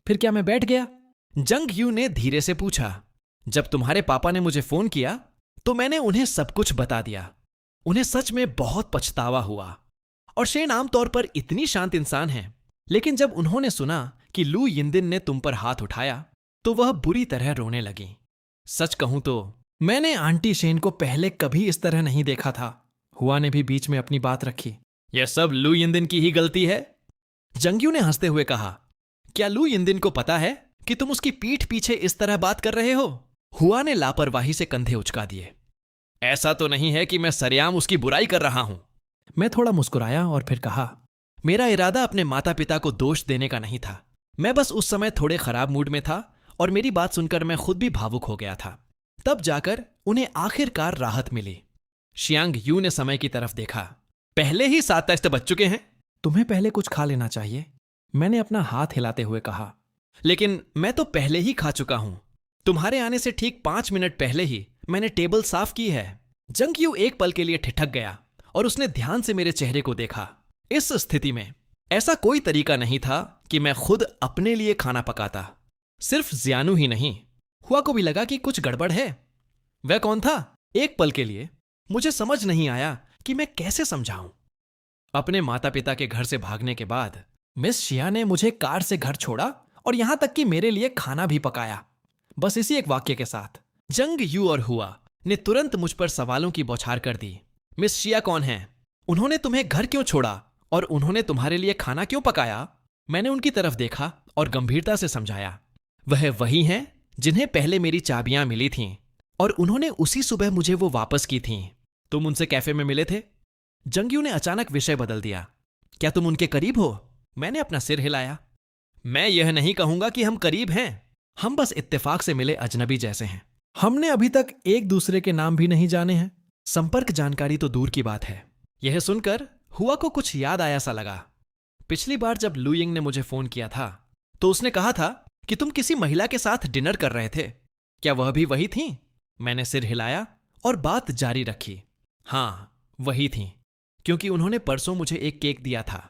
फिर क्या मैं बैठ गया? जंग यू ने धीरे से पूछा। जब तुम्हारे पापा ने मुझे फोन किया तो मैंने उन्हें सब कुछ बता दिया। उन्हें सच में बहुत पछतावा हुआ। और शेन आमतौर पर इतनी शांत इंसान है, लेकिन जब उन्होंने सुना कि लू यिनदिन ने तुम पर हाथ उठाया तो वह बुरी तरह रोने लगी। सच कहूं तो मैंने आंटी शेन को पहले कभी इस तरह नहीं देखा था। हुआ ने भी बीच में अपनी बात रखी। यह सब लू यिनदिन की ही गलती है, जंगयू ने हंसते हुए कहा। क्या लू यिनदिन को पता है कि तुम उसकी पीठ पीछे इस तरह बात कर रहे हो? हुआ ने लापरवाही से कंधे उचका दिए। ऐसा तो नहीं है कि मैं सरेआम उसकी बुराई कर रहा हूं। मैं थोड़ा मुस्कुराया और फिर कहा, मेरा इरादा अपने माता पिता को दोष देने का नहीं था। मैं बस उस समय थोड़े खराब मूड में था और मेरी बात सुनकर मैं खुद भी भावुक हो गया था। तब जाकर उन्हें आखिरकार राहत मिली। शियांग यू ने समय की तरफ देखा। पहले ही 7 टेस्ट बज चुके हैं। तुम्हें पहले कुछ खा लेना चाहिए, मैंने अपना हाथ हिलाते हुए कहा। लेकिन मैं तो पहले ही खा चुका हूं। तुम्हारे आने से ठीक 5 मिनट पहले ही मैंने टेबल साफ की है। जंगयू एक पल के लिए ठिठक गया और उसने ध्यान से मेरे चेहरे को देखा। इस स्थिति में ऐसा कोई तरीका नहीं था कि मैं खुद अपने लिए खाना पकाता। सिर्फ जियानू ही नहीं, हुआ को भी लगा कि कुछ गड़बड़ है। वह कौन था? एक पल के लिए मुझे समझ नहीं आया कि मैं कैसे समझाऊं। अपने माता पिता के घर से भागने के बाद मिस शिया ने मुझे कार से घर छोड़ा और यहां तक कि मेरे लिए खाना भी पकाया। बस इसी एक वाक्य के साथ जंग यू और हुआ ने तुरंत मुझ पर सवालों की बौछार कर दी। मिस शिया कौन है? उन्होंने तुम्हें घर क्यों छोड़ा और उन्होंने तुम्हारे लिए खाना क्यों पकाया? मैंने उनकी तरफ देखा और गंभीरता से समझाया। वह वही हैं जिन्हें पहले मेरी चाबियां मिली थीं और उन्होंने उसी सुबह मुझे वो वापस की थीं। तुम उनसे कैफे में मिले थे? जंगयू ने अचानक विषय बदल दिया। क्या तुम उनके करीब हो? मैंने अपना सिर हिलाया। मैं यह नहीं कहूंगा कि हम करीब हैं, हम बस इत्तेफाक से मिले अजनबी जैसे हैं। हमने अभी तक एक दूसरे के नाम भी नहीं जाने हैं। संपर्क जानकारी तो दूर की बात है। यह सुनकर हुआ को कुछ याद आया सा लगा। पिछली बार जब लू यिंग ने मुझे फोन किया था तो उसने कहा था कि तुम किसी महिला के साथ डिनर कर रहे थे। क्या वह भी वही थी? मैंने सिर हिलाया और बात जारी रखी। हाँ, वही थी, क्योंकि उन्होंने परसों मुझे एक केक दिया था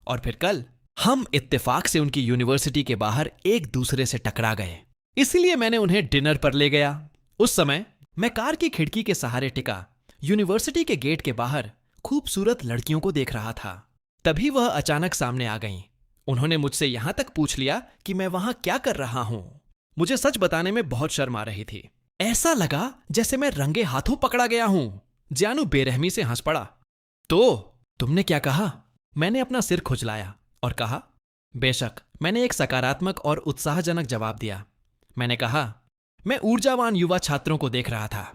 और फिर कल हम इत्तेफाक से उनकी यूनिवर्सिटी के बाहर एक दूसरे से टकरा गए। इसलिए मैंने उन्हें डिनर पर ले गया। उस समय मैं कार की खिड़की के सहारे टिका यूनिवर्सिटी के गेट के बाहर खूबसूरत लड़कियों को देख रहा था। तभी वह अचानक सामने आ गईं। उन्होंने मुझसे यहां तक पूछ लिया कि मैं वहां क्या कर रहा हूं। मुझे सच बताने में बहुत शर्म आ रही थी। ऐसा लगा जैसे मैं रंगे हाथों पकड़ा गया हूं। जियानू बेरहमी से हंस पड़ा। तो तुमने क्या कहा? मैंने अपना सिर खुजलाया और कहा, बेशक। मैंने एक सकारात्मक और उत्साहजनक जवाब दिया। मैंने कहा, मैं ऊर्जावान युवा छात्रों को देख रहा था।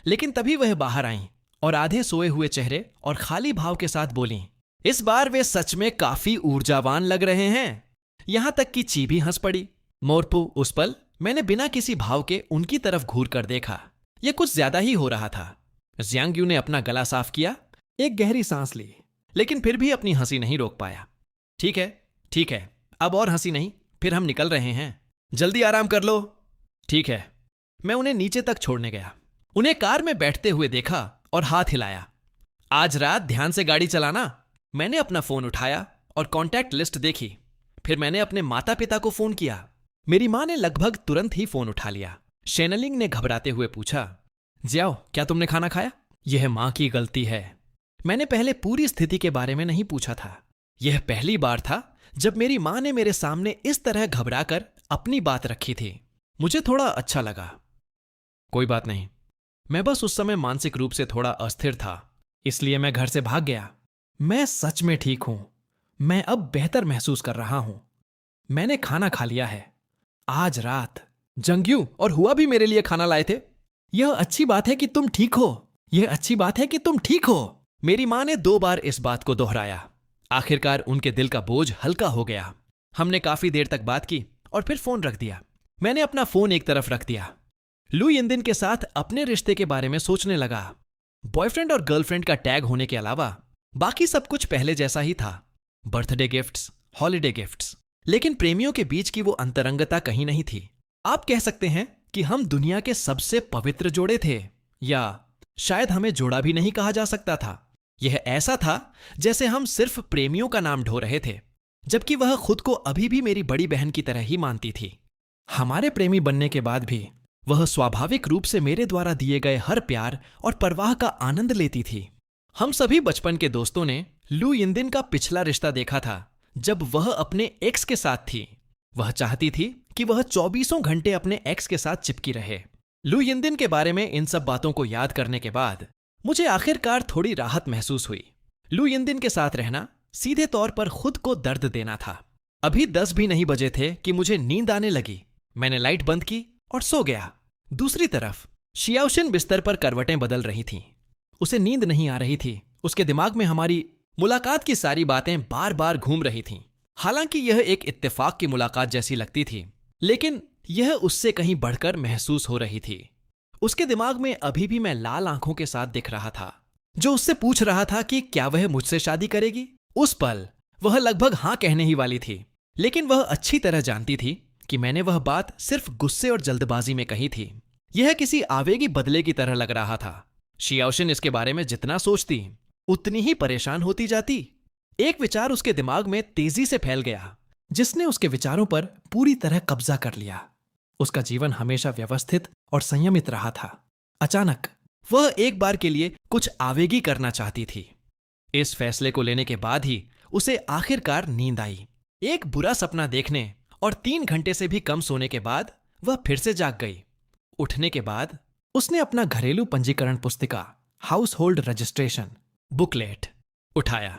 लेकिन तभी वह बाहर आईं और आधे सोए हुए चेहरे और खाली भाव के साथ बोलीं, इस बार वे सच में काफी ऊर्जावान लग रहे हैं। यहां तक कि ची भी हंस पड़ी। मोरपू, उस पल मैंने बिना किसी भाव के उनकी तरफ घूर कर देखा। यह कुछ ज्यादा ही हो रहा था। जियांगयू ने अपना गला साफ किया, एक गहरी सांस ली, लेकिन फिर भी अपनी हंसी नहीं रोक पाया। ठीक है, ठीक है, अब और हंसी नहीं, फिर हम निकल रहे हैं। जल्दी आराम कर लो। ठीक है। मैं उन्हें नीचे तक छोड़ने गया। उन्हें कार में बैठते हुए देखा और हाथ हिलाया। आज रात ध्यान से गाड़ी चलाना। मैंने अपना फोन उठाया और कॉन्टैक्ट लिस्ट देखी। फिर मैंने अपने माता पिता को फोन किया। मेरी मां ने लगभग तुरंत ही फोन उठा लिया। शेनलिंग ने घबराते हुए पूछा, जियाओ, क्या तुमने खाना खाया? यह मां की गलती है। मैंने पहले पूरी स्थिति के बारे में नहीं पूछा था। यह पहली बार था जब मेरी मां ने मेरे सामने इस तरह घबराकर अपनी बात रखी थी। मुझे थोड़ा अच्छा लगा। कोई बात नहीं, मैं बस उस समय मानसिक रूप से थोड़ा अस्थिर था, इसलिए मैं घर से भाग गया। मैं सच में ठीक हूं। मैं अब बेहतर महसूस कर रहा हूं। मैंने खाना खा लिया है। आज रात जंगयू और हुआ भी मेरे लिए खाना लाए थे। यह अच्छी बात है कि तुम ठीक हो। यह अच्छी बात है कि तुम ठीक हो। मेरी मां ने 2 बार इस बात को दोहराया। आखिरकार उनके दिल का बोझ हल्का हो गया। हमने काफी देर तक बात की और फिर फोन रख दिया। मैंने अपना फोन एक तरफ रख दिया। लू यिनदिन के साथ अपने रिश्ते के बारे में सोचने लगा। बॉयफ्रेंड और गर्लफ्रेंड का टैग होने के अलावा बाकी सब कुछ पहले जैसा ही था। बर्थडे गिफ्ट्स, हॉलिडे गिफ्ट्स, लेकिन प्रेमियों के बीच की वो अंतरंगता कहीं नहीं थी। आप कह सकते हैं कि हम दुनिया के सबसे पवित्र जोड़े थे, या शायद हमें जोड़ा भी नहीं कहा जा सकता था। यह ऐसा था जैसे हम सिर्फ प्रेमियों का नाम ढो रहे थे। जबकि वह खुद को अभी भी मेरी बड़ी बहन की तरह ही मानती थी। हमारे प्रेमी बनने के बाद भी वह स्वाभाविक रूप से मेरे द्वारा दिए गए हर प्यार और परवाह का आनंद लेती थी। हम सभी बचपन के दोस्तों ने लू यिनदिन का पिछला रिश्ता देखा था जब वह अपने एक्स के साथ थी। वह चाहती थी कि वह 24 घंटे अपने एक्स के साथ चिपकी रहे। लू यिनदिन के बारे में इन सब बातों को याद करने के बाद मुझे आखिरकार थोड़ी राहत महसूस हुई। लू यिनदिन के साथ रहना सीधे तौर पर खुद को दर्द देना था। अभी 10 भी नहीं बजे थे कि मुझे नींद आने लगी। मैंने लाइट बंद की और सो गया। दूसरी तरफ शियाओशिन बिस्तर पर करवटें बदल रही थीं। उसे नींद नहीं आ रही थी। उसके दिमाग में हमारी मुलाकात की सारी बातें बार बार घूम रही थीं। हालांकि यह एक इत्तेफाक की मुलाकात जैसी लगती थी, लेकिन यह उससे कहीं बढ़कर महसूस हो रही थी। उसके दिमाग में अभी भी मैं लाल आंखों के साथ दिख रहा था, जो उससे पूछ रहा था कि क्या वह मुझसे शादी करेगी। उस पल वह लगभग हाँ कहने ही वाली थी, लेकिन वह अच्छी तरह जानती थी कि मैंने वह बात सिर्फ गुस्से और जल्दबाजी में कही थी। यह किसी आवेगी बदले की तरह लग रहा था। शियाओशिन इसके बारे में जितना सोचती उतनी ही परेशान होती जाती। एक विचार उसके दिमाग में तेजी से फैल गया, जिसने उसके विचारों पर पूरी तरह कब्जा कर लिया। उसका जीवन हमेशा व्यवस्थित और संयमित रहा था। अचानक वह एक बार के लिए कुछ आवेगी करना चाहती थी। इस फैसले को लेने के बाद ही उसे आखिरकार नींद आई। एक बुरा सपना देखने और 3 घंटे से भी कम सोने के बाद वह फिर से जाग गई। उठने के बाद उसने अपना घरेलू पंजीकरण पुस्तिका, हाउस होल्ड रजिस्ट्रेशन बुकलेट उठाया।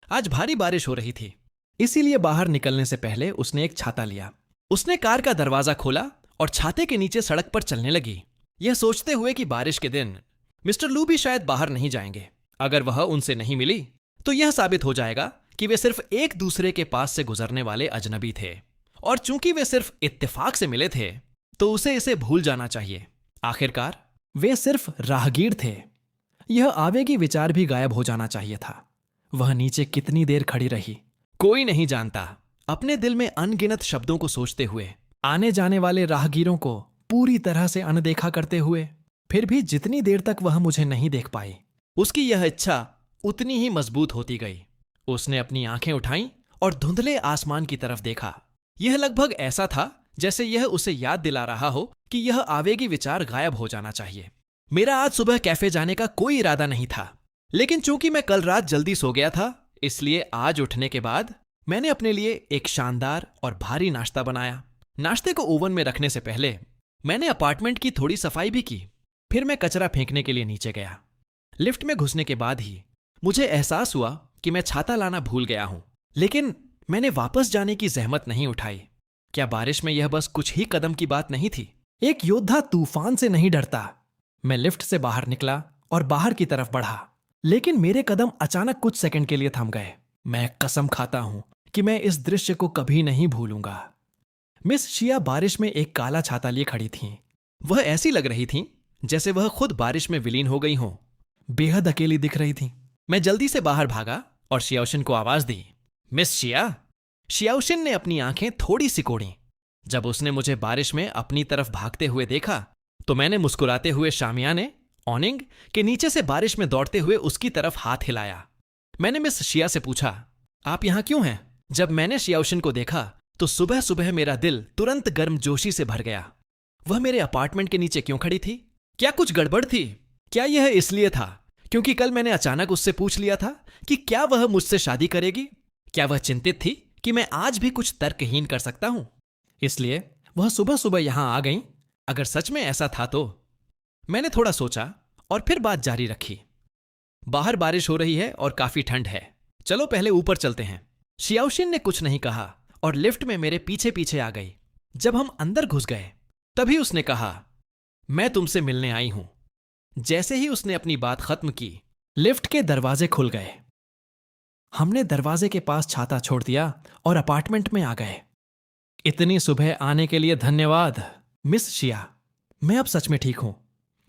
आज भारी बारिश हो रही थी, इसीलिए बाहर निकलने से पहले उसने एक छाता लिया। उसने कार का दरवाजा खोला और छाते के नीचे सड़क पर चलने लगी, यह सोचते हुए कि बारिश के दिन मिस्टर लू भी शायद बाहर नहीं जाएंगे। अगर वह उनसे नहीं मिली तो यह साबित हो जाएगा कि वे सिर्फ एक दूसरे के पास से गुजरने वाले अजनबी थे, और चूंकि वे सिर्फ इत्तेफाक से मिले थे तो उसे इसे भूल जाना चाहिए। आखिरकार वे सिर्फ राहगीर थे। यह आवेगी विचार भी गायब हो जाना चाहिए था। वह नीचे कितनी देर खड़ी रही, कोई नहीं जानता। अपने दिल में अनगिनत शब्दों को सोचते हुए, आने जाने वाले राहगीरों को पूरी तरह से अनदेखा करते हुए। फिर भी जितनी देर तक वह मुझे नहीं देख पाई, उसकी यह इच्छा उतनी ही मजबूत होती गई। उसने अपनी आंखें उठाईं और धुंधले आसमान की तरफ देखा। यह लगभग ऐसा था जैसे यह उसे याद दिला रहा हो कि यह आवेगी विचार गायब हो जाना चाहिए। मेरा आज सुबह कैफे जाने का कोई इरादा नहीं था, लेकिन चूंकि मैं कल रात जल्दी सो गया था, इसलिए आज उठने के बाद मैंने अपने लिए एक शानदार और भारी नाश्ता बनाया। नाश्ते को ओवन में रखने से पहले मैंने अपार्टमेंट की थोड़ी सफाई भी की। फिर मैं कचरा फेंकने के लिए नीचे गया। लिफ्ट में घुसने के बाद ही मुझे एहसास हुआ कि मैं छाता लाना भूल गया हूं, लेकिन मैंने वापस जाने की जहमत नहीं उठाई। क्या बारिश में यह बस कुछ ही कदम की बात नहीं थी? एक योद्धा तूफान से नहीं डरता। मैं लिफ्ट से बाहर निकला और बाहर की तरफ बढ़ा, लेकिन मेरे कदम अचानक कुछ सेकंड के लिए थम गए। मैं कसम खाता हूं कि मैं इस दृश्य को कभी नहीं भूलूंगा। मिस शिया बारिश में एक काला छाता लिए खड़ी थीं। वह ऐसी लग रही थीं जैसे वह खुद बारिश में विलीन हो गई हों। बेहद अकेली दिख रही थीं। मैं जल्दी से बाहर भागा और शियाओशिन को आवाज दी, मिस शिया। शियाओशिन ने अपनी आंखें थोड़ी सिकोड़ी। जब उसने मुझे बारिश में अपनी तरफ भागते हुए देखा तो मैंने मुस्कुराते हुए शामियाने ऑनिंग के नीचे से बारिश में दौड़ते हुए उसकी तरफ हाथ हिलाया। मैंने मिस शिया से पूछा, आप यहां क्यों हैं? जब मैंने शियाओशिन को देखा तो सुबह सुबह मेरा दिल तुरंत गर्मजोशी से भर गया। वह मेरे अपार्टमेंट के नीचे क्यों खड़ी थी? क्या कुछ गड़बड़ थी? क्या यह इसलिए था क्योंकि कल मैंने अचानक उससे पूछ लिया था कि क्या वह मुझसे शादी करेगी? क्या वह चिंतित थी कि मैं आज भी कुछ तर्कहीन कर सकता हूं, इसलिए वह सुबह सुबह यहां आ गई? अगर सच में ऐसा था तो मैंने थोड़ा सोचा और फिर बात जारी रखी। बाहर बारिश हो रही है और काफी ठंड है, चलो पहले ऊपर चलते हैं। शियाओशिन ने कुछ नहीं कहा और लिफ्ट में मेरे पीछे पीछे आ गई। जब हम अंदर घुस गए तभी उसने कहा, मैं तुमसे मिलने आई हूं। जैसे ही उसने अपनी बात खत्म की, लिफ्ट के दरवाजे खुल गए। हमने दरवाजे के पास छाता छोड़ दिया और अपार्टमेंट में आ गए। इतनी सुबह आने के लिए धन्यवाद मिस शिया। मैं अब सच में ठीक हूं।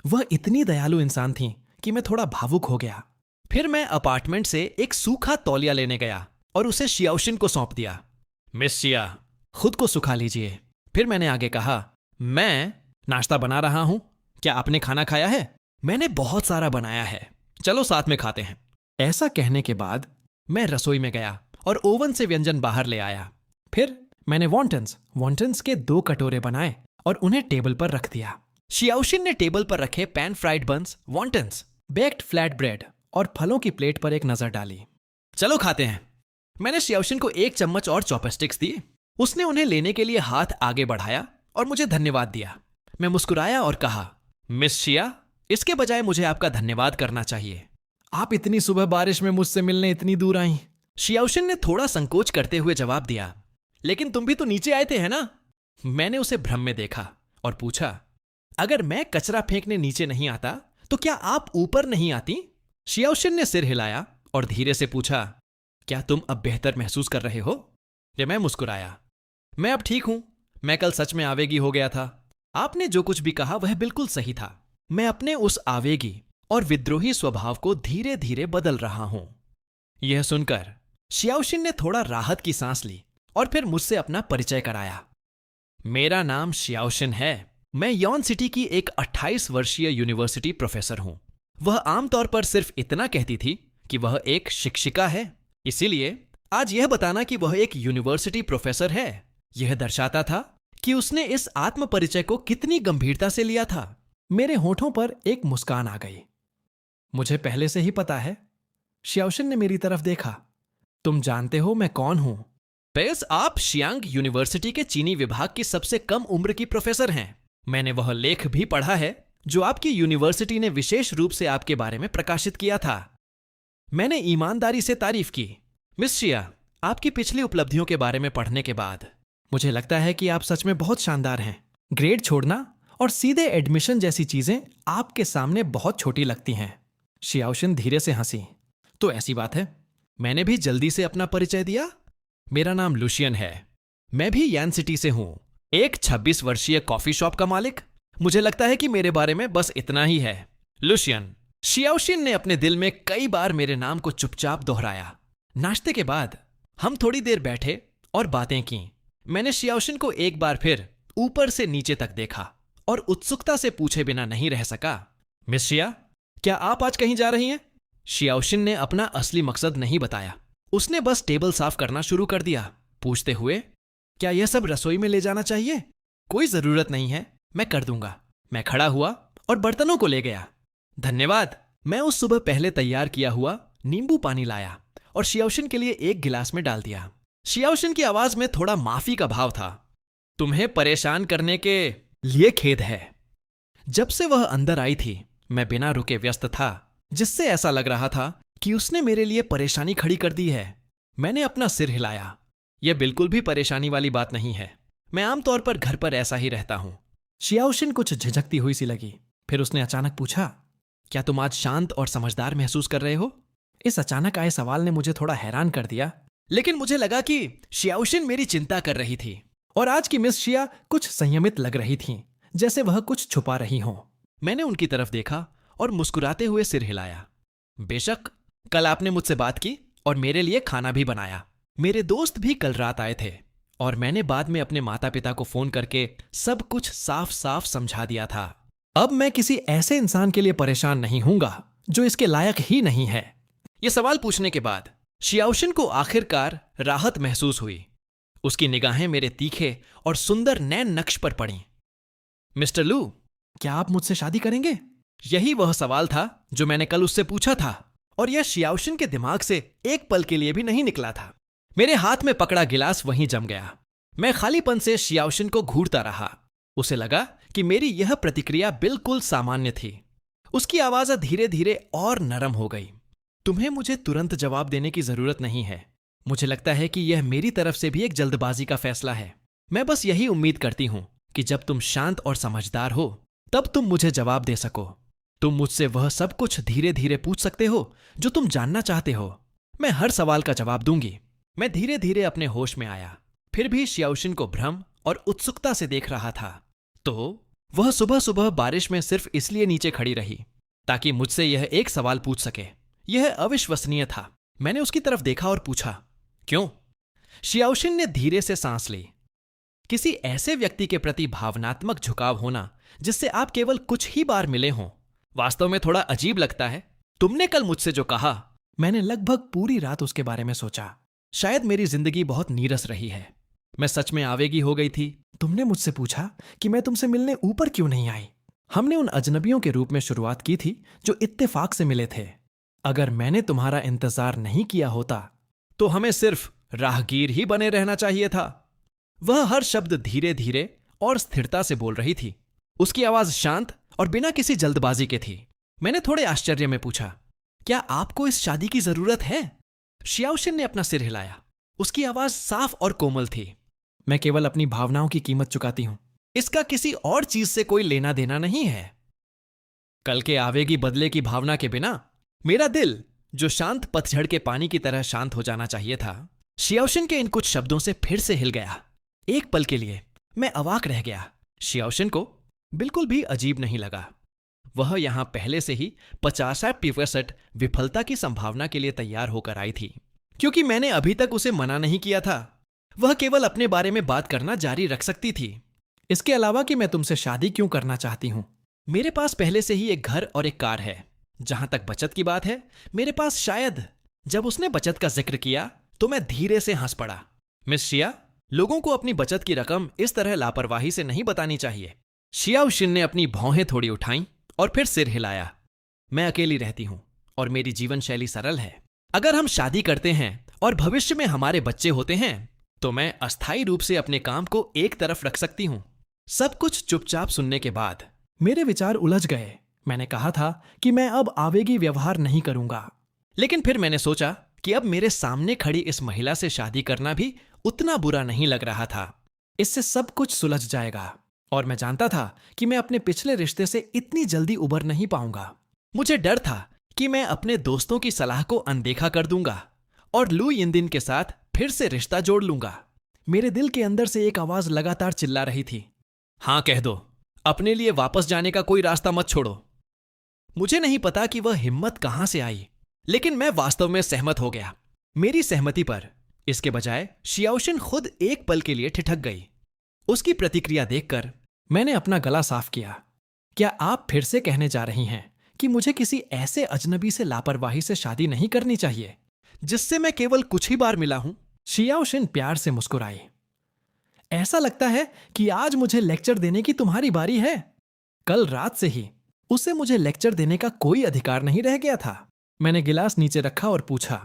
वह इतनी दयालु इंसान थी कि मैं थोड़ा भावुक हो गया। फिर मैं अपार्टमेंट से एक सूखा तौलिया लेने गया और उसे शियाओशिन को सौंप दिया। मिस शिया, खुद को सुखा लीजिए। फिर मैंने आगे कहा, मैं नाश्ता बना रहा हूं, क्या आपने खाना खाया है? मैंने बहुत सारा बनाया है, चलो साथ में खाते हैं। ऐसा कहने के बाद मैं रसोई में गया और ओवन से व्यंजन बाहर ले आया। फिर मैंने वॉन्टन्स के 2 कटोरे बनाए और उन्हें टेबल पर रख दिया। शियाओशिन ने टेबल पर रखे pan fried buns, wontons, baked flat bread और फलों की प्लेट पर एक नजर डाली। चलो खाते हैं। मैंने शियाओशिन को 1 चम्मच और चॉपस्टिक्स दिए। उसने उन्हें लेने के लिए हाथ आगे बढ़ाया और मुझे धन्यवाद दिया। मैं मुस्कुराया और कहा, मिस शिया, इसके बजाय मुझे आपका धन्यवाद करना चाहिए। आप इतनी सुबह बारिश में मुझसे मिलने इतनी दूर आई। शियाओशिन ने थोड़ा संकोच करते हुए जवाब दिया, लेकिन तुम भी तो नीचे आए थे, है ना? मैंने उसे भ्रम में देखा और पूछा, अगर मैं कचरा फेंकने नीचे नहीं आता तो क्या आप ऊपर नहीं आती? शियाओशिन ने सिर हिलाया और धीरे से पूछा, क्या तुम अब बेहतर महसूस कर रहे हो? मैं मुस्कुराया। मैं अब ठीक हूं। मैं कल सच में आवेगी हो गया था। आपने जो कुछ भी कहा वह बिल्कुल सही था। मैं अपने उस आवेगी और विद्रोही स्वभाव को धीरे धीरे बदल रहा हूं। यह सुनकर शियाओशिन ने थोड़ा राहत की सांस ली और फिर मुझसे अपना परिचय कराया। मेरा नाम शियाओशिन है। मैं यॉन सिटी की एक 28 वर्षीय यूनिवर्सिटी प्रोफेसर हूं। वह आमतौर पर सिर्फ इतना कहती थी कि वह एक शिक्षिका है, इसीलिए आज यह बताना कि वह एक यूनिवर्सिटी प्रोफेसर है, यह दर्शाता था कि उसने इस आत्म परिचय को कितनी गंभीरता से लिया था। मेरे होठों पर एक मुस्कान आ गई। मुझे पहले से ही पता है। शियाओशिन ने मेरी तरफ देखा। तुम जानते हो मैं कौन हूं? बेस, आप शियांग यूनिवर्सिटी के चीनी विभाग की सबसे कम उम्र की प्रोफेसर हैं। मैंने वह लेख भी पढ़ा है जो आपकी यूनिवर्सिटी ने विशेष रूप से आपके बारे में प्रकाशित किया था। मैंने ईमानदारी से तारीफ की। मिस शिया, आपकी पिछली उपलब्धियों के बारे में पढ़ने के बाद मुझे लगता है कि आप सच में बहुत शानदार हैं। ग्रेड छोड़ना और सीधे एडमिशन जैसी चीजें आपके सामने बहुत छोटी लगती हैं। शियाओशिन धीरे से हंसी। तो ऐसी बात है। मैंने भी जल्दी से अपना परिचय दिया। मेरा नाम लुशियन है। मैं भी यान सिटी से हूं, एक 26 वर्षीय कॉफी शॉप का मालिक। मुझे लगता है कि मेरे बारे में बस इतना ही है। लुशियन। शियाओशिन ने अपने दिल में कई बार मेरे नाम को चुपचाप दोहराया। नाश्ते के बाद हम थोड़ी देर बैठे और बातें की। मैंने शियाओशिन को एक बार फिर ऊपर से नीचे तक देखा और उत्सुकता से पूछे बिना नहीं रह सका, मिस शिया, क्या आप आज कहीं जा रही हैं? शियाओशिन ने अपना असली मकसद नहीं बताया। उसने बस टेबल साफ करना शुरू कर दिया, पूछते हुए, क्या यह सब रसोई में ले जाना चाहिए? कोई जरूरत नहीं है, मैं कर दूंगा। मैं खड़ा हुआ और बर्तनों को ले गया। धन्यवाद। मैं उस सुबह पहले तैयार किया हुआ नींबू पानी लाया और शियाओशिन के लिए एक गिलास में डाल दिया। शियाओशिन की आवाज में थोड़ा माफी का भाव था। तुम्हें परेशान करने के लिए खेद है। जब से वह अंदर आई थी मैं बिना रुके व्यस्त था, जिससे ऐसा लग रहा था कि उसने मेरे लिए परेशानी खड़ी कर दी है। मैंने अपना सिर हिलाया। यह बिल्कुल भी परेशानी वाली बात नहीं है। मैं आमतौर पर घर पर ऐसा ही रहता हूं। शियाओशिन कुछ झिझकती हुई सी लगी। फिर उसने अचानक पूछा, क्या तुम आज शांत और समझदार महसूस कर रहे हो? इस अचानक आए सवाल ने मुझे थोड़ा हैरान कर दिया, लेकिन मुझे लगा कि शियाओशिन मेरी चिंता कर रही थी और आज की मिस शिया कुछ संयमित लग रही थीं, जैसे वह कुछ छुपा रही हों। मैंने उनकी तरफ देखा और मुस्कुराते हुए सिर हिलाया। बेशक, कल आपने मुझसे बात की और मेरे लिए खाना भी बनाया। मेरे दोस्त भी कल रात आए थे और मैंने बाद में अपने माता पिता को फोन करके सब कुछ साफ साफ समझा दिया था। अब मैं किसी ऐसे इंसान के लिए परेशान नहीं हूंगा जो इसके लायक ही नहीं है। यह सवाल पूछने के बाद शियाओशिन को आखिरकार राहत महसूस हुई। उसकी निगाहें मेरे तीखे और सुंदर नैन नक्श पर पड़ीं। मिस्टर लू, क्या आप मुझसे शादी करेंगे? यही वह सवाल था जो मैंने कल उससे पूछा था और यह शियाओशिन के दिमाग से एक पल के लिए भी नहीं निकला था। मेरे हाथ में पकड़ा गिलास वहीं जम गया। मैं खालीपन से शियाओशिन को घूरता रहा। उसे लगा कि मेरी यह प्रतिक्रिया बिल्कुल सामान्य थी। उसकी आवाज धीरे धीरे और नरम हो गई। तुम्हें मुझे तुरंत जवाब देने की जरूरत नहीं है। मुझे लगता है कि यह मेरी तरफ से भी एक जल्दबाजी का फैसला है। मैं बस यही उम्मीद करती हूं कि जब तुम शांत और समझदार हो तब तुम मुझे जवाब दे सको। तुम मुझसे वह सब कुछ धीरे धीरे पूछ सकते हो जो तुम जानना चाहते हो। मैं हर सवाल का जवाब दूंगी। मैं धीरे धीरे अपने होश में आया, फिर भी शियाओशिन को भ्रम और उत्सुकता से देख रहा था। तो वह सुबह सुबह बारिश में सिर्फ इसलिए नीचे खड़ी रही ताकि मुझसे यह एक सवाल पूछ सके। यह अविश्वसनीय था। मैंने उसकी तरफ देखा और पूछा, क्यों? शियाओशिन ने धीरे से सांस ली। किसी ऐसे व्यक्ति के प्रति भावनात्मक झुकाव होना जिससे आप केवल कुछ ही बार मिले हों, वास्तव में थोड़ा अजीब लगता है। तुमने कल मुझसे जो कहा, मैंने लगभग पूरी रात उसके बारे में सोचा। शायद मेरी जिंदगी बहुत नीरस रही है। मैं सच में आवेगी हो गई थी। तुमने मुझसे पूछा कि मैं तुमसे मिलने ऊपर क्यों नहीं आई। हमने उन अजनबियों के रूप में शुरुआत की थी जो इत्तेफाक से मिले थे। अगर मैंने तुम्हारा इंतजार नहीं किया होता तो हमें सिर्फ राहगीर ही बने रहना चाहिए था। वह हर शब्द धीरे धीरे और स्थिरता से बोल रही थी। उसकी आवाज शांत और बिना किसी जल्दबाजी के थी। मैंने थोड़े आश्चर्य में पूछा, क्या आपको इस शादी की जरूरत है? शियाओशिन ने अपना सिर हिलाया। उसकी आवाज साफ और कोमल थी। मैं केवल अपनी भावनाओं की कीमत चुकाती हूं। इसका किसी और चीज से कोई लेना देना नहीं है। कल के आवेगी बदले की भावना के बिना मेरा दिल, जो शांत पतझड़ के पानी की तरह शांत हो जाना चाहिए था, शियाओशिन के इन कुछ शब्दों से फिर से हिल गया। एक पल के लिए मैं अवाक रह गया। शियाओशिन को बिल्कुल भी अजीब नहीं लगा। वह यहां पहले से ही 50% विफलता की संभावना के लिए तैयार होकर आई थी, क्योंकि मैंने अभी तक उसे मना नहीं किया था। वह केवल अपने बारे में बात करना जारी रख सकती थी। इसके अलावा कि मैं तुमसे शादी क्यों करना चाहती हूं। मेरे पास पहले से ही एक घर और एक कार है। जहां तक बचत की बात है, मेरे पास शायद। जब उसने बचत का जिक्र किया तो मैं धीरे से हंस पड़ा। मिस शिया, लोगों को अपनी बचत की रकम इस तरह लापरवाही से नहीं बतानी चाहिए। शियाओशिन ने अपनी भौहें थोड़ी उठाईं और फिर सिर हिलाया। मैं अकेली रहती हूं और मेरी जीवन शैली सरल है। अगर हम शादी करते हैं और भविष्य में हमारे बच्चे होते हैं तो मैं अस्थायी रूप से अपने काम को एक तरफ रख सकती हूं। सब कुछ चुपचाप सुनने के बाद मेरे विचार उलझ गए। मैंने कहा था कि मैं अब आवेगी व्यवहार नहीं करूंगा, लेकिन फिर मैंने सोचा कि अब मेरे सामने खड़ी इस महिला से शादी करना भी उतना बुरा नहीं लग रहा था। इससे सब कुछ सुलझ जाएगा। और मैं जानता था कि मैं अपने पिछले रिश्ते से इतनी जल्दी उबर नहीं पाऊंगा। मुझे डर था कि मैं अपने दोस्तों की सलाह को अनदेखा कर दूंगा और लू यिनदिन के साथ फिर से रिश्ता जोड़ लूंगा। मेरे दिल के अंदर से एक आवाज लगातार चिल्ला रही थी, हां कह दो, अपने लिए वापस जाने का कोई रास्ता मत छोड़ो। मुझे नहीं पता कि वह हिम्मत कहां से आई, लेकिन मैं वास्तव में सहमत हो गया। मेरी सहमति पर इसके बजाय शियाओशिन खुद एक पल के लिए ठिठक गई। उसकी प्रतिक्रिया देखकर मैंने अपना गला साफ किया। क्या आप फिर से कहने जा रही हैं कि मुझे किसी ऐसे अजनबी से लापरवाही से शादी नहीं करनी चाहिए जिससे मैं केवल कुछ ही बार मिला हूं? शियाओशिन प्यार से मुस्कुराई। ऐसा लगता है कि आज मुझे लेक्चर देने की तुम्हारी बारी है। कल रात से ही उसे मुझे लेक्चर देने का कोई अधिकार नहीं रह गया था। मैंने गिलास नीचे रखा और पूछा,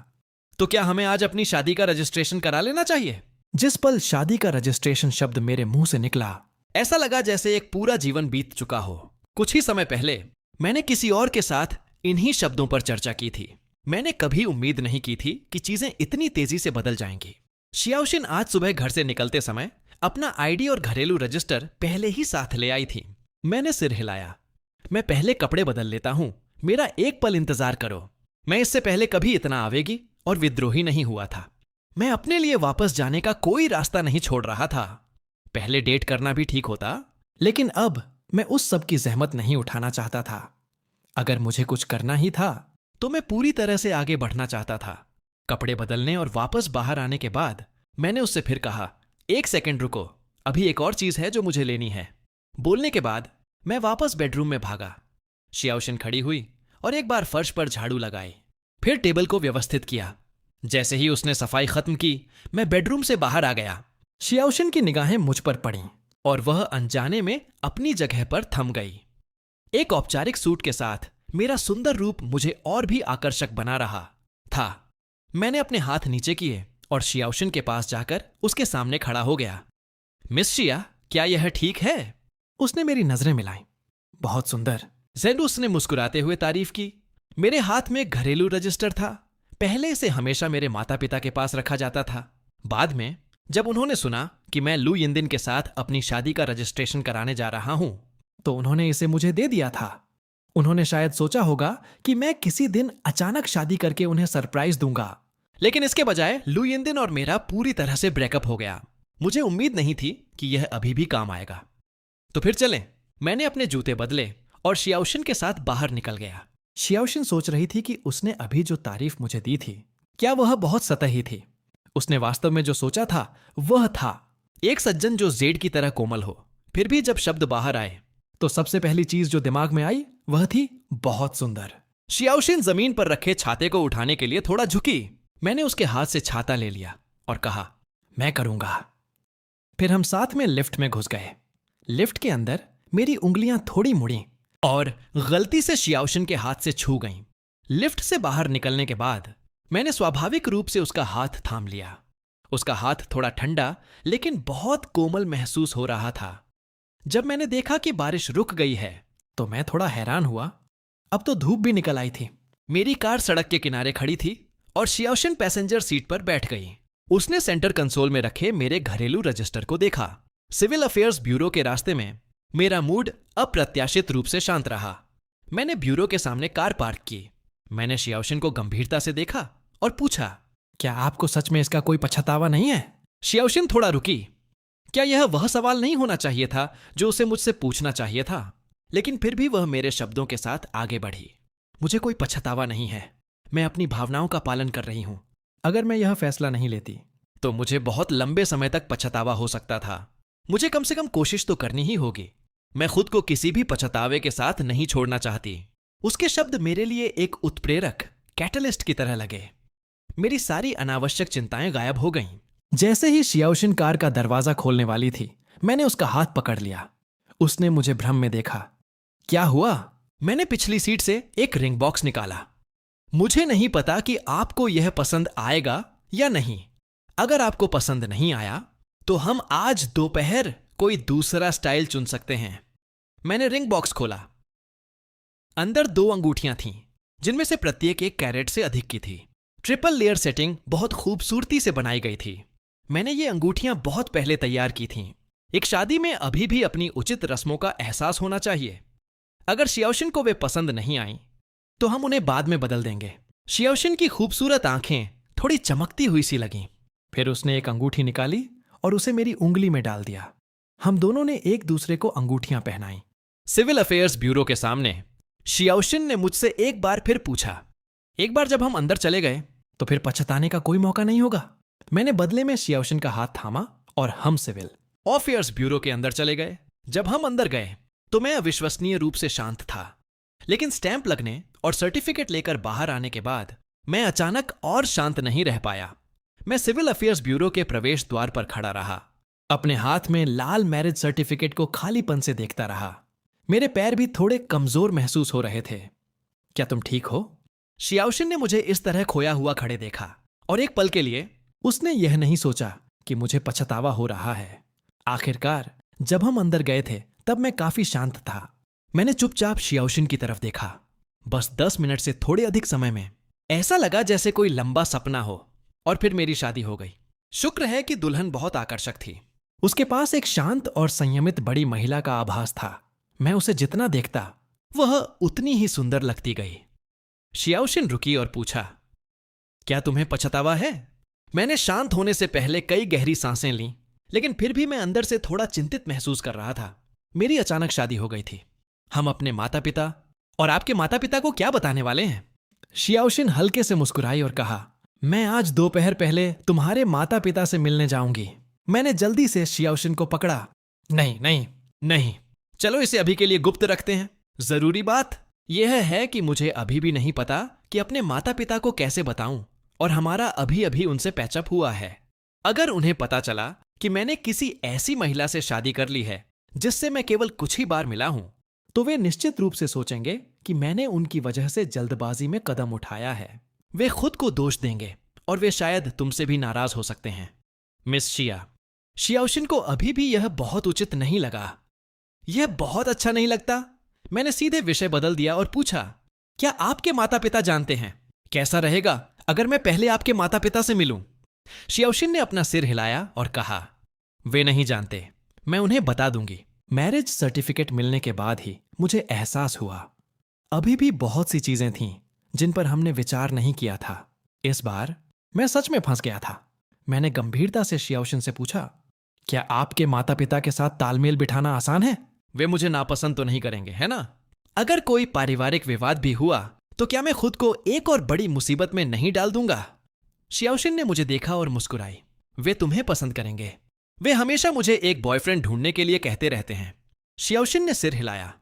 तो क्या हमें आज अपनी शादी का रजिस्ट्रेशन करा लेना चाहिए? जिस पल शादी का रजिस्ट्रेशन शब्द मेरे मुंह से निकला, ऐसा लगा जैसे एक पूरा जीवन बीत चुका हो। कुछ ही समय पहले मैंने किसी और के साथ इन्हीं शब्दों पर चर्चा की थी। मैंने कभी उम्मीद नहीं की थी कि चीजें इतनी तेजी से बदल जाएंगी। शियाओशिन आज सुबह घर से निकलते समय अपना आईडी और घरेलू रजिस्टर पहले ही साथ ले आई थी। मैंने सिर हिलाया। मैं पहले कपड़े बदल लेता हूं, मेरा एक पल इंतजार करो। मैं इससे पहले कभी इतना आवेगी और विद्रोही नहीं हुआ था। मैं अपने लिए वापस जाने का कोई रास्ता नहीं छोड़ रहा था। पहले डेट करना भी ठीक होता, लेकिन अब मैं उस सब की जहमत नहीं उठाना चाहता था। अगर मुझे कुछ करना ही था तो मैं पूरी तरह से आगे बढ़ना चाहता था। कपड़े बदलने और वापस बाहर आने के बाद मैंने उससे फिर कहा, एक सेकंड रुको, अभी एक और चीज है जो मुझे लेनी है। बोलने के बाद मैं वापस बेडरूम में भागा। शियाओशिन खड़ी हुई और एक बार फर्श पर झाड़ू लगाई, फिर टेबल को व्यवस्थित किया। जैसे ही उसने सफाई खत्म की, मैं बेडरूम से बाहर आ गया। शियाओशिन की निगाहें मुझ पर पड़ीं और वह अनजाने में अपनी जगह पर थम गई। एक औपचारिक सूट के साथ मेरा सुंदर रूप मुझे और भी आकर्षक बना रहा था। मैंने अपने हाथ नीचे किए और शियाओशिन के पास जाकर उसके सामने खड़ा हो गया। मिस शिया, क्या यह ठीक है? उसने मेरी नजरें मिलाई। बहुत सुंदर। जेंडुस ने मुस्कुराते हुए तारीफ की। मेरे हाथ में घरेलू रजिस्टर था। पहले इसे हमेशा मेरे माता पिता के पास रखा जाता था। बाद में जब उन्होंने सुना कि मैं लू यिनदिन के साथ अपनी शादी का रजिस्ट्रेशन कराने जा रहा हूं, तो उन्होंने इसे मुझे दे दिया था। उन्होंने शायद सोचा होगा कि मैं किसी दिन अचानक शादी करके उन्हें सरप्राइज दूंगा। लेकिन इसके बजाय लू यिनदिन और मेरा पूरी तरह से ब्रेकअप हो गया। मुझे उम्मीद नहीं थी कि यह अभी भी काम आएगा। तो फिर चलें। मैंने अपने जूते बदले और शियाओशिन के साथ बाहर निकल गया। शियाओशिन सोच रही थी कि उसने अभी जो तारीफ मुझे दी थी, क्या वह बहुत सतही थी। उसने वास्तव में जो सोचा था वह था एक सज्जन जो जेड की तरह कोमल हो। फिर भी जब शब्द बाहर आए तो सबसे पहली चीज जो दिमाग में आई वह थी बहुत सुंदर। शियाओशिन जमीन पर रखे छाते को उठाने के लिए थोड़ा झुकी। मैंने उसके हाथ से छाता ले लिया और कहा, मैं करूंगा। फिर हम साथ में लिफ्ट में घुस गए। लिफ्ट के अंदर मेरी उंगलियां थोड़ी मुड़ी और गलती से शियाओशिन के हाथ से छू गईं। लिफ्ट से बाहर निकलने के बाद मैंने स्वाभाविक रूप से उसका हाथ थाम लिया। उसका हाथ थोड़ा ठंडा लेकिन बहुत कोमल महसूस हो रहा था। जब मैंने देखा कि बारिश रुक गई है तो मैं थोड़ा हैरान हुआ। अब तो धूप भी निकल आई थी। मेरी कार सड़क के किनारे खड़ी थी और शियाओशिन पैसेंजर सीट पर बैठ गई। उसने सेंटर कंसोल में रखे मेरे घरेलू रजिस्टर को देखा। सिविल अफेयर्स ब्यूरो के रास्ते में मेरा मूड अप्रत्याशित रूप से शांत रहा। मैंने ब्यूरो के सामने कार पार्क की। मैंने शियाओशिन को गंभीरता से देखा और पूछा, क्या आपको सच में इसका कोई पछतावा नहीं है? शियाओशिन थोड़ा रुकी। क्या यह वह सवाल नहीं होना चाहिए था जो उसे मुझसे पूछना चाहिए था? लेकिन फिर भी वह मेरे शब्दों के साथ आगे बढ़ी। मुझे कोई पछतावा नहीं है। मैं अपनी भावनाओं का पालन कर रही हूं। अगर मैं यह फैसला नहीं लेती तो मुझे बहुत लंबे समय तक पछतावा हो सकता था। मुझे कम से कम कोशिश तो करनी ही होगी। मैं खुद को किसी भी पछतावे के साथ नहीं छोड़ना चाहती। उसके शब्द मेरे लिए एक उत्प्रेरक, कैटलिस्ट की तरह लगे। मेरी सारी अनावश्यक चिंताएं गायब हो गईं। जैसे ही शियाओशिन कार का दरवाजा खोलने वाली थी, मैंने उसका हाथ पकड़ लिया। उसने मुझे भ्रम में देखा। क्या हुआ? मैंने पिछली सीट से एक रिंग बॉक्स निकाला। मुझे नहीं पता कि आपको यह पसंद आएगा या नहीं। अगर आपको पसंद नहीं आया तो हम आज दोपहर कोई दूसरा स्टाइल चुन सकते हैं। मैंने रिंग बॉक्स खोला। अंदर 2 अंगूठियां थीं, जिनमें से प्रत्येक 1 कैरेट से अधिक की थी। ट्रिपल लेयर सेटिंग बहुत खूबसूरती से बनाई गई थी। मैंने ये अंगूठियां बहुत पहले तैयार की थीं। एक शादी में अभी भी अपनी उचित रस्मों का एहसास होना चाहिए। अगर शियाओशिन को वे पसंद नहीं आईं तो हम उन्हें बाद में बदल देंगे। शियाओशिन की खूबसूरत आंखें थोड़ी चमकती हुई सी लगीं। फिर उसने एक अंगूठी निकाली और उसे मेरी उंगली में डाल दिया। हम दोनों ने एक दूसरे को अंगूठियां पहनाई। सिविल अफेयर्स ब्यूरो के सामने शियाओशिन ने मुझसे एक बार फिर पूछा, एक बार जब हम अंदर चले गए तो फिर पछताने का कोई मौका नहीं होगा। मैंने बदले में शियाओशिन का हाथ थामा और हम सिविल अफेयर्स ब्यूरो के अंदर चले गए। जब हम अंदर गए तो मैं अविश्वसनीय रूप से शांत था। लेकिन स्टैंप लगने और सर्टिफिकेट लेकर बाहर आने के बाद मैं अचानक और शांत नहीं रह पाया। मैं सिविल अफेयर्स ब्यूरो के प्रवेश द्वार पर खड़ा रहा। अपने हाथ में लाल मैरिज सर्टिफिकेट को खालीपन से देखता रहा। मेरे पैर भी थोड़े कमजोर महसूस हो रहे थे। क्या तुम ठीक हो? शियाओशिन ने मुझे इस तरह खोया हुआ खड़े देखा और एक पल के लिए उसने यह नहीं सोचा कि मुझे पछतावा हो रहा है। आखिरकार जब हम अंदर गए थे तब मैं काफी शांत था। मैंने चुपचाप शियाओशिन की तरफ देखा। बस 10 मिनट से थोड़े अधिक समय में ऐसा लगा जैसे कोई लंबा सपना हो। और फिर मेरी शादी हो गई। शुक्र है कि दुल्हन बहुत आकर्षक थी। उसके पास एक शांत और संयमित बड़ी महिला का आभास था। मैं उसे जितना देखता वह उतनी ही सुंदर लगती गई। शियाओशिन रुकी और पूछा, क्या तुम्हें पछतावा है? मैंने शांत होने से पहले कई गहरी सांसें लीं, लेकिन फिर भी मैं अंदर से थोड़ा चिंतित महसूस कर रहा था। मेरी अचानक शादी हो गई थी। हम अपने माता पिता और आपके माता पिता को क्या बताने वाले हैं? शियाओशिन हल्के से मुस्कुराई और कहा, मैं आज दोपहर पहले तुम्हारे माता पिता से मिलने जाऊंगी। मैंने जल्दी से शियाओशिन को पकड़ा। नहीं नहीं नहीं, चलो इसे अभी के लिए गुप्त रखते हैं। जरूरी बात यह है कि मुझे अभी भी नहीं पता कि अपने माता पिता को कैसे बताऊं, और हमारा अभी अभी उनसे पैचअप हुआ है। अगर उन्हें पता चला कि मैंने किसी ऐसी महिला से शादी कर ली है जिससे मैं केवल कुछ ही बार मिला हूं, तो वे निश्चित रूप से सोचेंगे कि मैंने उनकी वजह से जल्दबाजी में कदम उठाया है। वे खुद को दोष देंगे और वे शायद तुमसे भी नाराज हो सकते हैं। मिस शिया, शियाओशिन को अभी भी यह बहुत उचित नहीं लगा। यह बहुत अच्छा नहीं लगता। मैंने सीधे विषय बदल दिया और पूछा, क्या आपके माता पिता जानते हैं? कैसा रहेगा अगर मैं पहले आपके माता पिता से मिलूं? शियाओशिन ने अपना सिर हिलाया और कहा, वे नहीं जानते, मैं उन्हें बता दूंगी। मैरिज सर्टिफिकेट मिलने के बाद ही मुझे एहसास हुआ अभी भी बहुत सी चीजें थीं जिन पर हमने विचार नहीं किया था। इस बार मैं सच में फंस गया था। मैंने गंभीरता से शियाओशिन से पूछा, क्या आपके माता पिता के साथ तालमेल बिठाना आसान है? वे मुझे नापसंद तो नहीं करेंगे, है ना? अगर कोई पारिवारिक विवाद भी हुआ तो क्या मैं खुद को एक और बड़ी मुसीबत में नहीं डाल दूंगा? शियाओशिन ने मुझे देखा और मुस्कुराई। वे तुम्हें पसंद करेंगे। वे हमेशा मुझे एक बॉयफ्रेंड ढूंढने के लिए कहते रहते हैं। शियाओशिन ने सिर हिलाया।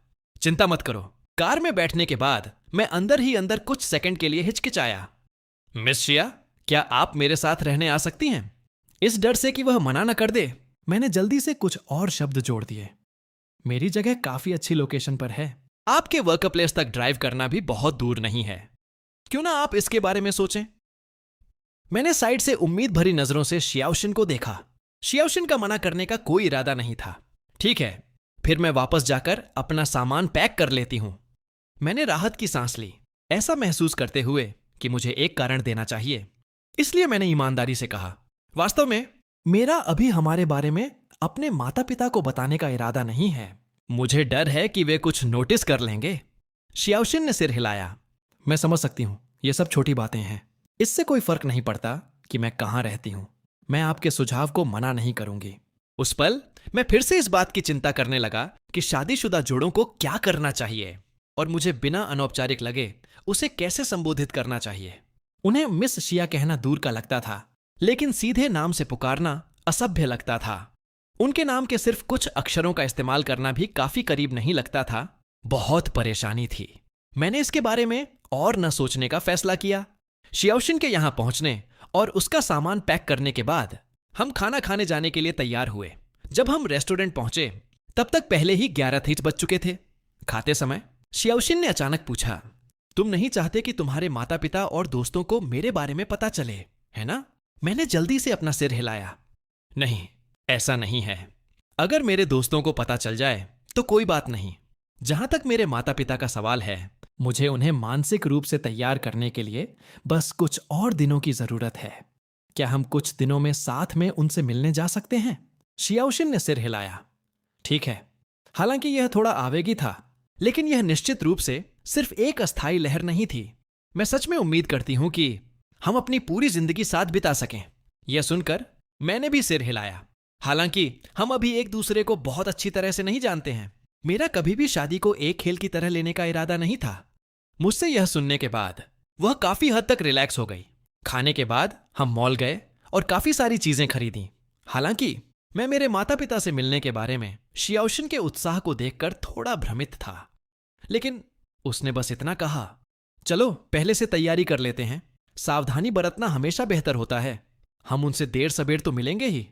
चिंता मत करो। कार में बैठने के बाद मैं अंदर ही अंदर कुछ सेकंड के लिए हिचकिचाया। मिस शिया, क्या आप मेरे साथ रहने आ सकती हैं? इस डर से कि वह मना न कर दे, मैंने जल्दी से कुछ और शब्द जोड़ दिए। मेरी जगह काफी अच्छी लोकेशन पर है। आपके वर्क प्लेस तक ड्राइव करना भी बहुत दूर नहीं है। क्यों ना आप इसके बारे में सोचें? मैंने साइड से उम्मीद भरी नजरों से शियाओशिन को देखा। शियाओशिन का मना करने का कोई इरादा नहीं था। ठीक है, फिर मैं वापस जाकर अपना सामान पैक कर लेती हूं। मैंने राहत की सांस ली, ऐसा महसूस करते हुए कि मुझे एक कारण देना चाहिए। इसलिए मैंने ईमानदारी से कहा, वास्तव में मेरा अभी हमारे बारे में अपने माता पिता को बताने का इरादा नहीं है। मुझे डर है कि वे कुछ नोटिस कर लेंगे। शियाओशिन ने सिर हिलाया। मैं समझ सकती हूँ, ये सब छोटी बातें हैं। इससे कोई फर्क नहीं पड़ता कि मैं कहाँ रहती हूँ। मैं आपके सुझाव को मना नहीं करूंगी। उस पल मैं फिर से इस बात की चिंता करने लगा कि शादीशुदा जोड़ों को क्या करना चाहिए और मुझे बिना अनौपचारिक लगे उसे कैसे संबोधित करना चाहिए। उन्हें मिस शिया कहना दूर का लगता था, लेकिन सीधे नाम से पुकारना असभ्य लगता था। उनके नाम के सिर्फ कुछ अक्षरों का इस्तेमाल करना भी काफी करीब नहीं लगता था। बहुत परेशानी थी। मैंने इसके बारे में और न सोचने का फैसला किया। शियाओशिन के यहां पहुंचने और उसका सामान पैक करने के बाद हम खाना खाने जाने के लिए तैयार हुए। जब हम रेस्टोरेंट पहुंचे तब तक पहले ही 11 बज चुके थे। खाते समय शियाओशिन ने अचानक पूछा, तुम नहीं चाहते कि तुम्हारे माता पिता और दोस्तों को मेरे बारे में पता चले, है ना? मैंने जल्दी से अपना सिर हिलाया। नहीं, ऐसा नहीं है। अगर मेरे दोस्तों को पता चल जाए तो कोई बात नहीं। जहां तक मेरे माता पिता का सवाल है, मुझे उन्हें मानसिक रूप से तैयार करने के लिए बस कुछ और दिनों की जरूरत है। क्या हम कुछ दिनों में साथ में उनसे मिलने जा सकते हैं? शियाओशिन ने सिर हिलाया। ठीक है। हालांकि यह थोड़ा आवेगी था, लेकिन यह निश्चित रूप से सिर्फ एक अस्थायी लहर नहीं थी। मैं सच में उम्मीद करती हूं कि हम अपनी पूरी जिंदगी साथ बिता सकें। यह सुनकर मैंने भी सिर हिलाया। हालांकि हम अभी एक दूसरे को बहुत अच्छी तरह से नहीं जानते हैं। मेरा कभी भी शादी को एक खेल की तरह लेने का इरादा नहीं था। मुझसे यह सुनने के बाद वह काफी हद तक रिलैक्स हो गई। खाने के बाद हम मॉल गए और काफी सारी चीजें खरीदी। हालांकि मैं मेरे माता पिता से मिलने के बारे में शियाओशिन के उत्साह को देखकर थोड़ा भ्रमित था। लेकिन उसने बस इतना कहा, चलो पहले से तैयारी कर लेते हैं। सावधानी बरतना हमेशा बेहतर होता है। हम उनसे देर सबेर तो मिलेंगे ही।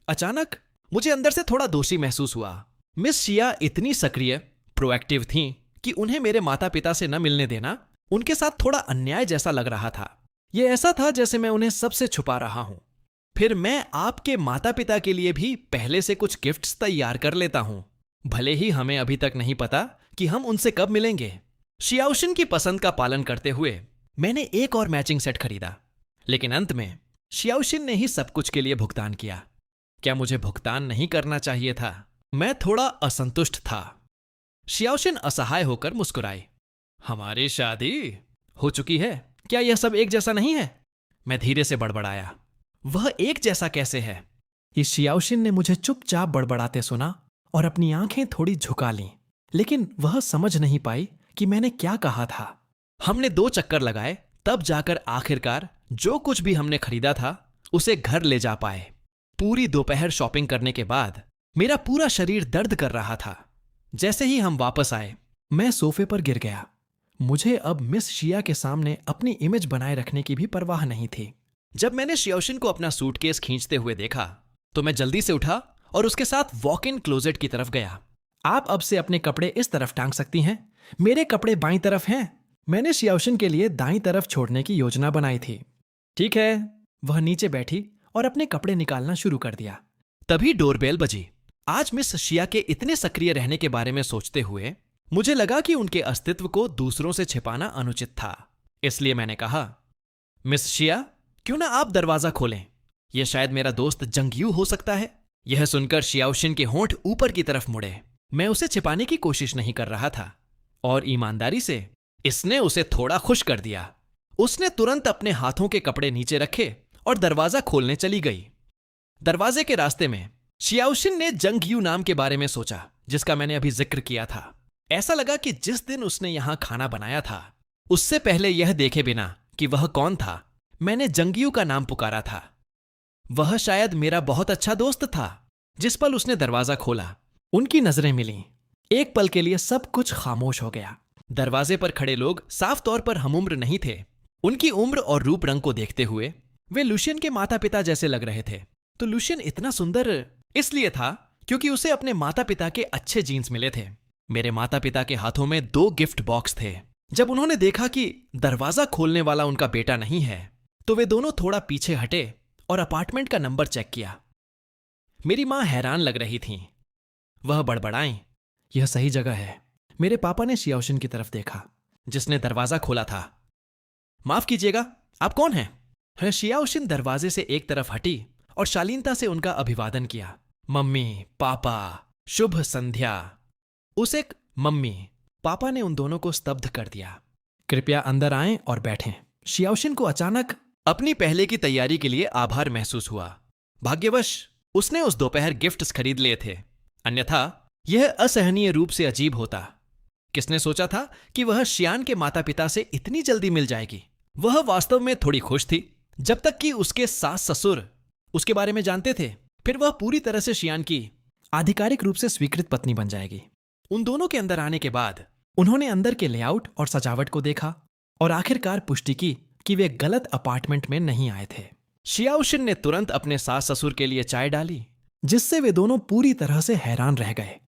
अचानक मुझे अंदर से थोड़ा दोषी महसूस हुआ। मिस शिया इतनी सक्रिय, प्रोएक्टिव थीं कि उन्हें मेरे माता पिता से न मिलने देना उनके साथ थोड़ा अन्याय जैसा लग रहा था। यह ऐसा था जैसे मैं उन्हें सबसे छुपा रहा हूं। फिर मैं आपके माता पिता के लिए भी पहले से कुछ गिफ्ट्स तैयार कर लेता हूं। भले ही हमें अभी तक नहीं पता कि हम उनसे कब मिलेंगे। शियाओशिन की पसंद का पालन करते हुए मैंने एक और मैचिंग सेट खरीदा, लेकिन अंत में शियाओशिन ने ही सब कुछ के लिए भुगतान किया। क्या मुझे भुगतान नहीं करना चाहिए था? मैं थोड़ा असंतुष्ट था। शियाओशिन असहाय होकर मुस्कुराई। हमारी शादी हो चुकी है, क्या यह सब एक जैसा नहीं है? मैं धीरे से बड़बड़ाया। वह एक जैसा कैसे है? इस शियाओशिन ने मुझे चुपचाप बड़बड़ाते सुना और अपनी आंखें थोड़ी झुका लीं, लेकिन वह समझ नहीं पाई कि मैंने क्या कहा था। हमने 2 चक्कर लगाए, तब जाकर आखिरकार जो कुछ भी हमने खरीदा था उसे घर ले जा पाए। पूरी दोपहर शॉपिंग करने के बाद मेरा पूरा शरीर दर्द कर रहा था। जैसे ही हम वापस आए, मैं सोफे पर गिर गया। मुझे अब मिस शिया के सामने अपनी इमेज बनाए रखने की भी परवाह नहीं थी। जब मैंने शियाओशिन को अपना सूटकेस खींचते हुए देखा तो मैं जल्दी से उठा और उसके साथ वॉक इन क्लोजेट की तरफ गया। आप अब से अपने कपड़े इस तरफ टांग सकती हैं। मेरे कपड़े बाईं तरफ हैं। मैंने शियाओशिन के लिए दाईं तरफ छोड़ने की योजना बनाई थी। ठीक है। वह नीचे बैठी और अपने कपड़े निकालना शुरू कर दिया। तभी डोरबेल बजी। आज मिस शिया के इतने सक्रिय रहने के बारे में सोचते हुए मुझे लगा कि उनके अस्तित्व को दूसरों से छिपाना अनुचित था। इसलिए मैंने कहा, मिस शिया, क्यों ना आप दरवाजा खोलें? यह शायद मेरा दोस्त जंगयू हो सकता है। यह सुनकर शियाओशिन के होंठ ऊपर की तरफ मुड़े। मैं उसे छिपाने की कोशिश नहीं कर रहा था और ईमानदारी से इसने उसे थोड़ा खुश कर दिया। उसने तुरंत अपने हाथों के कपड़े नीचे रखे और दरवाजा खोलने चली गई। दरवाजे के रास्ते में शियाओशिन ने जंगयू नाम के बारे में सोचा, जिसका मैंने अभी जिक्र किया था। ऐसा लगा कि जिस दिन उसने यहां खाना बनाया था, उससे पहले यह देखे बिना कि वह कौन था, मैंने जंगयू का नाम पुकारा था। वह शायद मेरा बहुत अच्छा दोस्त था। जिस पल उसने दरवाजा खोला, उनकी नजरें मिलीं। एक पल के लिए सब कुछ खामोश हो गया। दरवाजे पर खड़े लोग साफ तौर पर हमउम्र नहीं थे। उनकी उम्र और रूप रंग को देखते हुए वे लुशियन के माता पिता जैसे लग रहे थे। तो लुशियन इतना सुंदर इसलिए था क्योंकि उसे अपने माता पिता के अच्छे जीन्स मिले थे। मेरे माता पिता के हाथों में 2 गिफ्ट बॉक्स थे। जब उन्होंने देखा कि दरवाजा खोलने वाला उनका बेटा नहीं है तो वे दोनों थोड़ा पीछे हटे और अपार्टमेंट का नंबर चेक किया। मेरी मां हैरान लग रही थीं। वह बड़बड़ाईं, यह सही जगह है। मेरे पापा ने शियाओशिन की तरफ देखा, जिसने दरवाजा खोला था। माफ कीजिएगा, आप कौन हैं? शियाओशिन दरवाजे से एक तरफ हटी और शालीनता से उनका अभिवादन किया। मम्मी, पापा, शुभ संध्या। उस एक मम्मी पापा ने उन दोनों को स्तब्ध कर दिया। कृपया अंदर आएं और बैठें। शियाओशिन को अचानक अपनी पहले की तैयारी के लिए आभार महसूस हुआ। भाग्यवश उसने उस दोपहर गिफ्ट्स खरीद लिए थे, अन्यथा यह असहनीय रूप से अजीब होता। किसने सोचा था कि वह शियान के माता पिता से इतनी जल्दी मिल जाएगी? वह वास्तव में थोड़ी खुश थी, जब तक कि उसके सास ससुर उसके बारे में जानते थे। फिर वह पूरी तरह से शियान की आधिकारिक रूप से स्वीकृत पत्नी बन जाएगी। उन दोनों के अंदर आने के बाद उन्होंने अंदर के लेआउट और सजावट को देखा और आखिरकार पुष्टि की कि वे गलत अपार्टमेंट में नहीं आए थे। शियाओशिन ने तुरंत अपने सास ससुर के लिए चाय डाली, जिससे वे दोनों पूरी तरह से हैरान रह गए।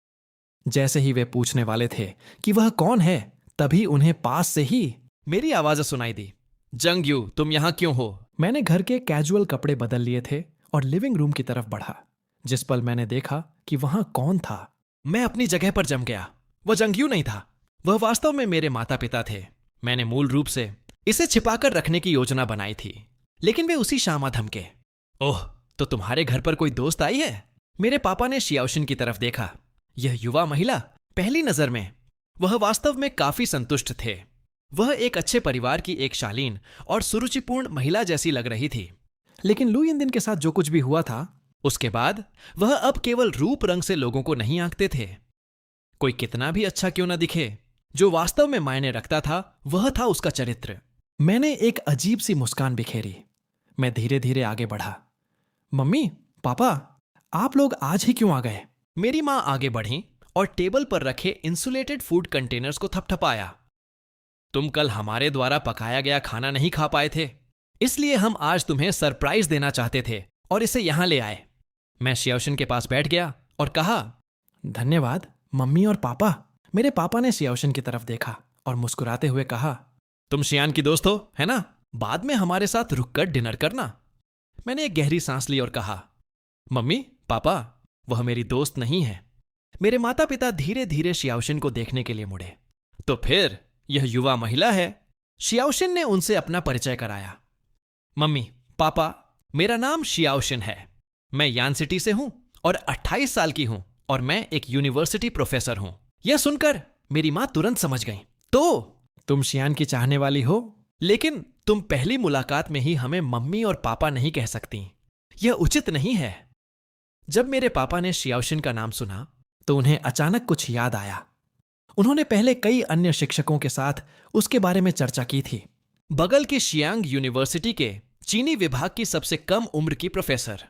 जैसे ही वे पूछने वाले थे कि वह कौन है, तभी उन्हें पास से ही मेरी आवाज सुनाई दी। जंग यू, तुम यहां क्यों हो? मैंने घर के कैजुअल कपड़े बदल लिए थे और लिविंग रूम की तरफ बढ़ा। जिस पल मैंने देखा कि वहां कौन था, मैं अपनी जगह पर जम गया। वह जंगयू नहीं था, वह वास्तव में मेरे माता पिता थे। मैंने मूल रूप से इसे छिपाकर रखने की योजना बनाई थी, लेकिन वे उसी शाम धमके। ओह, तो तुम्हारे घर पर कोई दोस्त आई है? मेरे पापा ने शियाओशिन की तरफ देखा। यह युवा महिला, पहली नजर में वह वास्तव में काफी संतुष्ट थे। वह एक अच्छे परिवार की एक शालीन और सुरुचिपूर्ण महिला जैसी लग रही थी। लेकिन लू यिनदिन के साथ जो कुछ भी हुआ था, उसके बाद वह अब केवल रूप रंग से लोगों को नहीं आंकते थे। कोई कितना भी अच्छा क्यों न दिखे, जो वास्तव में मायने रखता था वह था उसका चरित्र। मैंने एक अजीब सी मुस्कान बिखेरी। मैं धीरे धीरे आगे बढ़ा। मम्मी, पापा, आप लोग आज ही क्यों आ गए? मेरी मां आगे बढ़ी और टेबल पर रखे इंसुलेटेड फूड कंटेनर्स को थपथपाया। तुम कल हमारे द्वारा पकाया गया खाना नहीं खा पाए थे, इसलिए हम आज तुम्हें सरप्राइज देना चाहते थे और इसे यहां ले आए। मैं शियाओशिन के पास बैठ गया और कहा, धन्यवाद मम्मी और पापा। मेरे पापा ने शियाओशिन की तरफ देखा और मुस्कुराते हुए कहा, तुम शियान की दोस्त हो, है ना? बाद में हमारे साथ रुककर डिनर करना। मैंने एक गहरी सांस ली और कहा, मम्मी, पापा, वह मेरी दोस्त नहीं है। मेरे माता पिता धीरे धीरे शियाओशिन को देखने के लिए मुड़े। तो फिर यह युवा महिला है। शियाओशिन ने उनसे अपना परिचय कराया। मम्मी, पापा, मेरा नाम शियाओशिन है। मैं यान सिटी से हूं और 28 साल की हूं और मैं एक यूनिवर्सिटी प्रोफेसर हूं। यह सुनकर मेरी मां तुरंत समझ गई। तो तुम शियान की चाहने वाली हो? लेकिन तुम पहली मुलाकात में ही हमें मम्मी और पापा नहीं कह सकती, यह उचित नहीं है। जब मेरे पापा ने शियाओशिन का नाम सुना तो उन्हें अचानक कुछ याद आया। उन्होंने पहले कई अन्य शिक्षकों के साथ उसके बारे में चर्चा की थी। बगल के शियांग यूनिवर्सिटी के चीनी विभाग की सबसे कम उम्र की प्रोफेसर।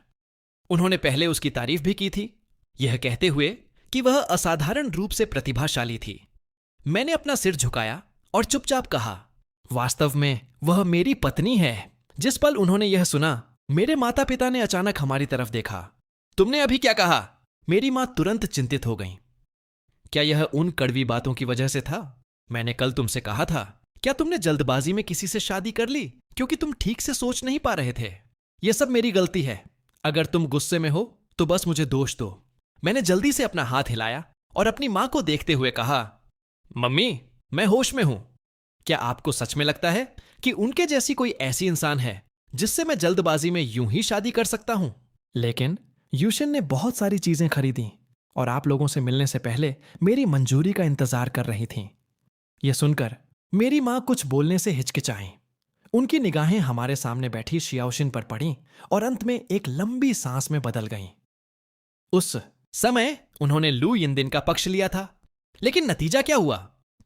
उन्होंने पहले उसकी तारीफ भी की थी, यह कहते हुए कि वह असाधारण रूप से प्रतिभाशाली थी। मैंने अपना सिर झुकाया और चुपचाप कहा, वास्तव में वह मेरी पत्नी है। जिस पल उन्होंने यह सुना, मेरे माता पिता ने अचानक हमारी तरफ देखा। तुमने अभी क्या कहा? मेरी मां तुरंत चिंतित हो गई। क्या यह उन कड़वी बातों की वजह से था? मैंने कल तुमसे कहा था, क्या तुमने जल्दबाजी में किसी से शादी कर ली क्योंकि तुम ठीक से सोच नहीं पा रहे थे? यह सब मेरी गलती है। अगर तुम गुस्से में हो तो बस मुझे दोष दो। मैंने जल्दी से अपना हाथ हिलाया और अपनी मां को देखते हुए कहा, मम्मी, मैं होश में हूं। क्या आपको सच में लगता है कि उनके जैसी कोई ऐसी इंसान है जिससे मैं जल्दबाजी में यूं ही शादी कर सकता हूं? लेकिन यूशिन ने बहुत सारी चीजें खरीदी और आप लोगों से मिलने से पहले मेरी मंजूरी का इंतजार कर रही थीं। यह सुनकर मेरी मां कुछ बोलने से हिचकिचाईं। उनकी निगाहें हमारे सामने बैठी शियाओशिन पर पड़ीं और अंत में एक लंबी सांस में बदल गईं। उस समय उन्होंने लू यिनदिन का पक्ष लिया था, लेकिन नतीजा क्या हुआ?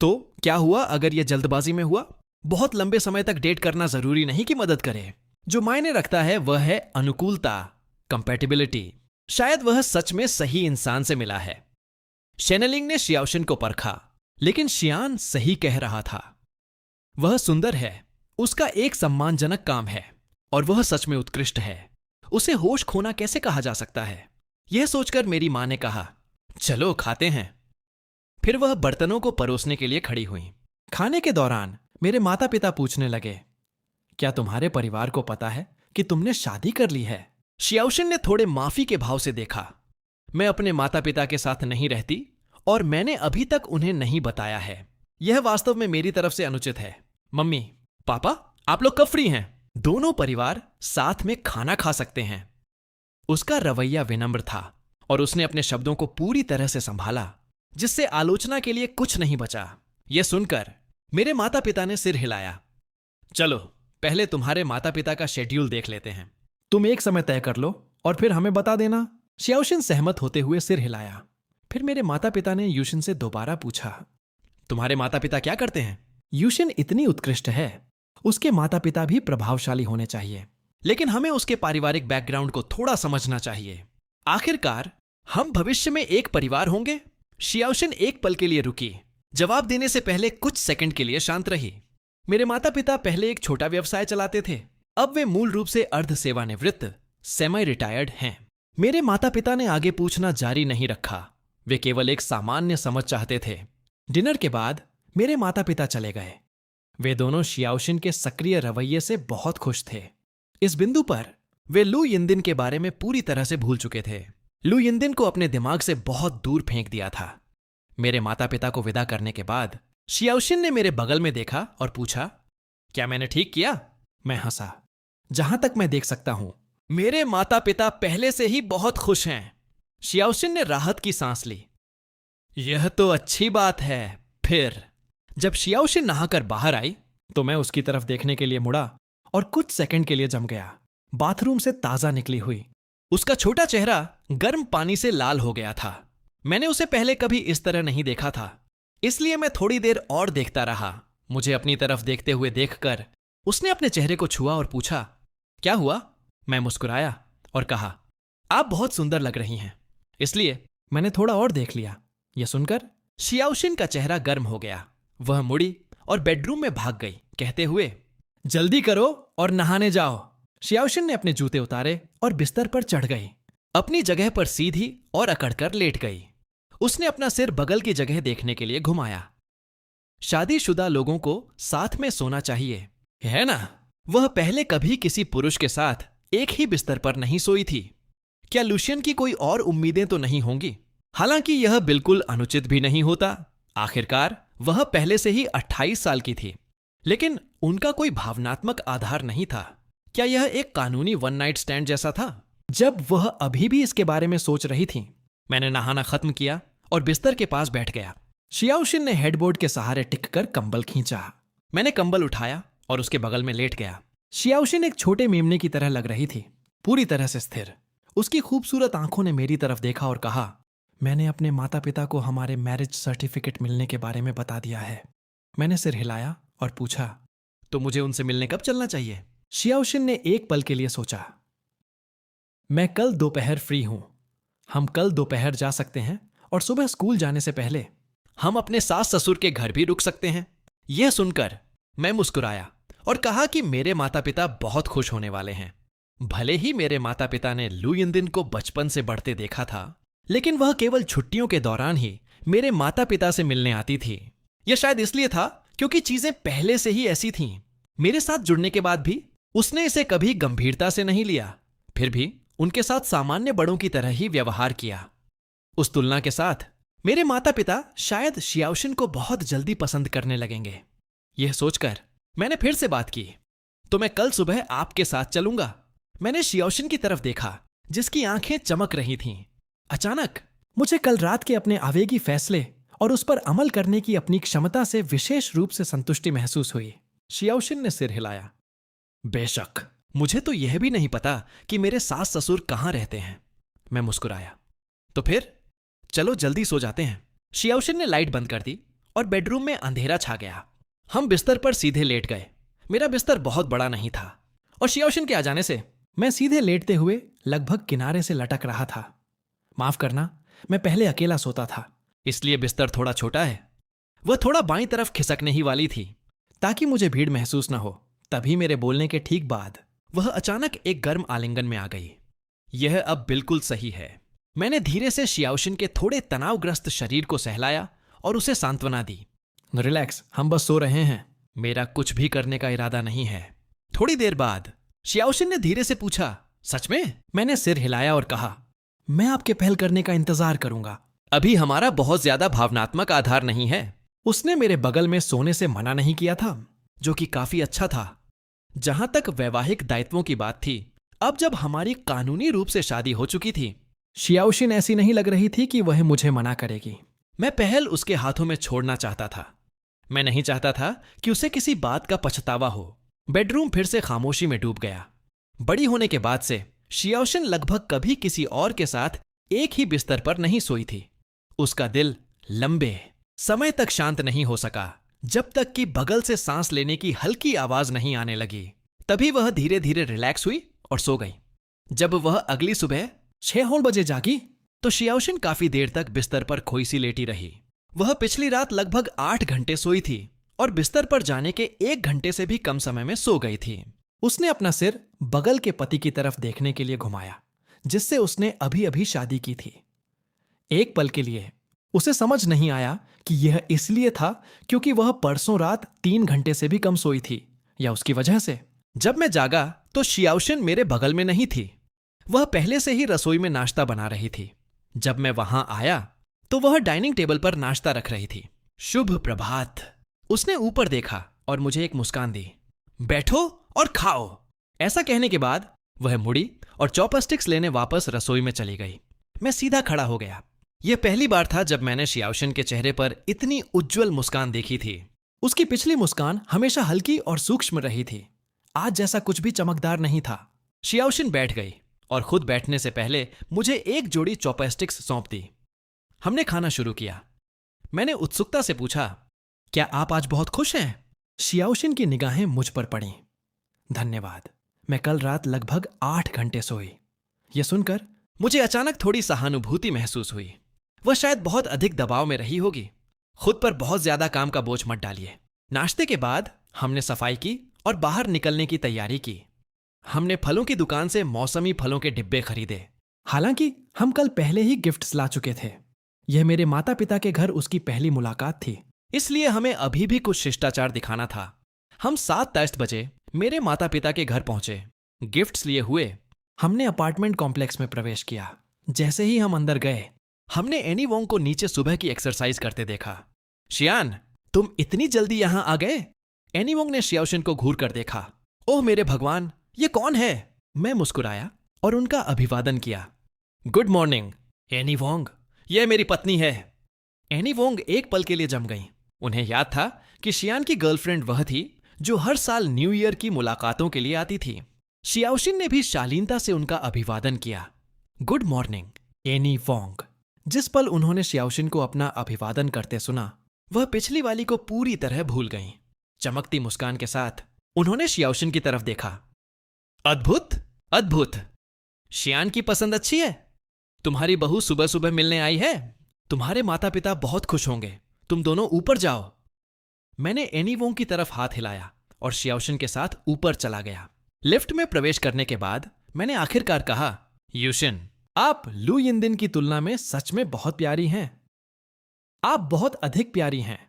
तो क्या हुआ अगर यह जल्दबाजी में हुआ? बहुत लंबे समय तक डेट करना जरूरी नहीं कि मदद करे। जो मायने रखता है वह है अनुकूलता, कंपैटिबिलिटी। शायद वह सच में सही इंसान से मिला है। शेनलिंग ने शियाओशिन को परखा, लेकिन शियान सही कह रहा था। वह सुंदर है, उसका एक सम्मानजनक काम है और वह सच में उत्कृष्ट है। उसे होश खोना कैसे कहा जा सकता है? यह सोचकर मेरी मां ने कहा, चलो खाते हैं। फिर वह बर्तनों को परोसने के लिए खड़ी हुई। खाने के दौरान मेरे माता पिता पूछने लगे, क्या तुम्हारे परिवार को पता है कि तुमने शादी कर ली है? शियाओशिन ने थोड़े माफी के भाव से देखा। मैं अपने माता पिता के साथ नहीं रहती और मैंने अभी तक उन्हें नहीं बताया है। यह वास्तव में मेरी तरफ से अनुचित है। मम्मी, पापा, आप लोग कब फ्री हैं? दोनों परिवार साथ में खाना खा सकते हैं। उसका रवैया विनम्र था और उसने अपने शब्दों को पूरी तरह से संभाला, जिससे आलोचना के लिए कुछ नहीं बचा। यह सुनकर मेरे माता पिता ने सिर हिलाया। चलो पहले तुम्हारे माता पिता का शेड्यूल देख लेते हैं। तुम एक समय तय कर लो और फिर हमें बता देना। शियाओशिन सहमत होते हुए सिर हिलाया। फिर मेरे माता पिता ने यूशिन से दोबारा पूछा, तुम्हारे माता पिता क्या करते हैं? यूशिन इतनी उत्कृष्ट है, उसके माता पिता भी प्रभावशाली होने चाहिए। लेकिन हमें उसके पारिवारिक बैकग्राउंड को थोड़ा समझना चाहिए। आखिरकार हम भविष्य में एक परिवार होंगे। शियाओशिन एक पल के लिए रुकी, जवाब देने से पहले कुछ सेकंड के लिए शांत रही। मेरे माता पिता पहले एक छोटा व्यवसाय चलाते थे। अब वे मूल रूप से अर्ध सेवानिवृत्त सेमी रिटायर्ड हैं। मेरे माता पिता ने आगे पूछना जारी नहीं रखा। वे केवल एक सामान्य समझ चाहते थे। डिनर के बाद मेरे माता पिता चले गए। वे दोनों शियाओशिन के सक्रिय रवैये से बहुत खुश थे। इस बिंदु पर वे लू यिनदिन के बारे में पूरी तरह से भूल चुके थे। लू यिनदिन को अपने दिमाग से बहुत दूर फेंक दिया था। मेरे माता पिता को विदा करने के बाद शियाओशिन ने मेरे बगल में देखा और पूछा, क्या मैंने ठीक किया? मैं हंसा। जहां तक मैं देख सकता हूं, मेरे माता पिता पहले से ही बहुत खुश हैं। शियाओशिन ने राहत की सांस ली। यह तो अच्छी बात है। फिर जब शियाओशिन नहाकर बाहर आई तो मैं उसकी तरफ देखने के लिए मुड़ा और कुछ सेकंड के लिए जम गया। बाथरूम से ताजा निकली हुई उसका छोटा चेहरा गर्म पानी से लाल हो गया था। मैंने उसे पहले कभी इस तरह नहीं देखा था, इसलिए मैं थोड़ी देर और देखता रहा। मुझे अपनी तरफ देखते हुए देखकर उसने अपने चेहरे को छुआ और पूछा, क्या हुआ? मैं मुस्कुराया और कहा, आप बहुत सुंदर लग रही हैं। इसलिए मैंने थोड़ा और देख लिया। यह सुनकर शियाओशिन का चेहरा गर्म हो गया। वह मुड़ी और बेडरूम में भाग गई, कहते हुए, जल्दी करो और नहाने जाओ। शियाओशिन ने अपने जूते उतारे और बिस्तर पर चढ़ गई। अपनी जगह पर सीधी और अकड़कर लेट गई। उसने अपना सिर बगल की जगह देखने के लिए घुमाया। शादीशुदा लोगों को साथ में सोना चाहिए, है ना? वह पहले कभी किसी पुरुष के साथ एक ही बिस्तर पर नहीं सोई थी। क्या लुशियन की कोई और उम्मीदें तो नहीं होंगी? हालांकि यह बिल्कुल अनुचित भी नहीं होता। आखिरकार वह पहले से ही 28 साल की थी, लेकिन उनका कोई भावनात्मक आधार नहीं था। क्या यह एक कानूनी वन नाइट स्टैंड जैसा था? जब वह अभी भी इसके बारे में सोच रही थी, मैंने नहाना खत्म किया और बिस्तर के पास बैठ गया। शियाओशिन ने हेडबोर्ड के सहारे टिककर कंबल खींचा। मैंने कंबल उठाया और उसके बगल में लेट गया। शियाओशिन एक छोटे मेमने की तरह लग रही थी, पूरी तरह से स्थिर। उसकी खूबसूरत आंखों ने मेरी तरफ देखा और कहा, मैंने अपने माता पिता को हमारे मैरिज सर्टिफिकेट मिलने के बारे में बता दिया है। मैंने सिर हिलाया और पूछा, तो मुझे उनसे मिलने कब चलना चाहिए? शियाओशिन ने एक पल के लिए सोचा। मैं कल दोपहर फ्री हूं। हम कल दोपहर जा सकते हैं और सुबह स्कूल जाने से पहले हम अपने सास ससुर के घर भी रुक सकते हैं। यह सुनकर मैं मुस्कुराया और कहा कि मेरे माता पिता बहुत खुश होने वाले हैं। भले ही मेरे माता पिता ने लू यिनदिन को बचपन से बढ़ते देखा था, लेकिन वह केवल छुट्टियों के दौरान ही मेरे माता पिता से मिलने आती थी। यह शायद इसलिए था क्योंकि चीजें पहले से ही ऐसी थीं। मेरे साथ जुड़ने के बाद भी उसने इसे कभी गंभीरता से नहीं लिया, फिर भी उनके साथ सामान्य बड़ों की तरह ही व्यवहार किया। उस तुलना के साथ मेरे माता पिता शायद शियाओशिन को बहुत जल्दी पसंद करने लगेंगे। यह सोचकर मैंने फिर से बात की, तो मैं कल सुबह आपके साथ चलूंगा। मैंने शियाओशिन की तरफ देखा, जिसकी आंखें चमक रही थीं। अचानक मुझे कल रात के अपने आवेगी फैसले और उस पर अमल करने की अपनी क्षमता से विशेष रूप से संतुष्टि महसूस हुई। शियाओशिन ने सिर हिलाया। बेशक, मुझे तो यह भी नहीं पता कि मेरे सास ससुर कहां रहते हैं। मैं मुस्कुराया। तो फिर चलो जल्दी सो जाते हैं। शियाओशिन ने लाइट बंद कर दी और बेडरूम में अंधेरा छा गया। हम बिस्तर पर सीधे लेट गए। मेरा बिस्तर बहुत बड़ा नहीं था और शियाओशिन के आ जाने से मैं सीधे लेटते हुए लगभग किनारे से लटक रहा था। माफ करना, मैं पहले अकेला सोता था, इसलिए बिस्तर थोड़ा छोटा है। वह थोड़ा बाईं तरफ खिसकने ही वाली थी, ताकि मुझे भीड़ महसूस न हो। तभी मेरे बोलने के ठीक बाद वह अचानक एक गर्म आलिंगन में आ गई। यह अब बिल्कुल सही है। मैंने धीरे से शियाओशिन के थोड़े तनावग्रस्त शरीर को सहलाया और उसे सांत्वना दी। रिलैक्स, हम बस सो रहे हैं। मेरा कुछ भी करने का इरादा नहीं है। थोड़ी देर बाद शियाओशिन ने धीरे से पूछा, सच में? मैंने सिर हिलाया और कहा, मैं आपके पहल करने का इंतजार करूंगा। अभी हमारा बहुत ज्यादा भावनात्मक आधार नहीं है। उसने मेरे बगल में सोने से मना नहीं किया था, जो कि काफी अच्छा था। जहां तक वैवाहिक दायित्वों की बात थी, अब जब हमारी कानूनी रूप से शादी हो चुकी थी, शियाओशिन ऐसी नहीं लग रही थी कि वह मुझे मना करेगी। मैं पहल उसके हाथों में छोड़ना चाहता था। मैं नहीं चाहता था कि उसे किसी बात का पछतावा हो। बेडरूम फिर से खामोशी में डूब गया। बड़ी होने के बाद से शियाओशिन लगभग कभी किसी और के साथ एक ही बिस्तर पर नहीं सोई थी। उसका दिल लंबे समय तक शांत नहीं हो सका, जब तक कि बगल से सांस लेने की हल्की आवाज नहीं आने लगी। तभी वह धीरे धीरे रिलैक्स हुई और सो गई। जब वह अगली सुबह 6 बजे जागी तो शियाओशिन काफी देर तक बिस्तर पर खोई सी लेटी रही। वह पिछली रात लगभग 8 घंटे सोई थी और बिस्तर पर जाने के 1 घंटे से भी कम समय में सो गई थी। उसने अपना सिर बगल के पति की तरफ देखने के लिए घुमाया, जिससे उसने अभी अभी शादी की थी। एक पल के लिए उसे समझ नहीं आया कि यह इसलिए था क्योंकि वह परसों रात 3 घंटे से भी कम सोई थी, या उसकी वजह से। जब मैं जागा तो शियाओशिन मेरे बगल में नहीं थी। वह पहले से ही रसोई में नाश्ता बना रही थी। जब मैं वहां आया तो वह डाइनिंग टेबल पर नाश्ता रख रही थी। शुभ प्रभात। उसने ऊपर देखा और मुझे एक मुस्कान दी। बैठो और खाओ। ऐसा कहने के बाद वह मुड़ी और चॉपस्टिक्स लेने वापस रसोई में चली गई। मैं सीधा खड़ा हो गया। यह पहली बार था जब मैंने शियाओशिन के चेहरे पर इतनी उज्जवल मुस्कान देखी थी। उसकी पिछली मुस्कान हमेशा हल्की और सूक्ष्म रही थी। आज जैसा कुछ भी चमकदार नहीं था। शियाओशिन बैठ गई और खुद बैठने से पहले मुझे एक जोड़ी चॉपस्टिक्स सौंप दी। हमने खाना शुरू किया। मैंने उत्सुकता से पूछा, क्या आप आज बहुत खुश हैं? शियाओशिन की निगाहें मुझ पर पड़ीं। धन्यवाद, मैं कल रात लगभग 8 घंटे सोई। यह सुनकर मुझे अचानक थोड़ी सहानुभूति महसूस हुई। वह शायद बहुत अधिक दबाव में रही होगी। खुद पर बहुत ज्यादा काम का बोझ मत डालिए। नाश्ते के बाद हमने सफाई की और बाहर निकलने की तैयारी की। हमने फलों की दुकान से मौसमी फलों के डिब्बे खरीदे। हालांकि हम कल पहले ही गिफ्ट्स ला चुके थे। यह मेरे माता पिता के घर उसकी पहली मुलाकात थी, इसलिए हमें अभी भी कुछ शिष्टाचार दिखाना था। हम 7:10 बजे मेरे माता पिता के घर पहुंचे, गिफ्ट्स लिए हुए। हमने अपार्टमेंट कॉम्प्लेक्स में प्रवेश किया। जैसे ही हम अंदर गए, हमने एनी वोंग को नीचे सुबह की एक्सरसाइज करते देखा। शियान, तुम इतनी जल्दी यहां आ गए? एनी वोंग ने शियाओशिन को घूर कर देखा। ओह मेरे भगवान, ये कौन है? मैं मुस्कुराया और उनका अभिवादन किया। गुड मॉर्निंग एनी वोंग, यह मेरी पत्नी है। एनी वोंग एक पल के लिए जम गईं। उन्हें याद था कि शियान की गर्लफ्रेंड वह थी जो हर साल न्यू ईयर की मुलाकातों के लिए आती थी। शियाओशिन ने भी शालीनता से उनका अभिवादन किया। Good morning any Wong. जिस पल उन्होंने शियाओशिन को अपना अभिवादन करते सुना, वह पिछली वाली को पूरी तरह भूल गईं। चमकती मुस्कान के साथ उन्होंने शियाओशिन की तरफ देखा। अद्भुत, अद्भुत। शियान की पसंद अच्छी है। तुम्हारी बहू सुबह सुबह मिलने आई है। तुम्हारे माता पिता बहुत खुश होंगे। तुम दोनों ऊपर जाओ। मैंने एनी वोंग की तरफ हाथ हिलाया और शियाओशिन के साथ ऊपर चला गया। लिफ्ट में प्रवेश करने के बाद मैंने आखिरकार कहा, यूशिन, आप लू यिनदिन की तुलना में सच में बहुत प्यारी हैं। आप बहुत अधिक प्यारी हैं,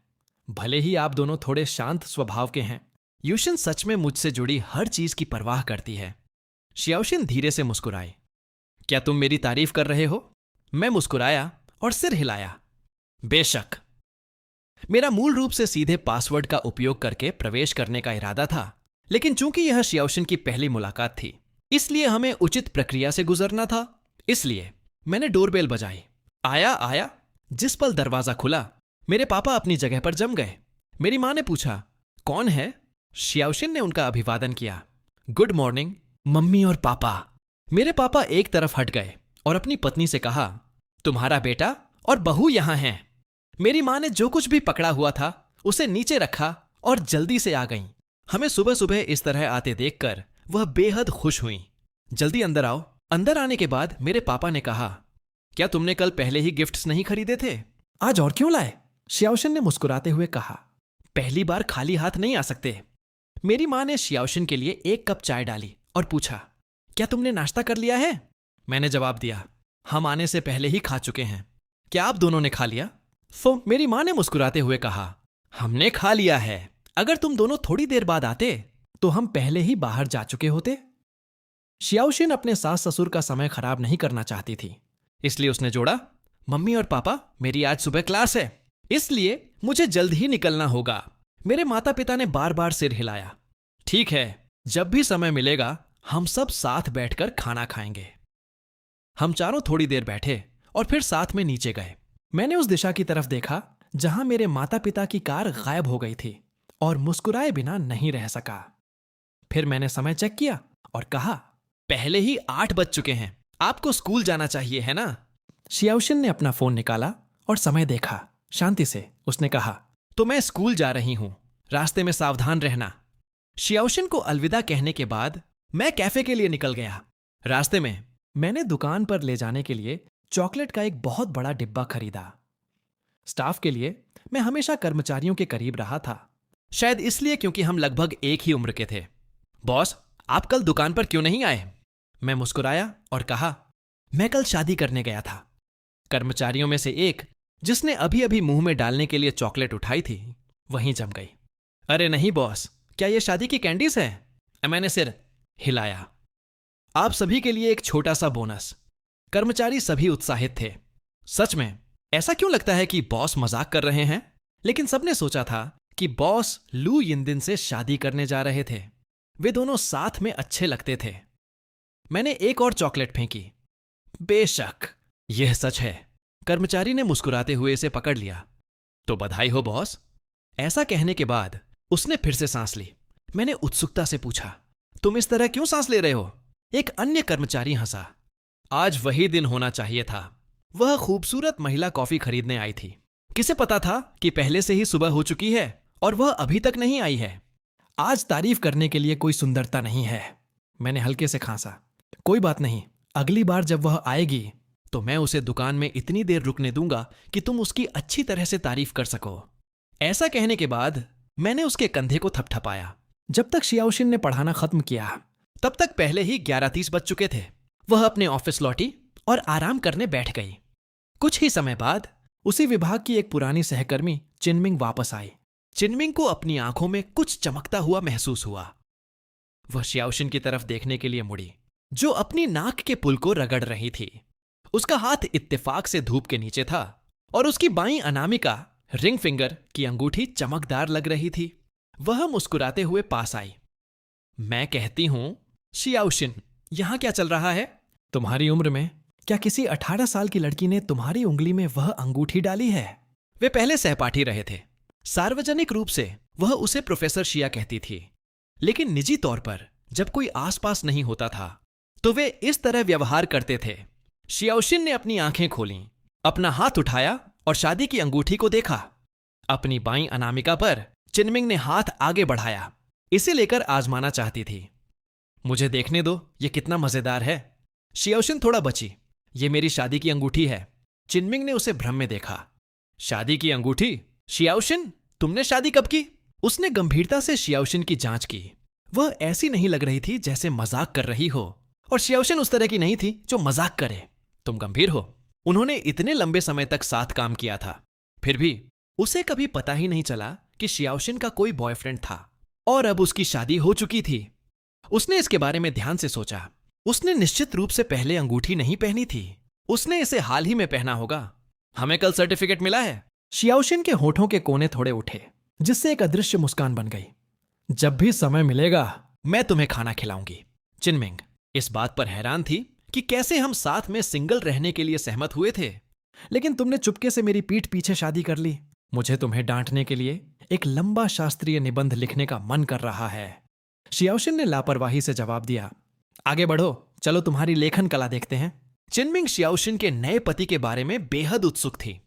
भले ही आप दोनों थोड़े शांत स्वभाव के हैं। यूशिन सच में मुझसे जुड़ी हर चीज की परवाह करती है। शियाओशिन धीरे से मुस्कुराई। क्या तुम मेरी तारीफ कर रहे हो? मैं मुस्कुराया और सिर हिलाया। बेशक। मेरा मूल रूप से सीधे पासवर्ड का उपयोग करके प्रवेश करने का इरादा था, लेकिन चूंकि यह शियाओशिन की पहली मुलाकात थी, इसलिए हमें उचित प्रक्रिया से गुजरना था। इसलिए मैंने डोरबेल बजाई। आया। जिस पल दरवाजा खुला, मेरे पापा अपनी जगह पर जम गए। मेरी मां ने पूछा, कौन है? शियाओशिन ने उनका अभिवादन किया। गुड मॉर्निंग मम्मी और पापा। मेरे पापा एक तरफ हट गए और अपनी पत्नी से कहा, तुम्हारा बेटा और बहू यहां हैं। मेरी मां ने जो कुछ भी पकड़ा हुआ था उसे नीचे रखा और जल्दी से आ गईं। हमें सुबह सुबह इस तरह आते देखकर वह बेहद खुश हुईं। जल्दी अंदर आओ। अंदर आने के बाद मेरे पापा ने कहा, क्या तुमने कल पहले ही गिफ्ट्स नहीं खरीदे थे? आज और क्यों लाए? शियाओशिन ने मुस्कुराते हुए कहा। पहली बार खाली हाथ नहीं आ सकते। मेरी माँ ने शियाओशिन के लिए 1 कप चाय डाली और पूछा, क्या तुमने नाश्ता कर लिया है? मैंने जवाब दिया, हम आने से पहले ही खा चुके हैं। क्या आप दोनों ने खा लिया? तो मेरी माँ ने मुस्कुराते हुए कहा, हमने खा लिया है। अगर तुम दोनों थोड़ी देर बाद आते तो हम पहले ही बाहर जा चुके होते। शियाओशिन अपने सास ससुर का समय खराब नहीं करना चाहती थी, इसलिए उसने जोड़ा, मम्मी और पापा, मेरी आज सुबह क्लास है, इसलिए मुझे जल्द ही निकलना होगा। मेरे माता पिता ने बार बार सिर हिलाया। ठीक है, जब भी समय मिलेगा हम सब साथ बैठकर खाना खाएंगे। हम चारों थोड़ी देर बैठे और फिर साथ में नीचे गए। मैंने उस दिशा की तरफ देखा जहां मेरे माता पिता की कार गायब हो गई थी और मुस्कुराए बिना नहीं रह सका। फिर मैंने समय चेक किया और कहा, पहले ही 8 बज चुके हैं, आपको स्कूल जाना चाहिए है ना? शियाओशिन ने अपना फोन निकाला और समय देखा। शांति से उसने कहा, तो मैं स्कूल जा रही हूं, रास्ते में सावधान रहना। शियाओशिन को अलविदा कहने के बाद मैं कैफे के लिए निकल गया। रास्ते में मैंने दुकान पर ले जाने के लिए चॉकलेट का एक बहुत बड़ा डिब्बा खरीदा। स्टाफ के लिए मैं हमेशा कर्मचारियों के करीब रहा था, शायद इसलिए क्योंकि हम लगभग एक ही उम्र के थे। बॉस, आप कल दुकान पर क्यों नहीं आए? मैं मुस्कुराया और कहा, मैं कल शादी करने गया था। कर्मचारियों में से एक, जिसने अभी अभी मुंह में डालने के लिए चॉकलेट उठाई थी, वहीं जम गई। अरे नहीं बॉस, क्या ये शादी की कैंडीज है? मैंने सिर हिलाया। आप सभी के लिए एक छोटा सा बोनस। कर्मचारी सभी उत्साहित थे। सच में ऐसा क्यों लगता है कि बॉस मजाक कर रहे हैं? लेकिन सबने सोचा था कि बॉस लू यिनदिन से शादी करने जा रहे थे। वे दोनों साथ में अच्छे लगते थे। मैंने एक और चॉकलेट फेंकी। बेशक यह सच है। कर्मचारी ने मुस्कुराते हुए इसे पकड़ लिया। तो बधाई हो बॉस। ऐसा कहने के बाद उसने फिर से सांस ली। मैंने उत्सुकता से पूछा, तुम इस तरह क्यों सांस ले रहे हो? एक अन्य कर्मचारी हंसा। आज वही दिन होना चाहिए था। वह खूबसूरत महिला कॉफी खरीदने आई थी। किसे पता था कि पहले से ही सुबह हो चुकी है और वह अभी तक नहीं आई है। आज तारीफ करने के लिए कोई सुंदरता नहीं है। मैंने हल्के से खांसा। कोई बात नहीं, अगली बार जब वह आएगी तो मैं उसे दुकान में इतनी देर रुकने दूंगा कि तुम उसकी अच्छी तरह से तारीफ कर सको। ऐसा कहने के बाद मैंने उसके कंधे को थपथपाया। जब तक शियाओशिन ने पढ़ाना खत्म किया तब तक पहले ही 11:30 बज चुके थे। वह अपने ऑफिस लौटी और आराम करने बैठ गई। कुछ ही समय बाद उसी विभाग की एक पुरानी सहकर्मी चिनमिंग वापस आई। चिनमिंग को अपनी आंखों में कुछ चमकता हुआ महसूस हुआ। वह शियाओशिन की तरफ देखने के लिए मुड़ी, जो अपनी नाक के पुल को रगड़ रही थी। उसका हाथ इत्तेफाक से धूप के नीचे था और उसकी बाईं अनामिका रिंग फिंगर की अंगूठी चमकदार लग रही थी। वह मुस्कुराते हुए पास आई। मैं कहती हूं, शियाओशिन, यहां क्या चल रहा है? तुम्हारी उम्र में क्या किसी 18 साल की लड़की ने तुम्हारी उंगली में वह अंगूठी डाली है? वे पहले सहपाठी रहे थे। सार्वजनिक रूप से वह उसे प्रोफेसर शिया कहती थी, लेकिन निजी तौर पर जब कोई आसपास नहीं होता था तो वे इस तरह व्यवहार करते थे। शियाओशिन ने अपनी आंखें खोलीं, अपना हाथ उठाया और शादी की अंगूठी को देखा। अपनी बाईं अनामिका पर चिनमिंग ने हाथ आगे बढ़ाया। इसे लेकर आजमाना चाहती थी। मुझे देखने दो, ये कितना मजेदार है। शियाओशिन थोड़ा बची। ये मेरी शादी की अंगूठी है। चिनमिंग ने उसे भ्रम में देखा। शादी की अंगूठी? शियाओशिन, तुमने शादी कब की? उसने गंभीरता से शियाओशिन की जांच की। वह ऐसी नहीं लग रही थी जैसे मजाक कर रही हो, और शियाओशिन उस तरह की नहीं थी जो मजाक करे। तुम गंभीर हो। उन्होंने इतने लंबे समय तक साथ काम किया था, फिर भी उसे कभी पता ही नहीं चला कि शियाओशिन का कोई बॉयफ्रेंड था और अब उसकी शादी हो चुकी थी। उसने इसके बारे में ध्यान से सोचा। उसने निश्चित रूप से पहले अंगूठी नहीं पहनी थी। उसने इसे हाल ही में पहना होगा। हमें कल सर्टिफिकेट मिला है। शियाओशिन के होठों के कोने थोड़े उठे, जिससे एक अदृश्य मुस्कान बन गई। जब भी समय मिलेगा मैं तुम्हें खाना खिलाऊंगी। चिनमिंग इस बात पर हैरान थी कि कैसे हम साथ में सिंगल रहने के लिए सहमत हुए थे। लेकिन तुमने चुपके से मेरी पीठ पीछे शादी कर ली। मुझे तुम्हें डांटने के लिए एक लंबा शास्त्रीय निबंध लिखने का मन कर रहा है। शियाओशिन ने लापरवाही से जवाब दिया। आगे बढ़ो, चलो तुम्हारी लेखन कला देखते हैं। चिनमिंग शियाओशिन के नए पति के बारे में बेहद उत्सुक थी।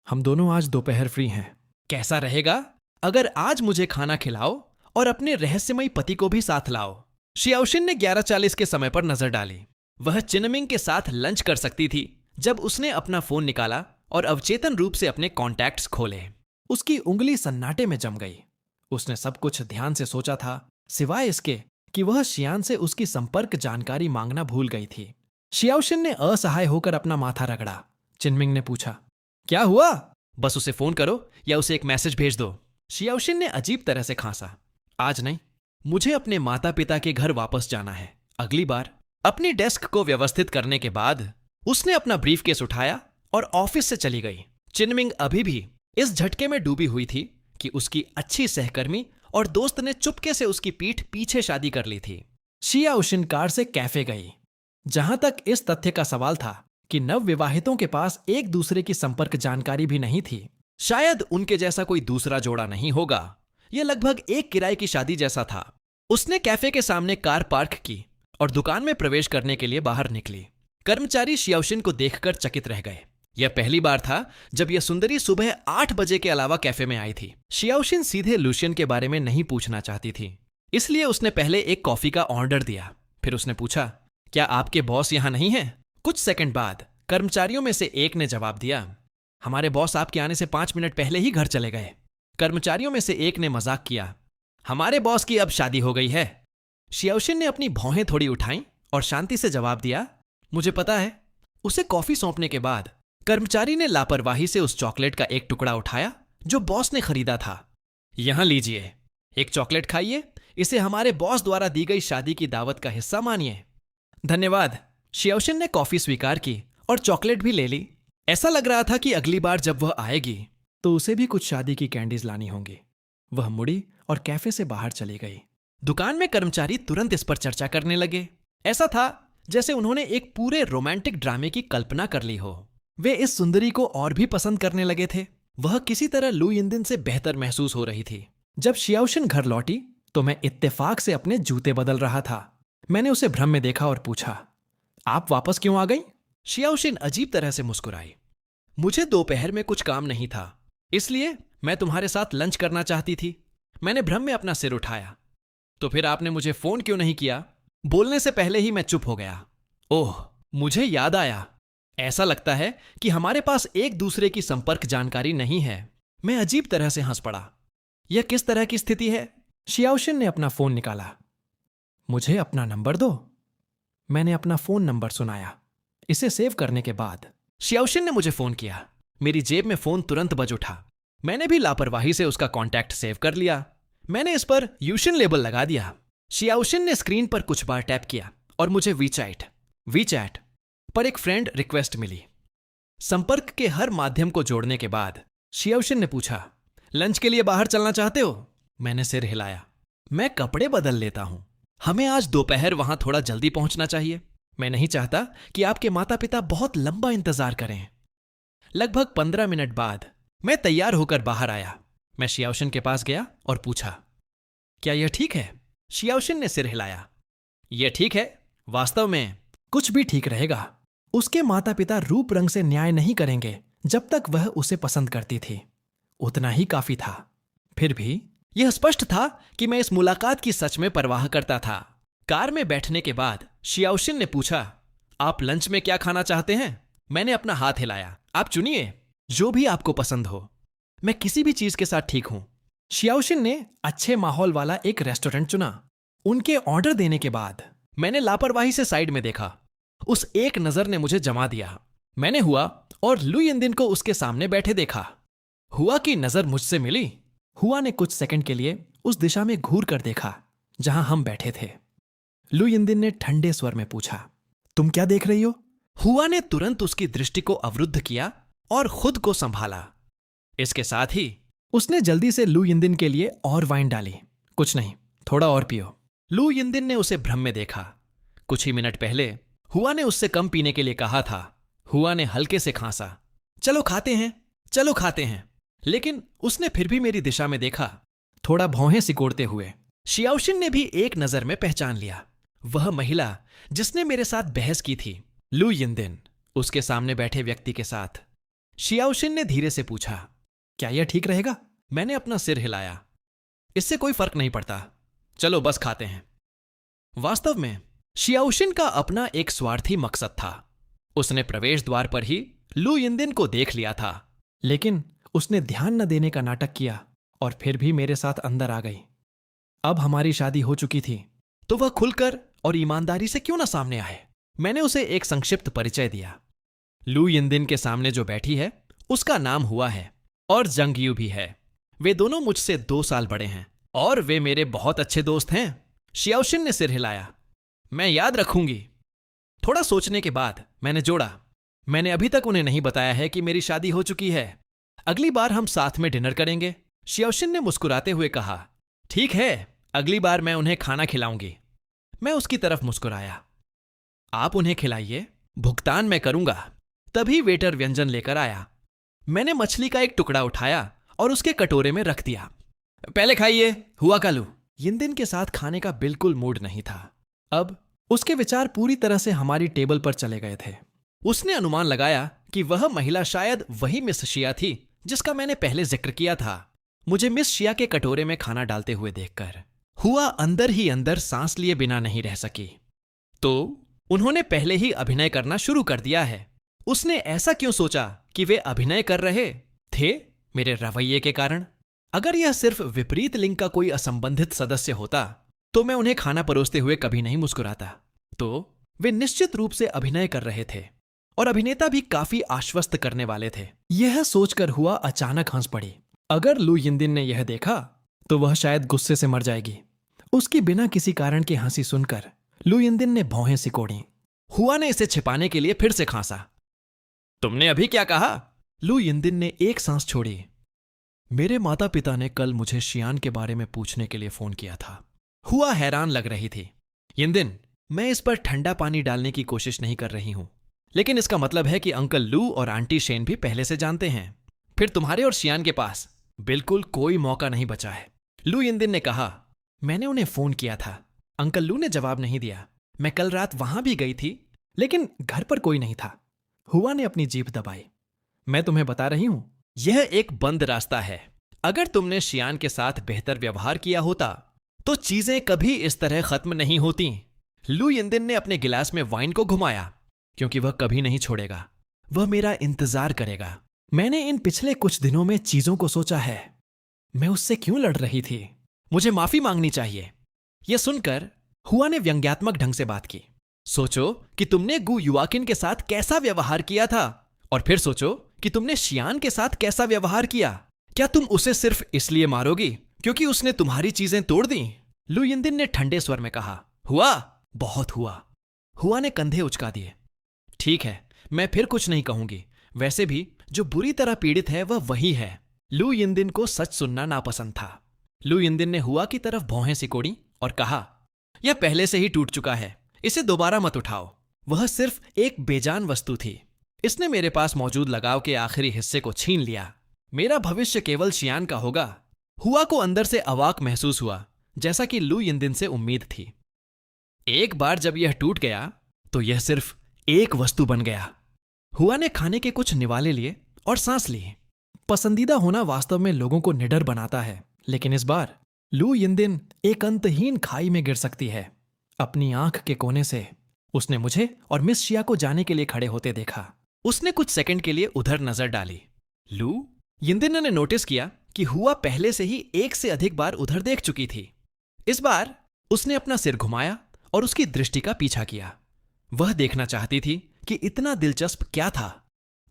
हम दोनों आज दोपहर फ्री हैं। कैसा रहेगा अगर आज मुझे खाना खिलाओ और अपने रहस्यमयी पति को भी साथ लाओ? शियाओशिन ने 11:40 के समय पर नजर डाली। वह चिनमिंग के साथ लंच कर सकती थी जब उसने अपना फोन निकाला और अवचेतन रूप से अपने कॉन्टैक्ट्स खोले। उसकी उंगली सन्नाटे में जम गई। उसने सब कुछ ध्यान से सोचा था, सिवाय इसके कि वह शियान से उसकी संपर्क जानकारी मांगना भूल गई थी। शियाओशिन ने असहाय होकर अपना माथा रगड़ा। चिनमिंग ने पूछा, क्या हुआ? बस उसे फोन करो या उसे एक मैसेज भेज दो। शियाओशिन ने अजीब तरह से खांसा। आज नहीं, मुझे अपने माता पिता के घर वापस जाना है, अगली बार। अपनी डेस्क को व्यवस्थित करने के बाद उसने अपना ब्रीफकेस उठाया और ऑफिस से चली गई। चिनमिंग अभी भी इस झटके में डूबी हुई थी कि उसकी अच्छी सहकर्मी और दोस्त ने चुपके से उसकी पीठ पीछे शादी कर ली थी। शियाओशिन कार से कैफे गई। जहां तक इस तथ्य का सवाल था कि नवविवाहितों के पास एक दूसरे की संपर्क जानकारी भी नहीं थी। शायद उनके जैसा कोई दूसरा जोड़ा नहीं होगा। यह लगभग एक किराए की शादी जैसा था। उसने कैफे के सामने कार पार्क की और दुकान में प्रवेश करने के लिए बाहर निकली। कर्मचारी शियाओशिन को देखकर चकित रह गए। यह पहली बार था जब यह सुंदरी सुबह 8 बजे के अलावा कैफे में आई थी। शियाओशिन सीधे लुशियन के बारे में नहीं पूछना चाहती थी, इसलिए उसने पहले एक कॉफी का ऑर्डर दिया। फिर उसने पूछा, क्या आपके बॉस यहां नहीं हैं? कुछ सेकंड बाद कर्मचारियों में से एक ने जवाब दिया, हमारे बॉस आपके आने से 5 मिनट पहले ही घर चले गए। कर्मचारियों में से एक ने मजाक किया, हमारे बॉस की अब शादी हो गई है। शियाओशिन ने अपनी भौहें थोड़ी उठाई और शांति से जवाब दिया, मुझे पता है। उसे कॉफी सौंपने के बाद कर्मचारी ने लापरवाही से उस चॉकलेट का एक टुकड़ा उठाया जो बॉस ने खरीदा था। यहां लीजिए, एक चॉकलेट खाइए, इसे हमारे बॉस द्वारा दी गई शादी की दावत का हिस्सा मानिए। धन्यवाद। शियाओशिन ने कॉफी स्वीकार की और चॉकलेट भी ले ली। ऐसा लग रहा था कि अगली बार जब वह आएगी तो उसे भी कुछ शादी की कैंडीज लानी होंगी। वह मुड़ी और कैफे से बाहर चली गई। दुकान में कर्मचारी तुरंत इस पर चर्चा करने लगे। ऐसा था जैसे उन्होंने एक पूरे रोमांटिक ड्रामे की कल्पना कर ली हो। वे इस सुंदरी को और भी पसंद करने लगे थे। वह किसी तरह लू यिनदिन से बेहतर महसूस हो रही थी। जब शियाओशिन घर लौटी तो मैं इत्तेफाक से अपने जूते बदल रहा था। मैंने उसे भ्रम में देखा और पूछा, आप वापस क्यों आ गई? शियाओशिन अजीब तरह से मुस्कुराई। मुझे दोपहर में कुछ काम नहीं था, इसलिए मैं तुम्हारे साथ लंच करना चाहती थी। मैंने भ्रम में अपना सिर उठाया। तो फिर आपने मुझे फोन क्यों नहीं किया? बोलने से पहले ही मैं चुप हो गया। ओह, मुझे याद आया। ऐसा लगता है कि हमारे पास एक दूसरे की संपर्क जानकारी नहीं है। मैं अजीब तरह से हंस पड़ा। यह किस तरह की स्थिति है? शियाओशिन ने अपना फोन निकाला। मुझे अपना नंबर दो। मैंने अपना फोन नंबर सुनाया। इसे सेव करने के बाद शियाओशिन ने मुझे फोन किया। मेरी जेब में फोन तुरंत बज उठा। मैंने भी लापरवाही से उसका कॉन्टैक्ट सेव कर लिया। मैंने इस पर यूशिन लेबल लगा दिया। शियाओशिन ने स्क्रीन पर कुछ बार टैप किया और मुझे वीचैट पर एक फ्रेंड रिक्वेस्ट मिली। संपर्क के हर माध्यम को जोड़ने के बाद शियाओशिन ने पूछा, लंच के लिए बाहर चलना चाहते हो? मैंने सिर हिलाया। मैं कपड़े बदल लेता हूं। हमें आज दोपहर वहां थोड़ा जल्दी पहुंचना चाहिए। मैं नहीं चाहता कि आपके माता पिता बहुत लंबा इंतजार करें। लगभग 15 मिनट बाद मैं तैयार होकर बाहर आया। मैं शियाओशिन के पास गया और पूछा, क्या यह ठीक है? शियाओशिन ने सिर हिलाया। यह ठीक है, वास्तव में कुछ भी ठीक रहेगा। उसके माता पिता रूप रंग से न्याय नहीं करेंगे जब तक वह उसे पसंद करती थी। उतना ही काफी था। फिर भी यह स्पष्ट था कि मैं इस मुलाकात की सच में परवाह करता था। कार में बैठने के बाद शियाओशिन ने पूछा, आप लंच में क्या खाना चाहते हैं? मैंने अपना हाथ हिलाया। आप चुनिए, जो भी आपको पसंद हो। मैं किसी भी चीज के साथ ठीक हूं। शियाओशिन ने अच्छे माहौल वाला एक रेस्टोरेंट चुना। उनके ऑर्डर देने के बाद मैंने लापरवाही से साइड में देखा। उस एक नजर ने मुझे जमा दिया। मैंने हुआ और लू यिनदिन को उसके सामने बैठे देखा। हुआ की नजर मुझसे मिली। हुआ ने कुछ सेकंड के लिए उस दिशा में घूर कर देखा जहां हम बैठे थे। लू यिनदिन ने ठंडे स्वर में पूछा, तुम क्या देख रही हो? हुआ ने तुरंत उसकी दृष्टि को अवरुद्ध किया और खुद को संभाला। इसके साथ ही उसने जल्दी से लू यिनदिन के लिए और वाइन डाली। कुछ नहीं, थोड़ा और पियो। लू यिनदिन ने उसे भ्रम में देखा। कुछ ही मिनट पहले हुआ ने उससे कम पीने के लिए कहा था। हुआ ने हल्के से खांसा। चलो खाते हैं। लेकिन उसने फिर भी मेरी दिशा में देखा, थोड़ा भौहें सिकोड़ते हुए। शियाओशिन ने भी एक नजर में पहचान लिया। वह महिला जिसने मेरे साथ बहस की थी, लू यिनदिन, उसके सामने बैठे व्यक्ति के साथ। शियाओशिन ने धीरे से पूछा, क्या यह ठीक रहेगा? मैंने अपना सिर हिलाया। इससे कोई फर्क नहीं पड़ता। चलो बस खाते हैं। वास्तव में शियाओशिन का अपना एक स्वार्थी मकसद था। उसने प्रवेश द्वार पर ही लू यिनदिन को देख लिया था। लेकिन उसने ध्यान न देने का नाटक किया और फिर भी मेरे साथ अंदर आ गई। अब हमारी शादी हो चुकी थी। तो वह खुलकर और ईमानदारी से क्यों ना सामने आए। मैंने उसे एक संक्षिप्त परिचय दिया। लू यिनदिन के सामने जो बैठी है उसका नाम हुआ है और जंग यू भी है। वे दोनों मुझसे 2 साल बड़े हैं और वे मेरे बहुत अच्छे दोस्त हैं। शियाओशिन ने सिर हिलाया। मैं याद रखूंगी। थोड़ा सोचने के बाद मैंने जोड़ा, मैंने अभी तक उन्हें नहीं बताया है कि मेरी शादी हो चुकी है। अगली बार हम साथ में डिनर करेंगे। शियाओशिन ने मुस्कुराते हुए कहा, ठीक है, अगली बार मैं उन्हें खाना खिलाऊंगी। मैं उसकी तरफ मुस्कुराया। आप उन्हें खिलाइए, भुगतान मैं करूंगा। तभी वेटर व्यंजन लेकर आया। मैंने मछली का एक टुकड़ा उठाया और उसके कटोरे में रख दिया। पहले खाइए, हुआ कालू। यिनदिन के साथ खाने का बिल्कुल मूड नहीं था। अब उसके विचार पूरी तरह से हमारी टेबल पर चले गए थे। उसने अनुमान लगाया कि वह महिला शायद वही मिस शिया थी जिसका मैंने पहले जिक्र किया था। मुझे मिस शिया के कटोरे में खाना डालते हुए देखकर हुआ अंदर ही अंदर सांस लिए बिना नहीं रह सकी। तो उन्होंने पहले ही अभिनय करना शुरू कर दिया है। उसने ऐसा क्यों सोचा कि वे अभिनय कर रहे थे मेरे रवैये के कारण? अगर यह सिर्फ विपरीत लिंग का कोई असंबंधित सदस्य होता तो मैं उन्हें खाना परोसते हुए कभी नहीं मुस्कुराता। तो वे निश्चित रूप से अभिनय कर रहे थे और अभिनेता भी काफी आश्वस्त करने वाले थे। यह सोचकर हुआ अचानक हंस पड़ी। अगर लू यिनदिन ने यह देखा तो वह शायद गुस्से से मर जाएगी। उसकी बिना किसी कारण की हंसी सुनकर लू यिनदिन ने भौहें सिकोड़ी। हुआ ने इसे छिपाने के लिए फिर से खांसा। तुमने अभी क्या कहा? लू यिनदिन ने एक सांस छोड़ी। मेरे माता पिता ने कल मुझे शियान के बारे में पूछने के लिए फोन किया था। हुआ हैरान लग रही थी। यिनदिन, मैं इस पर ठंडा पानी डालने की कोशिश नहीं कर रही हूं, लेकिन इसका मतलब है कि अंकल लू और आंटी शेन भी पहले से जानते हैं। फिर तुम्हारे और शियान के पास बिल्कुल कोई मौका नहीं बचा है। लू यिनदिन ने कहा। मैंने उन्हें फोन किया था। अंकल लू ने जवाब नहीं दिया। मैं कल रात वहां भी गई थी, लेकिन घर पर कोई नहीं था। हुआ ने अपनी जीभ दबाई। मैं तुम्हें बता रही हूं, यह एक बंद रास्ता है। अगर तुमने शियान के साथ बेहतर व्यवहार किया होता तो चीजें कभी इस तरह खत्म नहीं होती। लू यिनदिन ने अपने गिलास में वाइन को घुमाया। क्योंकि वह कभी नहीं छोड़ेगा, वह मेरा इंतजार करेगा। मैंने इन पिछले कुछ दिनों में चीजों को सोचा है। मैं उससे क्यों लड़ रही थी? मुझे माफी मांगनी चाहिए। यह सुनकर हुआ ने व्यंग्यात्मक ढंग से बात की। सोचो कि तुमने गु युआकिन के साथ कैसा व्यवहार किया था और फिर सोचो कि तुमने शियान के साथ कैसा व्यवहार किया। क्या तुम उसे सिर्फ इसलिए मारोगी क्योंकि उसने तुम्हारी चीजें तोड़ दी? लू यिनदिन ने ठंडे स्वर में कहा। हुआ, बहुत हुआ। हुआ ने कंधे उचका दिए। ठीक है, मैं फिर कुछ नहीं कहूंगी। वैसे भी जो बुरी तरह पीड़ित है वह वही है। लू यिनदिन को सच सुनना नापसंद था। लू यिनदिन ने हुआ की तरफ भौहें सिकोड़ी और कहा, यह पहले से ही टूट चुका है, इसे दोबारा मत उठाओ। वह सिर्फ एक बेजान वस्तु थी। इसने मेरे पास मौजूद लगाव के आखिरी हिस्से को छीन लिया। मेरा भविष्य केवल शियान का होगा। हुआ को अंदर से अवाक महसूस हुआ, जैसा कि लू यिनदिन से उम्मीद थी। एक बार जब यह टूट गया तो यह सिर्फ एक वस्तु बन गया। हुआ ने खाने के कुछ निवाले लिए और सांस ली। पसंदीदा होना वास्तव में लोगों को निडर बनाता है, लेकिन इस बार लू यिनदिन एक अंतहीन खाई में गिर सकती है। अपनी आंख के कोने से उसने मुझे और मिस शिया को जाने के लिए खड़े होते देखा। उसने कुछ सेकंड के लिए उधर नजर डाली। लू यिनदिन ने नोटिस किया कि हुआ पहले से ही एक से अधिक बार उधर देख चुकी थी। इस बार उसने अपना सिर घुमाया और उसकी दृष्टि का पीछा किया। वह देखना चाहती थी कि इतना दिलचस्प क्या था।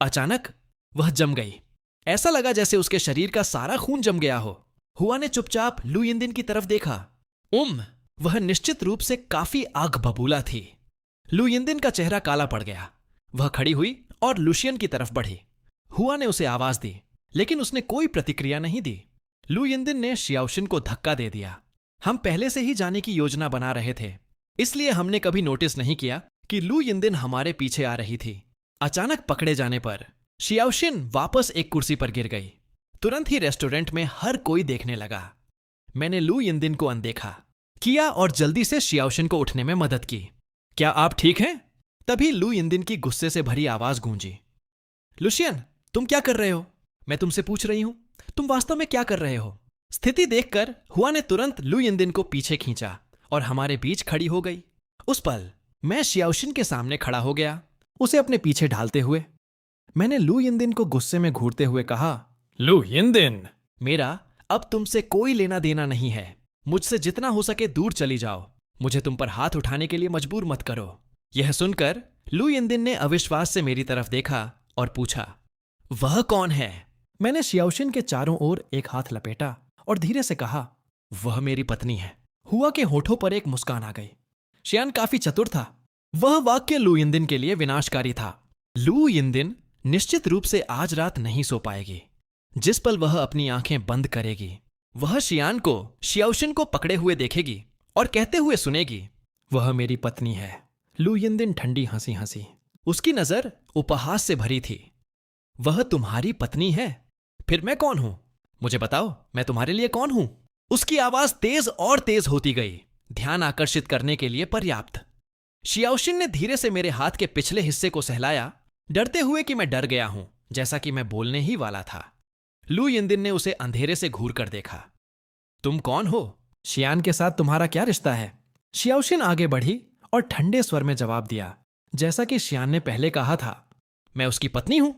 अचानक वह जम गई। ऐसा लगा जैसे उसके शरीर का सारा खून जम गया हो। हुआ ने चुपचाप लू यिनदिन की तरफ देखा। वह निश्चित रूप से काफी आग बबूला थी। लू यिनदिन का चेहरा काला पड़ गया। वह खड़ी हुई और लुशियन की तरफ बढ़ी। हुआ ने उसे आवाज दी, लेकिन उसने कोई प्रतिक्रिया नहीं दी। लू यिनदिन ने शियाओशिन को धक्का दे दिया। हम पहले से ही जाने की योजना बना रहे थे, इसलिए हमने कभी नोटिस नहीं किया कि लू यिनदिन हमारे पीछे आ रही थी। अचानक पकड़े जाने पर शियाओशिन वापस एक कुर्सी पर गिर गई। तुरंत ही रेस्टोरेंट में हर कोई देखने लगा। मैंने लू यिनदिन को अनदेखा किया और जल्दी से शियाओशिन को उठने में मदद की। क्या आप ठीक हैं? तभी लू यिनदिन की गुस्से से भरी आवाज गूंजी। लुशियन, तुम क्या कर रहे हो? मैं तुमसे पूछ रही हूं, तुम वास्तव में क्या कर रहे हो? स्थिति देखकर हुआ ने तुरंत लू यिनदिन को पीछे खींचा और हमारे बीच खड़ी हो गई। उस पल मैं शियाओशिन के सामने खड़ा हो गया, उसे अपने पीछे ढालते हुए। मैंने लू यिनदिन को गुस्से में घूरते हुए कहा, लू यिनदिन, मेरा अब तुमसे कोई लेना देना नहीं है। मुझसे जितना हो सके दूर चली जाओ। मुझे तुम पर हाथ उठाने के लिए मजबूर मत करो। यह सुनकर लू यिनदिन ने अविश्वास से मेरी तरफ देखा और पूछा, वह कौन है? मैंने शियाओशिन के चारों ओर एक हाथ लपेटा और धीरे से कहा, वह मेरी पत्नी है। हुआ के होठों पर एक मुस्कान आ गई। शियान काफी चतुर था। वह वाक्य लू यिनदिन के लिए विनाशकारी था। लू यिनदिन निश्चित रूप से आज रात नहीं सो पाएगी। जिस पल वह अपनी आंखें बंद करेगी, वह शियान को शियाओशिन को पकड़े हुए देखेगी और कहते हुए सुनेगी, वह मेरी पत्नी है। लू यिनदिन ठंडी हंसी हंसी। उसकी नजर उपहास से भरी थी। वह तुम्हारी पत्नी है? फिर मैं कौन हूं? मुझे बताओ, मैं तुम्हारे लिए कौन हूं? उसकी आवाज तेज और तेज होती गई, ध्यान आकर्षित करने के लिए पर्याप्त। शियाओशिन ने धीरे से मेरे हाथ के पिछले हिस्से को सहलाया, डरते हुए कि मैं डर गया हूं, जैसा कि मैं बोलने ही वाला था। लू यिनदिन ने उसे अंधेरे से घूर कर देखा। तुम कौन हो? शियान के साथ तुम्हारा क्या रिश्ता है? शियाओशिन आगे बढ़ी और ठंडे स्वर में जवाब दिया, जैसा कि शियान ने पहले कहा था। मैं उसकी पत्नी हूं।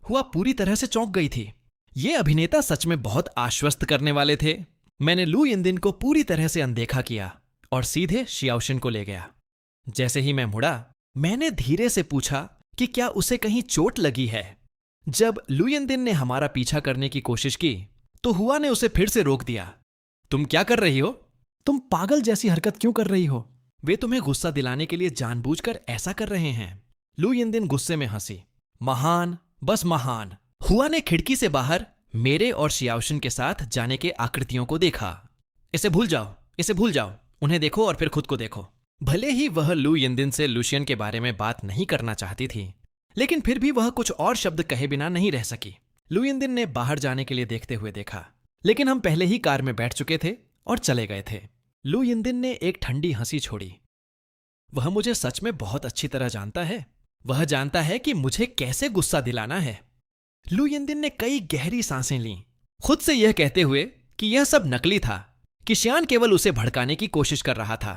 हुआ पूरी तरह से चौंक गई थी। ये अभिनेता सच में बहुत आश्वस्त करने वाले थे। मैंने लू यिनदिन को पूरी तरह से अनदेखा किया और सीधे शियाओशिन को ले गया। जैसे ही मैं मुड़ा, मैंने धीरे से पूछा कि क्या उसे कहीं चोट लगी है। जब लू यिनदिन ने हमारा पीछा करने की कोशिश की तो हुआ ने उसे फिर से रोक दिया। तुम क्या कर रही हो? तुम पागल जैसी हरकत क्यों कर रही हो? वे तुम्हें गुस्सा दिलाने के लिए जानबूझकर ऐसा कर रहे हैं। लू यिनदिन गुस्से में हंसी। महान, बस महान। हुआ ने खिड़की से बाहर मेरे और शियाओशिन के साथ जाने के आकृतियों को देखा। इसे भूल जाओ, इसे भूल जाओ। उन्हें देखो और फिर खुद को देखो। भले ही वह लू यिनदिन से लुशियन के बारे में बात नहीं करना चाहती थी, लेकिन फिर भी वह कुछ और शब्द कहे बिना नहीं रह सकी। लू यिनदिन ने बाहर जाने के लिए देखते हुए देखा, लेकिन हम पहले ही कार में बैठ चुके थे और चले गए थे। लू यिनदिन ने एक ठंडी हंसी छोड़ी। वह मुझे सच में बहुत अच्छी तरह जानता है। वह जानता है कि मुझे कैसे गुस्सा दिलाना है। लू यिनदिन ने कई गहरी सांसें लीं, खुद से यह कहते हुए कि यह सब नकली था, कि शियान केवल उसे भड़काने की कोशिश कर रहा था।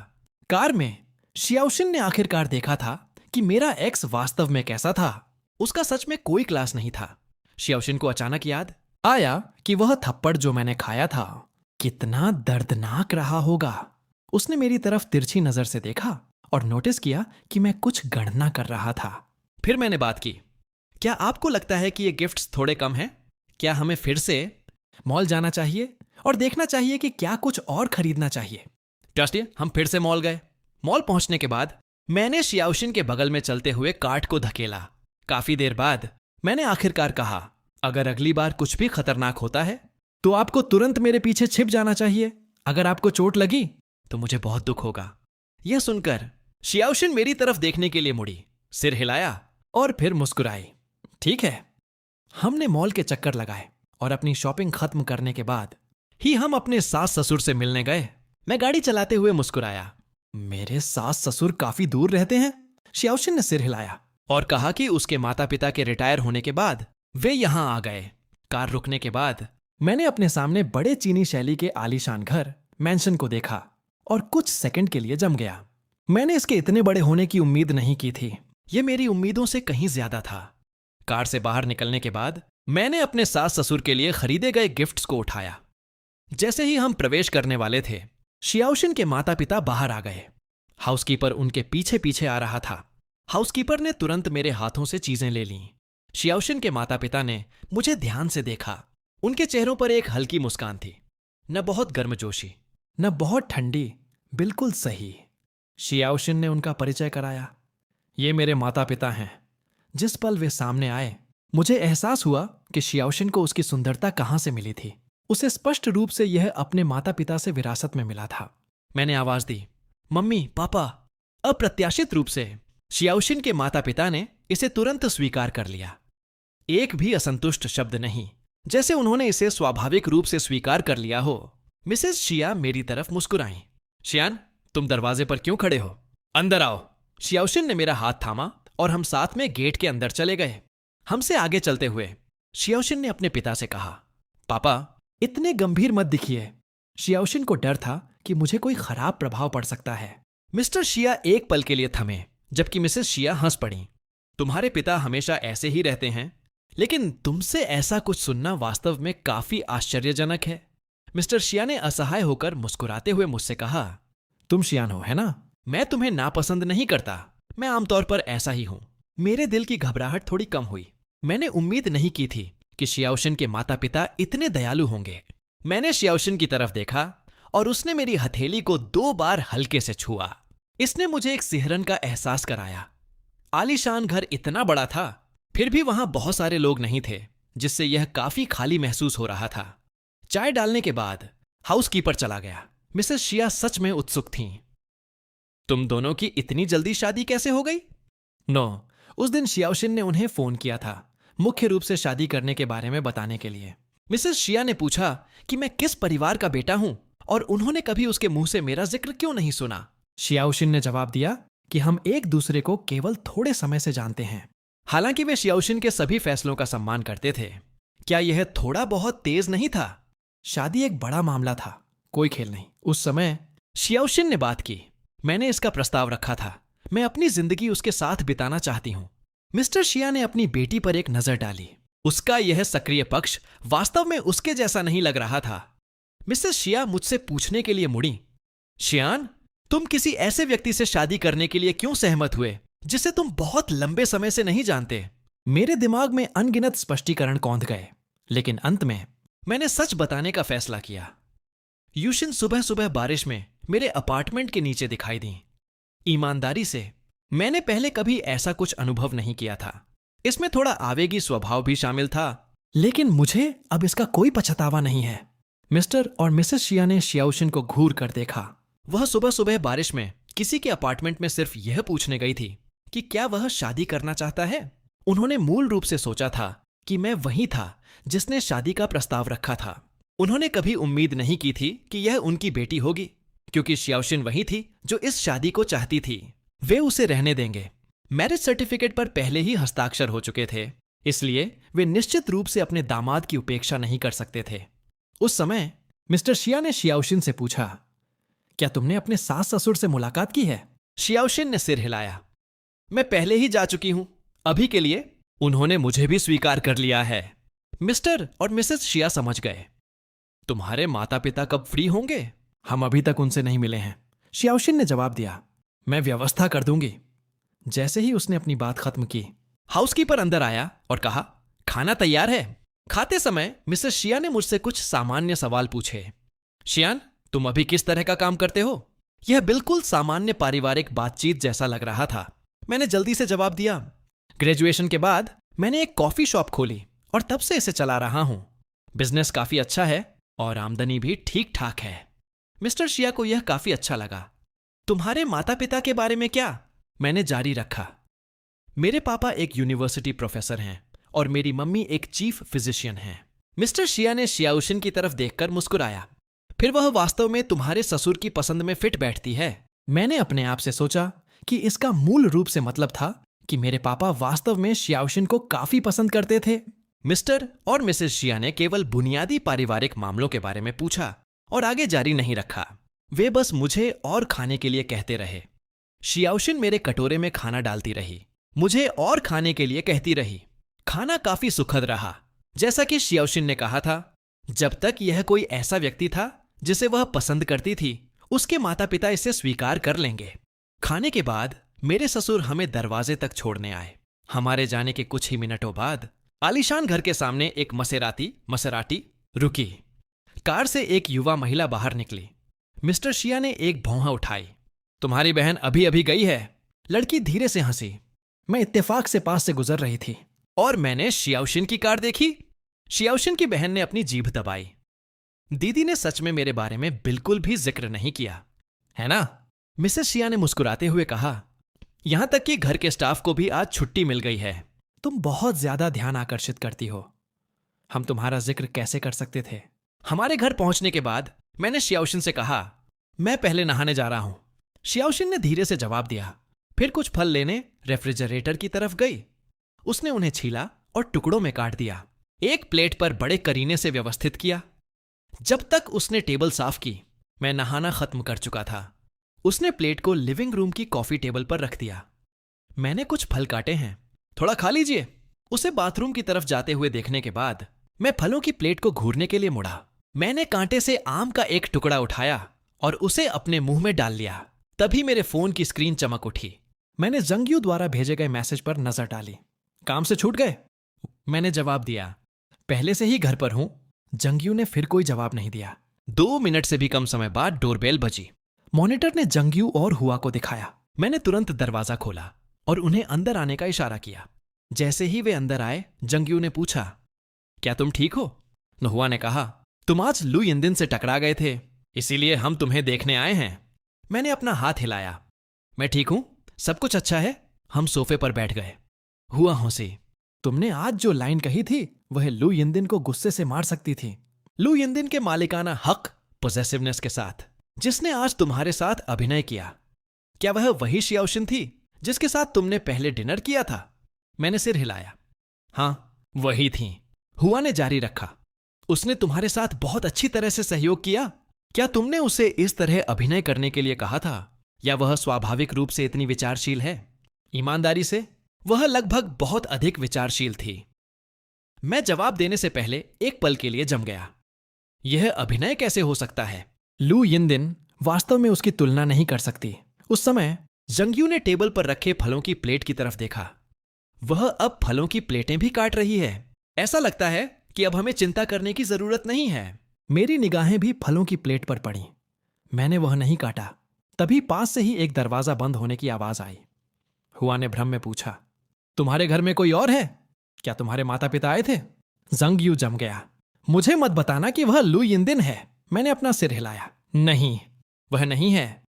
कार में शियाओशिन ने आखिरकार देखा था कि मेरा एक्स वास्तव में कैसा था। उसका सच में कोई क्लास नहीं था। शियाओशिन को अचानक याद आया कि वह थप्पड़ जो मैंने खाया था कितना दर्दनाक रहा होगा। उसने मेरी तरफ तिरछी नजर से देखा और नोटिस किया कि मैं कुछ गणना कर रहा था। फिर मैंने बात की, क्या आपको लगता है कि ये गिफ्ट्स थोड़े कम हैं? क्या हमें फिर से मॉल जाना चाहिए और देखना चाहिए कि क्या कुछ और खरीदना चाहिए? ट्रस्टी, हम फिर से मॉल गए। मॉल पहुंचने के बाद मैंने शियाओशिन के बगल में चलते हुए कार्ट को धकेला। काफी देर बाद मैंने आखिरकार कहा, अगर अगली बार कुछ भी खतरनाक होता है तो आपको तुरंत मेरे पीछे छिप जाना चाहिए। अगर आपको चोट लगी तो मुझे बहुत दुख होगा। यह सुनकर शियाओशिन मेरी तरफ देखने के लिए मुड़ी, सिर हिलाया और फिर मुस्कुराई। ठीक है। हमने मॉल के चक्कर लगाए और अपनी शॉपिंग खत्म करने के बाद ही हम अपने सास ससुर से मिलने गए। मैं गाड़ी चलाते हुए मुस्कुराया। मेरे सास ससुर काफी दूर रहते हैं? शियाओशिन ने सिर हिलाया और कहा कि उसके माता पिता के रिटायर होने के बाद वे यहां आ गए। कार रुकने के बाद मैंने अपने सामने बड़े चीनी शैली के आलीशान घर मैंशन को देखा और कुछ सेकंड के लिए जम गया। मैंने इसके इतने बड़े होने की उम्मीद नहीं की थी। यह मेरी उम्मीदों से कहीं ज्यादा था। कार से बाहर निकलने के बाद मैंने अपने सास ससुर के लिए खरीदे गए गिफ्ट्स को उठाया। जैसे ही हम प्रवेश करने वाले थे, शियाओशिन के माता पिता बाहर आ गए। हाउसकीपर उनके पीछे पीछे आ रहा था। हाउसकीपर ने तुरंत मेरे हाथों से चीजें ले लीं। शियाओशिन के माता पिता ने मुझे ध्यान से देखा। उनके चेहरों पर एक हल्की मुस्कान थी, न बहुत गर्मजोशी न बहुत ठंडी, बिल्कुल सही। शियाओशिन ने उनका परिचय कराया। ये मेरे माता पिता हैं। जिस पल वे सामने आए, मुझे एहसास हुआ कि शियाओशिन को उसकी सुंदरता कहां से मिली थी। उसे स्पष्ट रूप से यह अपने माता पिता से विरासत में मिला था। मैंने आवाज दी, मम्मी, पापा। अप्रत्याशित रूप से शियाओशिन के माता पिता ने इसे तुरंत स्वीकार कर लिया। एक भी असंतुष्ट शब्द नहीं, जैसे उन्होंने इसे स्वाभाविक रूप से स्वीकार कर लिया हो। मिसेस शिया मेरी तरफ मुस्कुराईं। शियान, तुम दरवाजे पर क्यों खड़े हो? अंदर आओ। शियाओशिन ने मेरा हाथ थामा और हम साथ में गेट के अंदर चले गए। हमसे आगे चलते हुए शियाओशिन ने अपने पिता से कहा, पापा, इतने गंभीर मत दिखिए। शियाओशिन को डर था कि मुझे कोई खराब प्रभाव पड़ सकता है। मिस्टर शिया एक पल के लिए थमे, जबकि मिसेस शिया हंस पड़ी। तुम्हारे पिता हमेशा ऐसे ही रहते हैं, लेकिन तुमसे ऐसा कुछ सुनना वास्तव में काफी आश्चर्यजनक है। मिस्टर शिया ने असहाय होकर मुस्कुराते हुए मुझसे कहा, तुम शियान हो, है ना? मैं तुम्हें नापसंद नहीं करता, मैं आमतौर पर ऐसा ही हूं। मेरे दिल की घबराहट थोड़ी कम हुई। मैंने उम्मीद नहीं की थी कि शियाओशन के माता पिता इतने दयालु होंगे। मैंने शियाओशन की तरफ देखा और उसने मेरी हथेली को 2 बार हल्के से छुआ। इसने मुझे एक सिहरन का एहसास कराया। आलीशान घर इतना बड़ा था, फिर भी वहां बहुत सारे लोग नहीं थे, जिससे यह काफी खाली महसूस हो रहा था। चाय डालने के बाद हाउसकीपर चला गया। मिसेस शिया सच में उत्सुक थीं। तुम दोनों की इतनी जल्दी शादी कैसे हो गई? नो, उस दिन शियाओशिन ने उन्हें फोन किया था, मुख्य रूप से शादी करने के बारे में बताने के लिए। मिसेस शिया ने पूछा कि मैं किस परिवार का बेटा हूं और उन्होंने कभी उसके मुंह से मेरा जिक्र क्यों नहीं सुना। शियाओशिन ने जवाब दिया कि हम एक दूसरे को केवल थोड़े समय से जानते हैं। हालांकि वे शियाओशिन के सभी फैसलों का सम्मान करते थे, क्या यह थोड़ा बहुत तेज नहीं था? शादी एक बड़ा मामला था, कोई खेल नहीं। उस समय शियाओशिन ने बात की। मैंने इसका प्रस्ताव रखा था। मैं अपनी जिंदगी उसके साथ बिताना चाहती हूं। मिस्टर शिया ने अपनी बेटी पर एक नजर डाली। उसका यह सक्रिय पक्ष वास्तव में उसके जैसा नहीं लग रहा था। मिसेस शिया मुझसे पूछने के लिए मुड़ी, शियान, तुम किसी ऐसे व्यक्ति से शादी करने के लिए क्यों सहमत हुए जिसे तुम बहुत लंबे समय से नहीं जानते? मेरे दिमाग में अनगिनत स्पष्टीकरण कौंध गए, लेकिन अंत में मैंने सच बताने का फैसला किया। यूशिन सुबह सुबह बारिश में मेरे अपार्टमेंट के नीचे दिखाई दी। ईमानदारी से, मैंने पहले कभी ऐसा कुछ अनुभव नहीं किया था। इसमें थोड़ा आवेगी स्वभाव भी शामिल था, लेकिन मुझे अब इसका कोई पछतावा नहीं है। मिस्टर और मिसेस शिया ने शियाओशिन को घूर कर देखा। वह सुबह सुबह बारिश में किसी के अपार्टमेंट में सिर्फ यह पूछने गई थी कि क्या वह शादी करना चाहता है। उन्होंने मूल रूप से सोचा था कि मैं वही था जिसने शादी का प्रस्ताव रखा था। उन्होंने कभी उम्मीद नहीं की थी कि यह उनकी बेटी होगी, क्योंकि शियाओशिन वही थी जो इस शादी को चाहती थी। वे उसे रहने देंगे। मैरिज सर्टिफिकेट पर पहले ही हस्ताक्षर हो चुके थे, इसलिए वे निश्चित रूप से अपने दामाद की उपेक्षा नहीं कर सकते थे। उस समय मिस्टर शिया ने शियाओशिन से पूछा, क्या तुमने अपने सास ससुर से मुलाकात की है? शियाओशिन ने सिर हिलाया। मैं पहले ही जा चुकी हूं। अभी के लिए उन्होंने मुझे भी स्वीकार कर लिया है। मिस्टर और मिसेस शिया समझ गए। तुम्हारे माता पिता कब फ्री होंगे? हम अभी तक उनसे नहीं मिले हैं, शियाओशिन ने जवाब दिया। मैं व्यवस्था कर दूंगी। जैसे ही उसने अपनी बात खत्म की, हाउसकीपर अंदर आया और कहा, खाना तैयार है। खाते समय मिसेस शिया ने मुझसे कुछ सामान्य सवाल पूछे। शियान, तुम अभी किस तरह का काम करते हो? यह बिल्कुल सामान्य पारिवारिक बातचीत जैसा लग रहा था। मैंने जल्दी से जवाब दिया, ग्रेजुएशन के बाद मैंने एक कॉफी शॉप खोली और तब से इसे चला रहा हूं। बिजनेस काफी अच्छा है और आमदनी भी ठीक ठाक है। मिस्टर शिया को यह काफी अच्छा लगा। तुम्हारे माता पिता के बारे में क्या? मैंने जारी रखा। मेरे पापा एक यूनिवर्सिटी प्रोफेसर हैं और मेरी मम्मी एक चीफ फिजिशियन हैं। मिस्टर शिया ने शियाओशिन की तरफ देखकर मुस्कुराया। फिर वह वास्तव में तुम्हारे ससुर की पसंद में फिट बैठती है। मैंने अपने आप से सोचा कि इसका मूल रूप से मतलब था कि मेरे पापा वास्तव में शियाओशिन को काफी पसंद करते थे। मिस्टर और मिसेस शिया ने केवल बुनियादी पारिवारिक मामलों के बारे में पूछा और आगे जारी नहीं रखा। वे बस मुझे और खाने के लिए कहते रहे। शियाओशिन मेरे कटोरे में खाना डालती रही, मुझे और खाने के लिए कहती रही। खाना काफी सुखद रहा। जैसा कि शियाओशिन ने कहा था, जब तक यह कोई ऐसा व्यक्ति था जिसे वह पसंद करती थी, उसके माता पिता इसे स्वीकार कर लेंगे। खाने के बाद मेरे ससुर हमें दरवाजे तक छोड़ने आए। हमारे जाने के कुछ ही मिनटों बाद आलीशान घर के सामने एक मसेराटी रुकी। कार से एक युवा महिला बाहर निकली। मिस्टर शिया ने एक भौंहा उठाई। तुम्हारी बहन अभी अभी गई है। लड़की धीरे से हंसी। मैं इत्तेफाक से पास से गुजर रही थी और मैंने शियाओशिन की कार देखी। शियाओशिन की बहन ने अपनी जीभ दबाई। दीदी ने सच में मेरे बारे में बिल्कुल भी जिक्र नहीं किया, है ना? मिसेस शिया ने मुस्कुराते हुए कहा, यहां तक कि घर के स्टाफ को भी आज छुट्टी मिल गई है। तुम बहुत ज्यादा ध्यान आकर्षित करती हो। हम तुम्हारा जिक्र कैसे कर सकते थे? हमारे घर पहुंचने के बाद मैंने शियाओशिन से कहा, मैं पहले नहाने जा रहा हूं। शियाओशिन ने धीरे से जवाब दिया। फिर कुछ फल लेने रेफ्रिजरेटर की तरफ गई। उसने उन्हें छीला और टुकड़ों में काट दिया। एक प्लेट पर बड़े करीने से व्यवस्थित किया। जब तक उसने टेबल साफ की, मैं नहाना खत्म कर चुका था। उसने प्लेट को लिविंग रूम की कॉफी टेबल पर रख दिया। मैंने कुछ फल काटे हैं, थोड़ा खा लीजिए। उसे बाथरूम की तरफ जाते हुए देखने के बाद मैं फलों की प्लेट को घूरने के लिए मुड़ा। मैंने कांटे से आम का एक टुकड़ा उठाया और उसे अपने मुंह में डाल लिया। तभी मेरे फोन की स्क्रीन चमक उठी। मैंने जंगयू द्वारा भेजे गए मैसेज पर नजर डाली। काम से छूट गए? मैंने जवाब दिया। पहले से ही घर पर हूं। जंगयू ने फिर कोई जवाब नहीं दिया। 2 मिनट से भी कम समय बाद डोरबेल बजी। मॉनिटर ने जंगयू और हुआ को दिखाया। मैंने तुरंत दरवाजा खोला और उन्हें अंदर आने का इशारा किया। जैसे ही वे अंदर आए, जंगयू ने पूछा, क्या तुम ठीक हो? हुआ ने कहा, तुम आज लू यिंदिन से टकरा गए थे, इसीलिए हम तुम्हें देखने आए हैं। मैंने अपना हाथ हिलाया। मैं ठीक हूं, सब कुछ अच्छा है। हम सोफे पर बैठ गए। हुआ हंसी। तुमने आज जो लाइन कही थी वह लू यिंदिन को गुस्से से मार सकती थी। लू यिंदिन के मालिकाना हक, पोजेसिवनेस के साथ, जिसने आज तुम्हारे साथ अभिनय किया, क्या वह वही शियाओशिन थी जिसके साथ तुमने पहले डिनर किया था? मैंने सिर हिलाया। हां, वही थी। हुआ ने जारी रखा। उसने तुम्हारे साथ बहुत अच्छी तरह से सहयोग किया। क्या तुमने उसे इस तरह अभिनय करने के लिए कहा था, या वह स्वाभाविक रूप से इतनी विचारशील है? ईमानदारी से, वह लगभग बहुत अधिक विचारशील थी। मैं जवाब देने से पहले एक पल के लिए जम गया। यह अभिनय कैसे हो सकता है? लू यिंदिन वास्तव में उसकी तुलना नहीं कर सकती। उस समय जंगयू ने टेबल पर रखे फलों की प्लेट की तरफ देखा। वह अब फलों की प्लेटें भी काट रही है। ऐसा लगता है कि अब हमें चिंता करने की जरूरत नहीं है। मेरी निगाहें भी फलों की प्लेट पर पड़ी। मैंने वह नहीं काटा। तभी पास से ही एक दरवाजा बंद होने की आवाज आई। हुआ ने भ्रम में पूछा, तुम्हारे घर में कोई और है? क्या तुम्हारे माता पिता आए थे? जंगयू जम गया। मुझे मत बताना कि वह लू यिंदिन है। मैंने अपना सिर हिलाया। नहीं, वह नहीं है।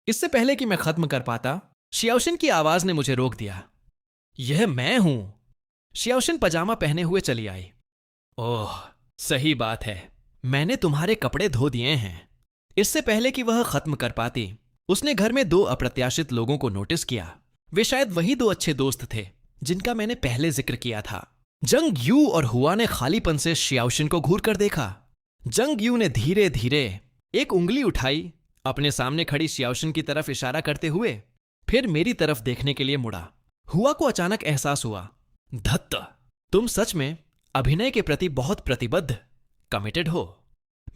इससे पहले कि मैं खत्म कर पाता, शियाओशिन की आवाज ने मुझे रोक दिया। यह मैं हूं। शियाओशिन पजामा पहने हुए चली आई। ओह, सही बात है, मैंने तुम्हारे कपड़े धो दिए हैं। इससे पहले कि वह खत्म कर पाती, उसने घर में 2 अप्रत्याशित लोगों को नोटिस किया। वे शायद वही 2 अच्छे दोस्त थे जिनका मैंने पहले जिक्र किया था। जंगयू और हुआ ने खालीपन से शियाओशिन को घूर कर देखा। जंगयू ने धीरे धीरे एक उंगली उठाई, अपने सामने खड़ी शियाओशिन की तरफ इशारा करते हुए, फिर मेरी तरफ देखने के लिए मुड़ा। हुआ को अचानक एहसास हुआ, धत्त, तुम सच में अभिनय के प्रति बहुत प्रतिबद्ध, कमिटेड हो।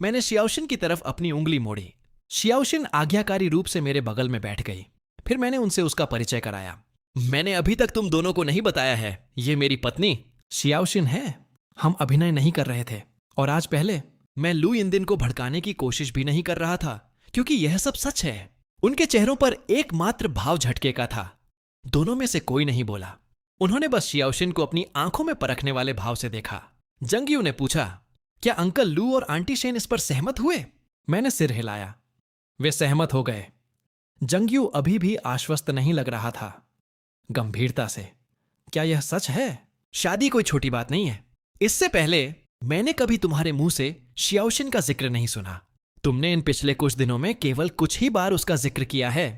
मैंने शियाओशिन की तरफ अपनी उंगली मोड़ी। शियाओशिन आज्ञाकारी रूप से मेरे बगल में बैठ गई। फिर मैंने उनसे उसका परिचय कराया। मैंने अभी तक तुम दोनों को नहीं बताया है, ये मेरी पत्नी शियाओशिन है। हम अभिनय नहीं कर रहे थे, और आज पहले मैं लू यिंदिन को भड़काने की कोशिश भी नहीं कर रहा था, क्योंकि यह सब सच है। उनके चेहरों पर एकमात्र भाव झटके का था। दोनों में से कोई नहीं बोला। उन्होंने बस शियाओशिन को अपनी आंखों में परखने वाले भाव से देखा। जंगयू ने पूछा, क्या अंकल लू और आंटी शेन इस पर सहमत हुए? मैंने सिर हिलाया। वे सहमत हो गए। जंगयू अभी भी आश्वस्त नहीं लग रहा था। गंभीरता से, क्या यह सच है? शादी कोई छोटी बात नहीं है। इससे पहले मैंने कभी तुम्हारे मुंह से शियाओशिन का जिक्र नहीं सुना। तुमने इन पिछले कुछ दिनों में केवल कुछ ही बार उसका जिक्र किया है।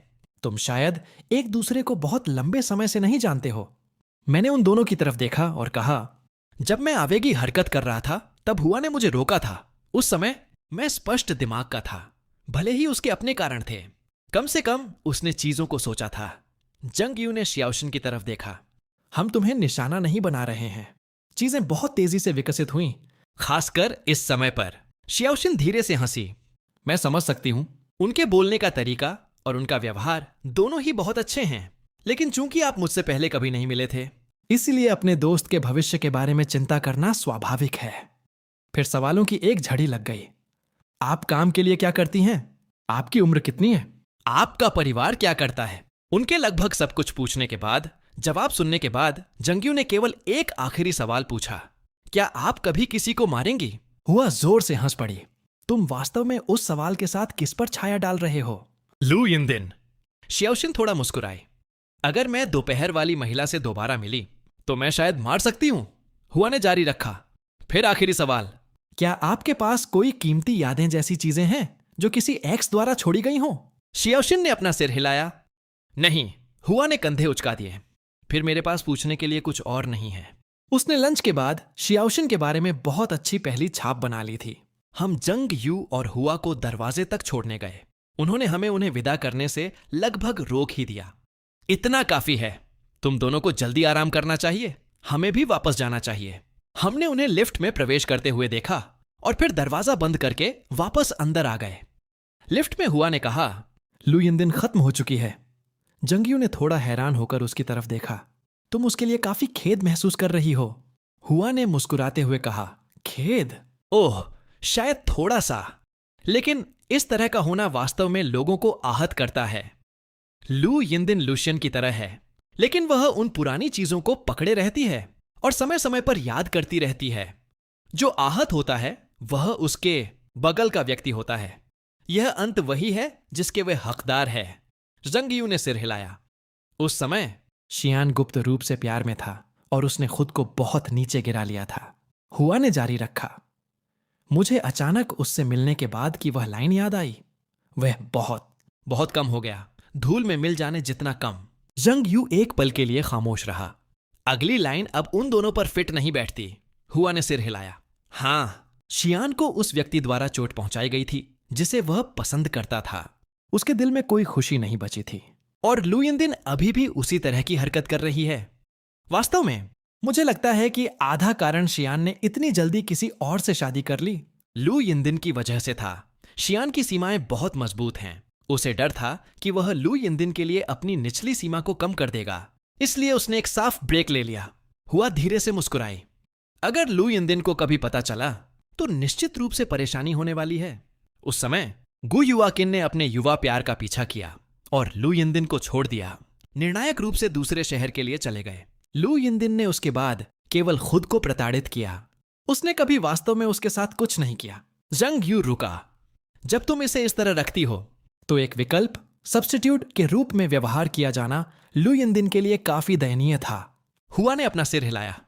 तुम शायद एक दूसरे को बहुत लंबे समय से नहीं जानते हो। मैंने उन दोनों की तरफ देखा और कहा, जब मैं आवेगी हरकत कर रहा था तब हुआ ने मुझे रोका था। उस समय मैं स्पष्ट दिमाग का था, भले ही उसके अपने कारण थे। कम से कम उसने चीजों को सोचा था। जंगयू ने शियाओशिन की तरफ देखा। हम तुम्हें निशाना नहीं बना रहे हैं। चीजें बहुत तेजी से विकसित हुई, खासकर इस समय पर। शियाओशिन धीरे से हंसी। मैं समझ सकती हूं। उनके बोलने का तरीका और उनका व्यवहार दोनों ही बहुत अच्छे हैं, लेकिन चूंकि आप मुझसे पहले कभी नहीं मिले थे, इसलिए अपने दोस्त के भविष्य के बारे में चिंता करना स्वाभाविक है। फिर सवालों की एक झड़ी लग गई। आप काम के लिए क्या करती हैं? आपकी उम्र कितनी है? आपका परिवार क्या करता है? उनके लगभग सब कुछ पूछने के बाद, जवाब सुनने के बाद, जंगयू ने केवल एक आखिरी सवाल पूछा, क्या आप कभी किसी को मारेंगी? हुआ जोर से हंस पड़ी। तुम वास्तव में उस सवाल के साथ किस पर छाया डाल रहे हो? लू यिंदिन। शियाओशिन थोड़ा मुस्कुराई। अगर मैं दोपहर वाली महिला से दोबारा मिली तो मैं शायद मार सकती हूं। हुआ ने जारी रखा। फिर आखिरी सवाल, क्या आपके पास कोई कीमती यादें जैसी चीजें हैं जो किसी एक्स द्वारा छोड़ी गई हों? शियाओशिन ने अपना सिर हिलाया। नहीं। हुआ ने कंधे उचका दिए। फिर मेरे पास पूछने के लिए कुछ और नहीं है। उसने लंच के बाद शियाओशिन के बारे में बहुत अच्छी पहली छाप बना ली थी। हम जंगयू और हुआ को दरवाजे तक छोड़ने गए। उन्होंने हमें उन्हें विदा करने से लगभग रोक ही दिया। इतना काफी है, तुम दोनों को जल्दी आराम करना चाहिए। हमें भी वापस जाना चाहिए। हमने उन्हें लिफ्ट में प्रवेश करते हुए देखा और फिर दरवाजा बंद करके वापस अंदर आ गए। लिफ्ट में हुआ ने कहा, लू यिनदिन खत्म हो चुकी है। जंगयू ने थोड़ा हैरान होकर उसकी तरफ देखा। तुम उसके लिए काफी खेद महसूस कर रही हो। हुआ ने मुस्कुराते हुए कहा, खेद? ओह, शायद थोड़ा सा, लेकिन इस तरह का होना वास्तव में लोगों को आहत करता है। लू यिनदिन लुशियन की तरह है, लेकिन वह उन पुरानी चीजों को पकड़े रहती है और समय समय पर याद करती रहती है। जो आहत होता है वह उसके बगल का व्यक्ति होता है। यह अंत वही है जिसके वे हकदार है। जंगयू ने सिर हिलाया। उस समय शियान गुप्त रूप से प्यार में था और उसने खुद को बहुत नीचे गिरा लिया था। हुआ ने जारी रखा, मुझे अचानक उससे मिलने के बाद की वह लाइन याद आई। वह बहुत बहुत कम हो गया, धूल में मिल जाने जितना कम। जंगयू एक पल के लिए खामोश रहा। अगली लाइन अब उन दोनों पर फिट नहीं बैठती। हुआ ने सिर हिलाया। हाँ, शियान को उस व्यक्ति द्वारा चोट पहुंचाई गई थी जिसे वह पसंद करता था। उसके दिल में कोई खुशी नहीं बची थी। और लू यिनदिन अभी भी उसी तरह की हरकत कर रही है। वास्तव में मुझे लगता है कि आधा कारण शियान ने इतनी जल्दी किसी और से शादी कर ली लू यिनदिन की वजह से था। शियान की सीमाएं बहुत मजबूत हैं। उसे डर था कि वह लू यिनदिन के लिए अपनी निचली सीमा को कम कर देगा, इसलिए उसने एक साफ ब्रेक ले लिया। हुआ धीरे से मुस्कुराई। अगर लू यिनदिन को कभी पता चला तो निश्चित रूप से परेशानी होने वाली है। उस समय गु युवाकिन ने अपने युवा प्यार का पीछा किया और लू यिनदिन को छोड़ दिया। निर्णायक रूप से दूसरे शहर के लिए चले गए। लू यिनदिन ने उसके बाद केवल खुद को प्रताड़ित किया। उसने कभी वास्तव में उसके साथ कुछ नहीं किया। जंगयू रुका। जब तुम इसे इस तरह रखती हो तो एक विकल्प, सब्स्टिट्यूट के रूप में व्यवहार किया जाना लू यिनदिन के लिए काफी दयनीय था। हुआ ने अपना सिर हिलाया।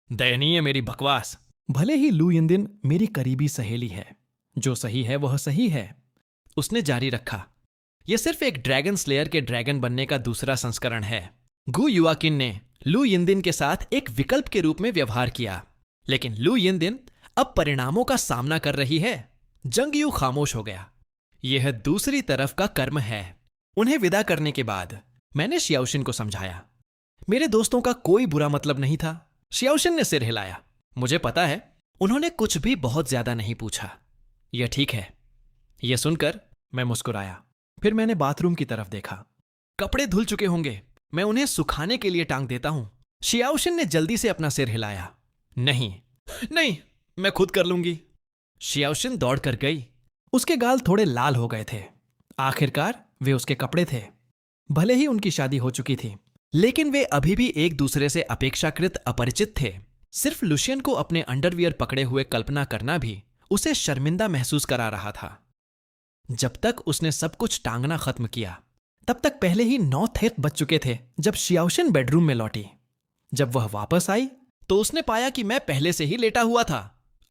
दयनीय मेरी बकवास। भले ही लू यिनदिन मेरी करीबी सहेली है, जो सही है वह सही है, उसने जारी रखा। यह सिर्फ एक ड्रैगन स्लेयर के ड्रैगन बनने का दूसरा संस्करण है। गु युवाकिन ने लू यिनदिन के साथ एक विकल्प के रूप में व्यवहार किया, लेकिन लू यिनदिन अब परिणामों का सामना कर रही है। जंगयू खामोश हो गया। यह दूसरी तरफ का कर्म है। उन्हें विदा करने के बाद मैंने शियाओशिन को समझाया। मेरे दोस्तों का कोई बुरा मतलब नहीं था। शियाओशिन ने सिर हिलाया। मुझे पता है, उन्होंने कुछ भी बहुत ज्यादा नहीं पूछा। यह ठीक है। यह सुनकर मैं मुस्कुराया। फिर मैंने बाथरूम की तरफ देखा। कपड़े धुल चुके होंगे, मैं उन्हें सुखाने के लिए टांग देता हूं। शियाओशिन ने जल्दी से अपना सिर हिलाया। नहीं नहीं, मैं खुद कर लूंगी। शियाओशिन दौड़कर गई। उसके गाल थोड़े लाल हो गए थे। आखिरकार वे उसके कपड़े थे। भले ही उनकी शादी हो चुकी थी, लेकिन वे अभी भी एक दूसरे से अपेक्षाकृत अपरिचित थे। सिर्फ लुशियन को अपने अंडरवियर पकड़े हुए कल्पना करना भी उसे शर्मिंदा महसूस करा रहा था। जब तक उसने सब कुछ टांगना खत्म किया, तब तक पहले ही 9 थेक बज चुके थे जब शियाओशिन बेडरूम में लौटी। जब वह वापस आई तो उसने पाया कि मैं पहले से ही लेटा हुआ था।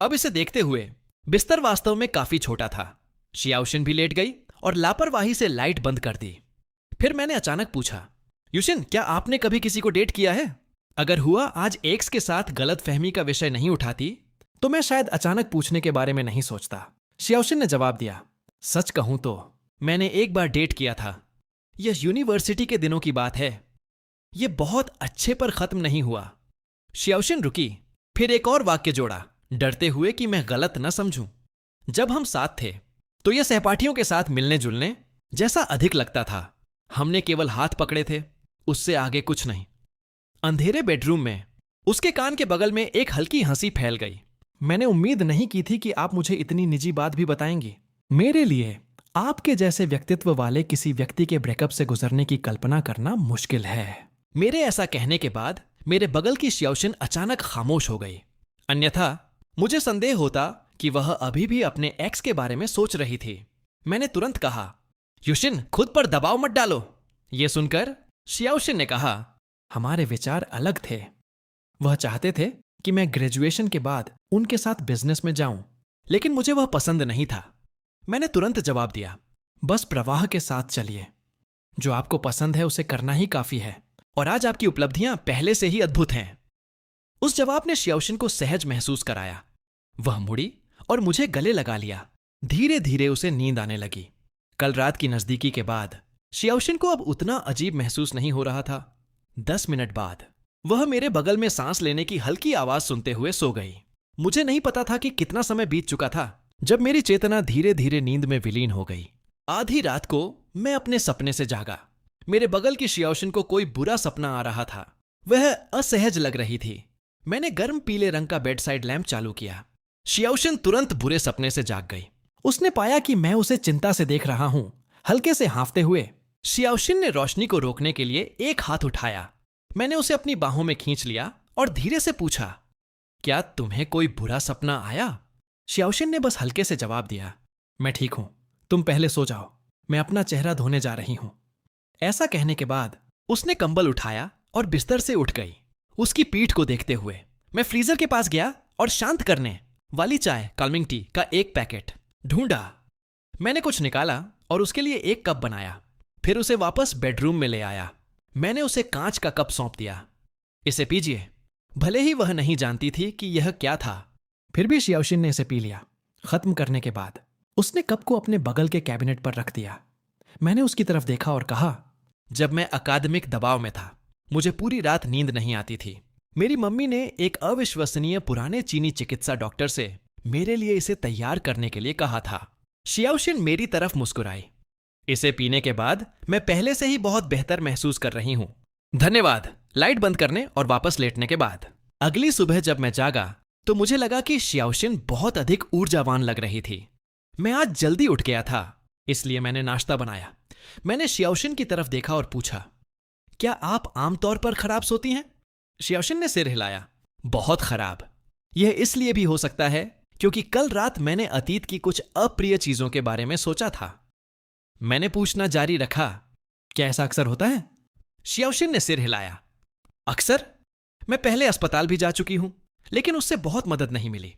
अब इसे देखते हुए बिस्तर वास्तव में काफी छोटा था। शियाओशिन भी लेट गई और लापरवाही से लाइट बंद कर दी। फिर मैंने अचानक पूछा, युशिन, क्या आपने कभी किसी को डेट किया है? अगर हुआ आज एक्स के साथ गलत फहमी का विषय नहीं उठाती तो मैं शायद अचानक पूछने के बारे में नहीं सोचता। शियाओशिन ने जवाब दिया। सच कहूं तो मैंने एक बार डेट किया था। यह यूनिवर्सिटी के दिनों की बात है। यह बहुत अच्छे पर खत्म नहीं हुआ। शियाओशिन रुकी, फिर एक और वाक्य जोड़ा, डरते हुए कि मैं गलत न समझूं। जब हम साथ थे तो यह सहपाठियों के साथ मिलने जुलने जैसा अधिक लगता था। हमने केवल हाथ पकड़े थे, उससे आगे कुछ नहीं। अंधेरे बेडरूम में उसके कान के बगल में एक हल्की हंसी फैल गई। मैंने उम्मीद नहीं की थी कि आप मुझे इतनी निजी बात भी बताएंगी। मेरे लिए आपके जैसे व्यक्तित्व वाले किसी व्यक्ति के ब्रेकअप से गुजरने की कल्पना करना मुश्किल है। मेरे ऐसा कहने के बाद मेरे बगल की शियाओशिन अचानक खामोश हो गई। अन्यथा मुझे संदेह होता कि वह अभी भी अपने एक्स के बारे में सोच रही थी। मैंने तुरंत कहा, युशिन, खुद पर दबाव मत डालो। यह सुनकर शियाओशिन ने कहा, हमारे विचार अलग थे। वह चाहते थे कि मैं ग्रेजुएशन के बाद उनके साथ बिजनेस में जाऊं, लेकिन मुझे वह पसंद नहीं था। मैंने तुरंत जवाब दिया, बस प्रवाह के साथ चलिए। जो आपको पसंद है उसे करना ही काफी है। और आज आपकी उपलब्धियां पहले से ही अद्भुत हैं। उस जवाब ने शियाओशिन को सहज महसूस कराया। वह मुड़ी और मुझे गले लगा लिया। धीरे धीरे उसे नींद आने लगी। कल रात की नजदीकी के बाद शियाओशिन को अब उतना अजीब महसूस नहीं हो रहा था। 10 मिनट बाद वह मेरे बगल में सांस लेने की हल्की आवाज सुनते हुए सो गई। मुझे नहीं पता था कि कितना समय बीत चुका था जब मेरी चेतना धीरे धीरे नींद में विलीन हो गई। आधी रात को मैं अपने सपने से जागा। मेरे बगल की शियाओशिन को कोई बुरा सपना आ रहा था। वह असहज लग रही थी। मैंने गर्म पीले रंग का बेड साइड लैंप चालू किया। शियाओशिन तुरंत बुरे सपने से जाग गई। उसने पाया कि मैं उसे चिंता से देख रहा हूं, हल्के से हाँफते हुए। शियाओशिन ने रोशनी को रोकने के लिए एक हाथ उठाया। मैंने उसे अपनी बाहों में खींच लिया और धीरे से पूछा, क्या तुम्हें कोई बुरा सपना आया? शियाओशिन ने बस हल्के से जवाब दिया, मैं ठीक हूं, तुम पहले सो जाओ, मैं अपना चेहरा धोने जा रही हूं। ऐसा कहने के बाद उसने कंबल उठाया और बिस्तर से उठ गई। उसकी पीठ को देखते हुए मैं फ्रीजर के पास गया और शांत करने वाली चाय काल्मिंग टी का एक पैकेट ढूंढा। मैंने कुछ निकाला और उसके लिए एक कप बनाया, फिर उसे वापस बेडरूम में ले आया। मैंने उसे कांच का कप सौंप दिया। इसे पीजिए। भले ही वह नहीं जानती थी कि यह क्या था, फिर भी शियाओशिन ने इसे पी लिया। खत्म करने के बाद उसने कप को अपने बगल के कैबिनेट पर रख दिया। मैंने उसकी तरफ देखा और कहा, जब मैं अकादमिक दबाव में था, मुझे पूरी रात नींद नहीं आती थी। मेरी मम्मी ने एक अविश्वसनीय पुराने चीनी चिकित्सा डॉक्टर से मेरे लिए इसे तैयार करने के लिए कहा था। शियाओशिन मेरी तरफ मुस्कुराई। इसे पीने के बाद मैं पहले से ही बहुत बेहतर महसूस कर रही हूं। धन्यवाद। लाइट बंद करने और वापस लेटने के बाद अगली सुबह जब मैं जागा तो मुझे लगा कि शियाओशिन बहुत अधिक ऊर्जावान लग रही थी। मैं आज जल्दी उठ गया था, इसलिए मैंने नाश्ता बनाया। मैंने शियाओशिन की तरफ देखा और पूछा, क्या आप आमतौर पर खराब सोती हैं? शियाओशिन ने सिर हिलाया। बहुत खराब। यह इसलिए भी हो सकता है क्योंकि कल रात मैंने अतीत की कुछ अप्रिय चीजों के बारे में सोचा था। मैंने पूछना जारी रखा, क्या ऐसा अक्सर होता है? शियाओशिन ने सिर हिलाया। अक्सर? मैं पहले अस्पताल भी जा चुकी हूं, लेकिन उससे बहुत मदद नहीं मिली।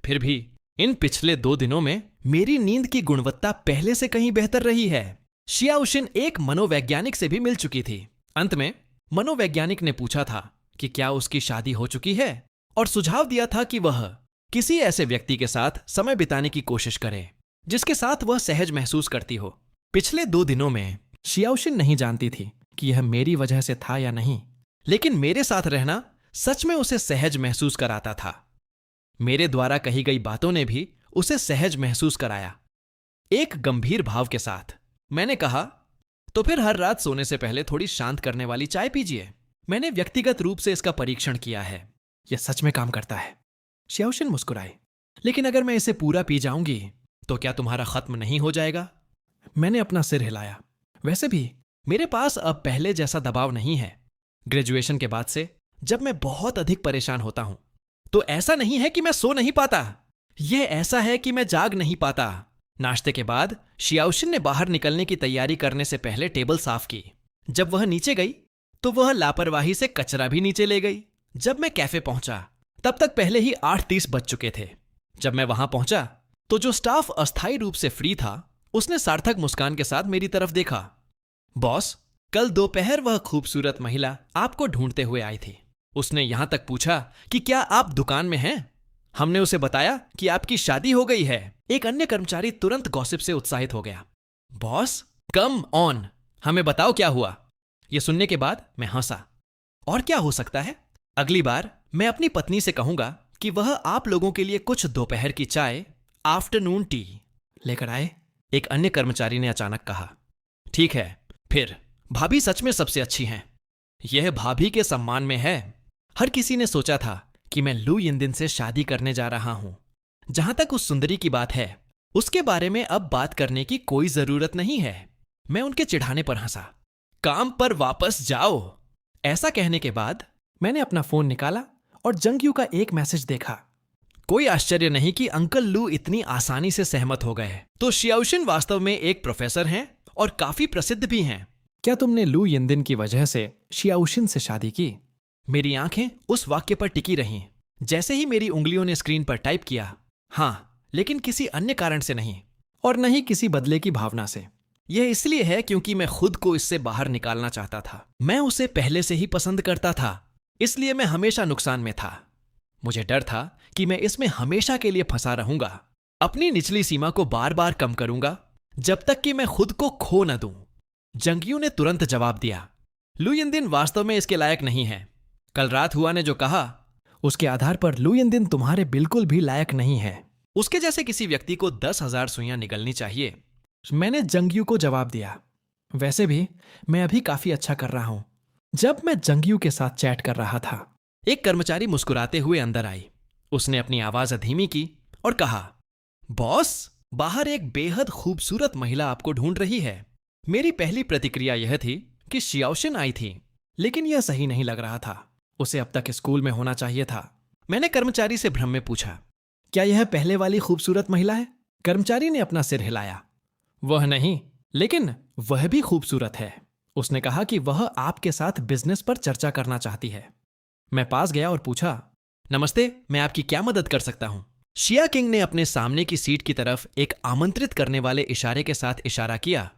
फिर भी इन पिछले 2 दिनों में मेरी नींद की गुणवत्ता पहले से कहीं बेहतर रही है। शियाओशिन एक मनोवैज्ञानिक से भी मिल चुकी थी। अंत में मनोवैज्ञानिक ने पूछा था कि क्या उसकी शादी हो चुकी है और सुझाव दिया था कि वह किसी ऐसे व्यक्ति के साथ समय बिताने की कोशिश करे जिसके साथ वह सहज महसूस करती हो। पिछले 2 दिनों में शियाओशिन नहीं जानती थी कि यह मेरी वजह से था या नहीं, लेकिन मेरे साथ रहना सच में उसे सहज महसूस कराता था। मेरे द्वारा कही गई बातों ने भी उसे सहज महसूस कराया। एक गंभीर भाव के साथ मैंने कहा, तो फिर हर रात सोने से पहले थोड़ी शांत करने वाली चाय पीजिए। मैंने व्यक्तिगत रूप से इसका परीक्षण किया है। यह सच में काम करता है। शियाओशिन मुस्कुराई। लेकिन अगर मैं इसे पूरा पी जाऊंगी तो क्या तुम्हारा खत्म नहीं हो जाएगा? मैंने अपना सिर हिलाया। वैसे भी मेरे पास अब पहले जैसा दबाव नहीं है। ग्रेजुएशन के बाद से जब मैं बहुत अधिक परेशान होता हूं तो ऐसा नहीं है कि मैं सो नहीं पाता, यह ऐसा है कि मैं जाग नहीं पाता। नाश्ते के बाद शियाओशिन ने बाहर निकलने की तैयारी करने से पहले टेबल साफ की। जब वह नीचे गई तो वह लापरवाही से कचरा भी नीचे ले गई। जब मैं कैफे पहुंचा तब तक पहले ही 8:30 बज चुके थे। जब मैं वहां पहुंचा तो जो स्टाफ अस्थायी रूप से फ्री था उसने सार्थक मुस्कान के साथ मेरी तरफ देखा। बॉस, कल दोपहर वह खूबसूरत महिला आपको ढूंढते हुए आई थी। उसने यहां तक पूछा कि क्या आप दुकान में हैं। हमने उसे बताया कि आपकी शादी हो गई है। एक अन्य कर्मचारी तुरंत गॉसिप से उत्साहित हो गया। बॉस, कम ऑन, हमें बताओ क्या हुआ। यह सुनने के बाद मैं हंसा। और क्या हो सकता है? अगली बार मैं अपनी पत्नी से कहूंगा कि वह आप लोगों के लिए कुछ दोपहर की चाय, आफ्टरनून टी लेकर आए, एक अन्य कर्मचारी ने अचानक कहा। ठीक है, फिर भाभी सच में सबसे अच्छी हैं। यह भाभी के सम्मान में है। हर किसी ने सोचा था कि मैं लू यिनदिन से शादी करने जा रहा हूं। जहां तक उस सुंदरी की बात है, उसके बारे में अब बात करने की कोई जरूरत नहीं है। मैं उनके चिढ़ाने पर हंसा। काम पर वापस जाओ। ऐसा कहने के बाद मैंने अपना फोन निकाला और जंगयू का एक मैसेज देखा। कोई आश्चर्य नहीं कि अंकल लू इतनी आसानी से सहमत हो गए। तो शियाओशिन वास्तव में एक प्रोफेसर हैं और काफी प्रसिद्ध भी हैं। क्या तुमने लू यिनदिन की वजह से शियाओशिन से शादी की? मेरी आंखें उस वाक्य पर टिकी रहीं। जैसे ही मेरी उंगलियों ने स्क्रीन पर टाइप किया, हाँ, लेकिन किसी अन्य कारण से नहीं, और न ही किसी बदले की भावना से। यह इसलिए है क्योंकि मैं खुद को इससे बाहर निकालना चाहता था। मैं उसे पहले से ही पसंद करता था, इसलिए मैं हमेशा नुकसान में था। मुझे डर था कि मैं इसमें हमेशा के लिए फंसा रहूंगा। अपनी निचली सीमा को बार बार कम करूंगा जब तक कि मैं खुद को खो न दूं। जंगयू ने तुरंत जवाब दिया, लू यिनदिन वास्तव में इसके लायक नहीं है। कल रात हुआ ने जो कहा उसके आधार पर लू यिनदिन तुम्हारे बिल्कुल भी लायक नहीं है। उसके जैसे किसी व्यक्ति को 10,000 सुइयां निगलनी चाहिए। मैंने जंगयू को जवाब दिया। वैसे भी मैं अभी काफी अच्छा कर रहा हूं। जब मैं जंगयू के साथ चैट कर रहा था, एक कर्मचारी मुस्कुराते हुए अंदर आई। उसने अपनी आवाज धीमी की और कहा, बॉस, बाहर एक बेहद खूबसूरत महिला आपको ढूंढ रही है। मेरी पहली प्रतिक्रिया यह थी कि शियाओशिन आई थी, लेकिन यह सही नहीं लग रहा था। उसे अब तक स्कूल में होना चाहिए था। मैंने कर्मचारी से भ्रम में पूछा, क्या यह पहले वाली खूबसूरत महिला है? कर्मचारी ने अपना सिर हिलाया। वह नहीं, लेकिन वह भी खूबसूरत है। उसने कहा कि वह आपके साथ बिजनेस पर चर्चा करना चाहती है। मैं पास गया और पूछा, नमस्ते, मैं आपकी क्या मदद कर सकता हूं? शिया किंग ने अपने सामने की सीट की तरफ एक आमंत्रित करने वाले इशारे के साथ इशारा किया।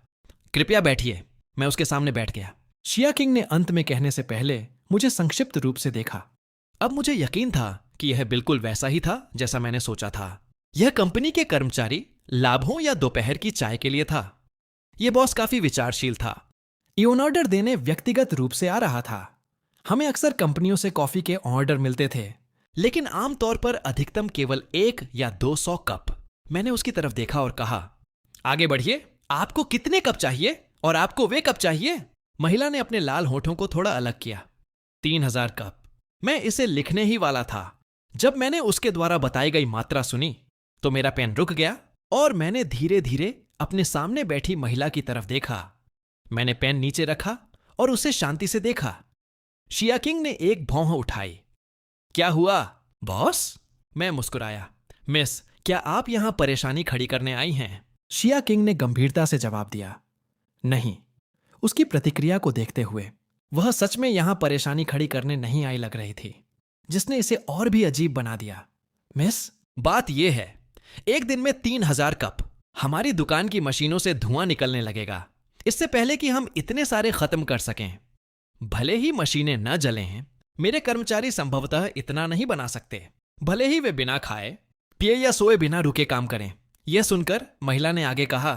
कृपया बैठिए। मैं उसके सामने बैठ गया। शिया किंग ने अंत में कहने से पहले मुझे संक्षिप्त रूप से देखा। अब मुझे यकीन था कि यह बिल्कुल वैसा ही था जैसा मैंने सोचा था। यह कंपनी के कर्मचारी लाभों या दोपहर की चाय के लिए था। यह बॉस काफी विचारशील था। ये ऑर्डर देने व्यक्तिगत रूप से आ रहा था। हमें अक्सर कंपनियों से कॉफी के ऑर्डर मिलते थे, लेकिन आमतौर पर अधिकतम केवल 1 या 200 कप। मैंने उसकी तरफ देखा और कहा, आगे बढ़िए। आपको कितने कप चाहिए और आपको वे कप चाहिए? महिला ने अपने लाल होठों को थोड़ा अलग किया। 3,000 कप। मैं इसे लिखने ही वाला था। जब मैंने उसके द्वारा बताई गई मात्रा सुनी तो मेरा पेन रुक गया और मैंने धीरे धीरे अपने सामने बैठी महिला की तरफ देखा। मैंने पेन नीचे रखा और उसे शांति से देखा। शिया किंग ने एक भौं उठाई। क्या हुआ बॉस? मैं मुस्कुराया। मिस, क्या आप यहां परेशानी खड़ी करने आई हैं? शिया किंग ने गंभीरता से जवाब दिया। नहीं। उसकी प्रतिक्रिया को देखते हुए वह सच में यहां परेशानी खड़ी करने नहीं आई लग रही थी, जिसने इसे और भी अजीब बना दिया। मिस, बात यह है, एक दिन में 3,000 कप। हमारी दुकान की मशीनों से धुआं निकलने लगेगा इससे पहले कि हम इतने सारे खत्म कर सकें। भले ही मशीनें न जलें, मेरे कर्मचारी संभवतः इतना नहीं बना सकते। भले ही वे बिना खाए पिए या सोए बिना रुके काम करें। यह सुनकर महिला ने आगे कहा,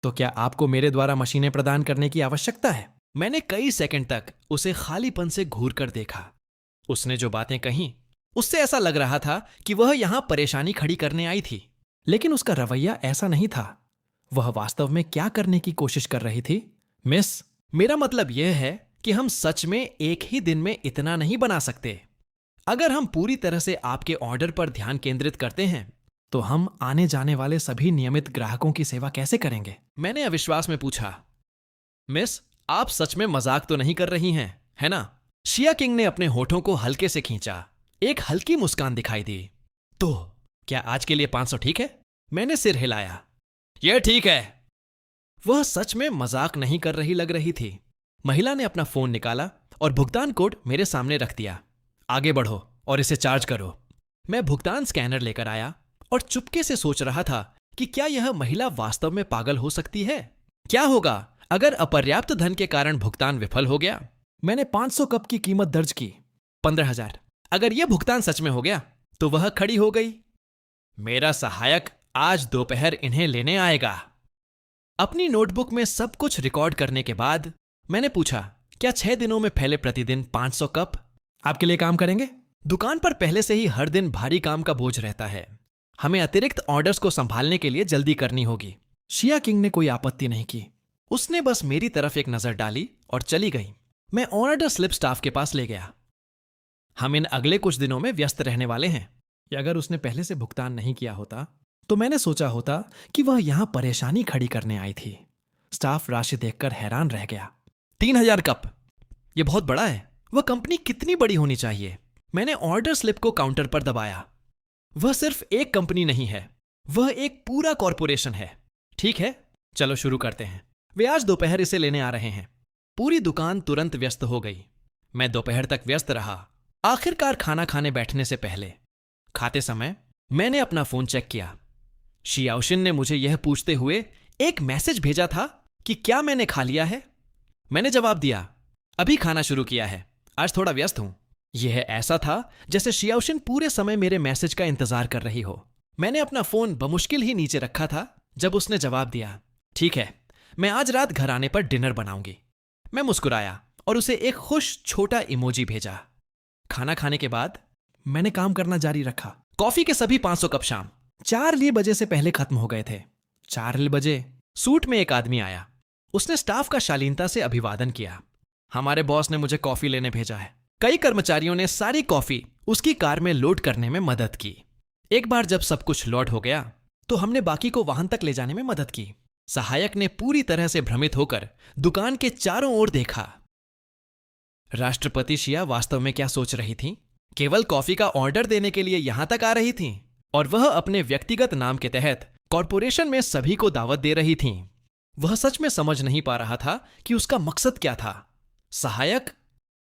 तो क्या आपको मेरे द्वारा मशीनें प्रदान करने की आवश्यकता है? मैंने कई सेकंड तक उसे खालीपन से घूर कर देखा। उसने जो बातें कहीं उससे ऐसा लग रहा था कि वह यहां परेशानी खड़ी करने आई थी, लेकिन उसका रवैया ऐसा नहीं था। वह वास्तव में क्या करने की कोशिश कर रही थी? मिस, मेरा मतलब यह है कि हम सच में एक ही दिन में इतना नहीं बना सकते। अगर हम पूरी तरह से आपके ऑर्डर पर ध्यान केंद्रित करते हैं तो हम आने जाने वाले सभी नियमित ग्राहकों की सेवा कैसे करेंगे? मैंने अविश्वास में पूछा। मिस, आप सच में मजाक तो नहीं कर रही हैं, है ना? शिया किंग ने अपने होठों को हल्के से खींचा। एक हल्की मुस्कान दिखाई दी। तो क्या आज के लिए 500 ठीक है? मैंने सिर हिलाया। यह ठीक है। वह सच में मजाक नहीं कर रही लग रही थी। महिला ने अपना फोन निकाला और भुगतान कोड मेरे सामने रख दिया। आगे बढ़ो और इसे चार्ज करो। मैं भुगतान स्कैनर लेकर आया और चुपके से सोच रहा था कि क्या यह महिला वास्तव में पागल हो सकती है? क्या होगा अगर अपर्याप्त धन के कारण भुगतान विफल हो गया? मैंने 500 कप की कीमत दर्ज की। 15,000। अगर यह भुगतान सच में हो गया तो वह खड़ी हो गई। मेरा सहायक आज दोपहर इन्हें लेने आएगा। अपनी नोटबुक में सब कुछ रिकॉर्ड करने के बाद मैंने पूछा, क्या 6 दिनों में फैले प्रतिदिन 500 कप आपके लिए काम करेंगे? दुकान पर पहले से ही हर दिन भारी काम का बोझ रहता है। हमें अतिरिक्त ऑर्डर्स को संभालने के लिए जल्दी करनी होगी। शिया किंग ने कोई आपत्ति नहीं की। उसने बस मेरी तरफ एक नजर डाली और चली गई। मैं ऑर्डर स्लिप स्टाफ के पास ले गया। हम इन अगले कुछ दिनों में व्यस्त रहने वाले हैं। अगर उसने पहले से भुगतान नहीं किया होता तो मैंने सोचा होता कि वह यहां परेशानी खड़ी करने आई थी। स्टाफ राशि देखकर हैरान रह गया। 3,000 कप, यह बहुत बड़ा है। वह कंपनी कितनी बड़ी होनी चाहिए? मैंने ऑर्डर स्लिप को काउंटर पर दबाया। वह सिर्फ एक कंपनी नहीं है, वह एक पूरा कॉरपोरेशन है। ठीक है, चलो शुरू करते हैं। वे आज दोपहर इसे लेने आ रहे हैं। पूरी दुकान तुरंत व्यस्त हो गई। मैं दोपहर तक व्यस्त रहा। आखिरकार खाना खाने बैठने से पहले खाते समय मैंने अपना फोन चेक किया। शियाओशिन ने मुझे यह पूछते हुए एक मैसेज भेजा था कि क्या मैंने खा लिया है। मैंने जवाब दिया, अभी खाना शुरू किया है, आज थोड़ा व्यस्त हूं। यह ऐसा था जैसे शियाओशिन पूरे समय मेरे मैसेज का इंतजार कर रही हो। मैंने अपना फोन बमुश्किल ही नीचे रखा था जब उसने जवाब दिया, ठीक है, मैं आज रात घर आने पर डिनर बनाऊंगी। मैं मुस्कुराया और उसे एक खुश छोटा इमोजी भेजा। खाना खाने के बाद मैंने काम करना जारी रखा। कॉफी के सभी 500 कप शाम। 4 बजे से पहले खत्म हो गए थे। 4 बजे सूट में एक आदमी आया। उसने स्टाफ का शालीनता से अभिवादन किया। हमारे बॉस ने मुझे कॉफी लेने भेजा है। कई कर्मचारियों ने सारी कॉफी उसकी कार में लोड करने में मदद की। एक बार जब सब कुछ लोड हो गया तो हमने बाकी को वाहन तक ले जाने में मदद की। सहायक ने पूरी तरह से भ्रमित होकर दुकान के चारों ओर देखा। राष्ट्रपति शिया वास्तव में क्या सोच रही थी? केवल कॉफी का ऑर्डर देने के लिए यहां तक आ रही थी और वह अपने व्यक्तिगत नाम के तहत कॉरपोरेशन में सभी को दावत दे रही थी। वह सच में समझ नहीं पा रहा था कि उसका मकसद क्या था। सहायक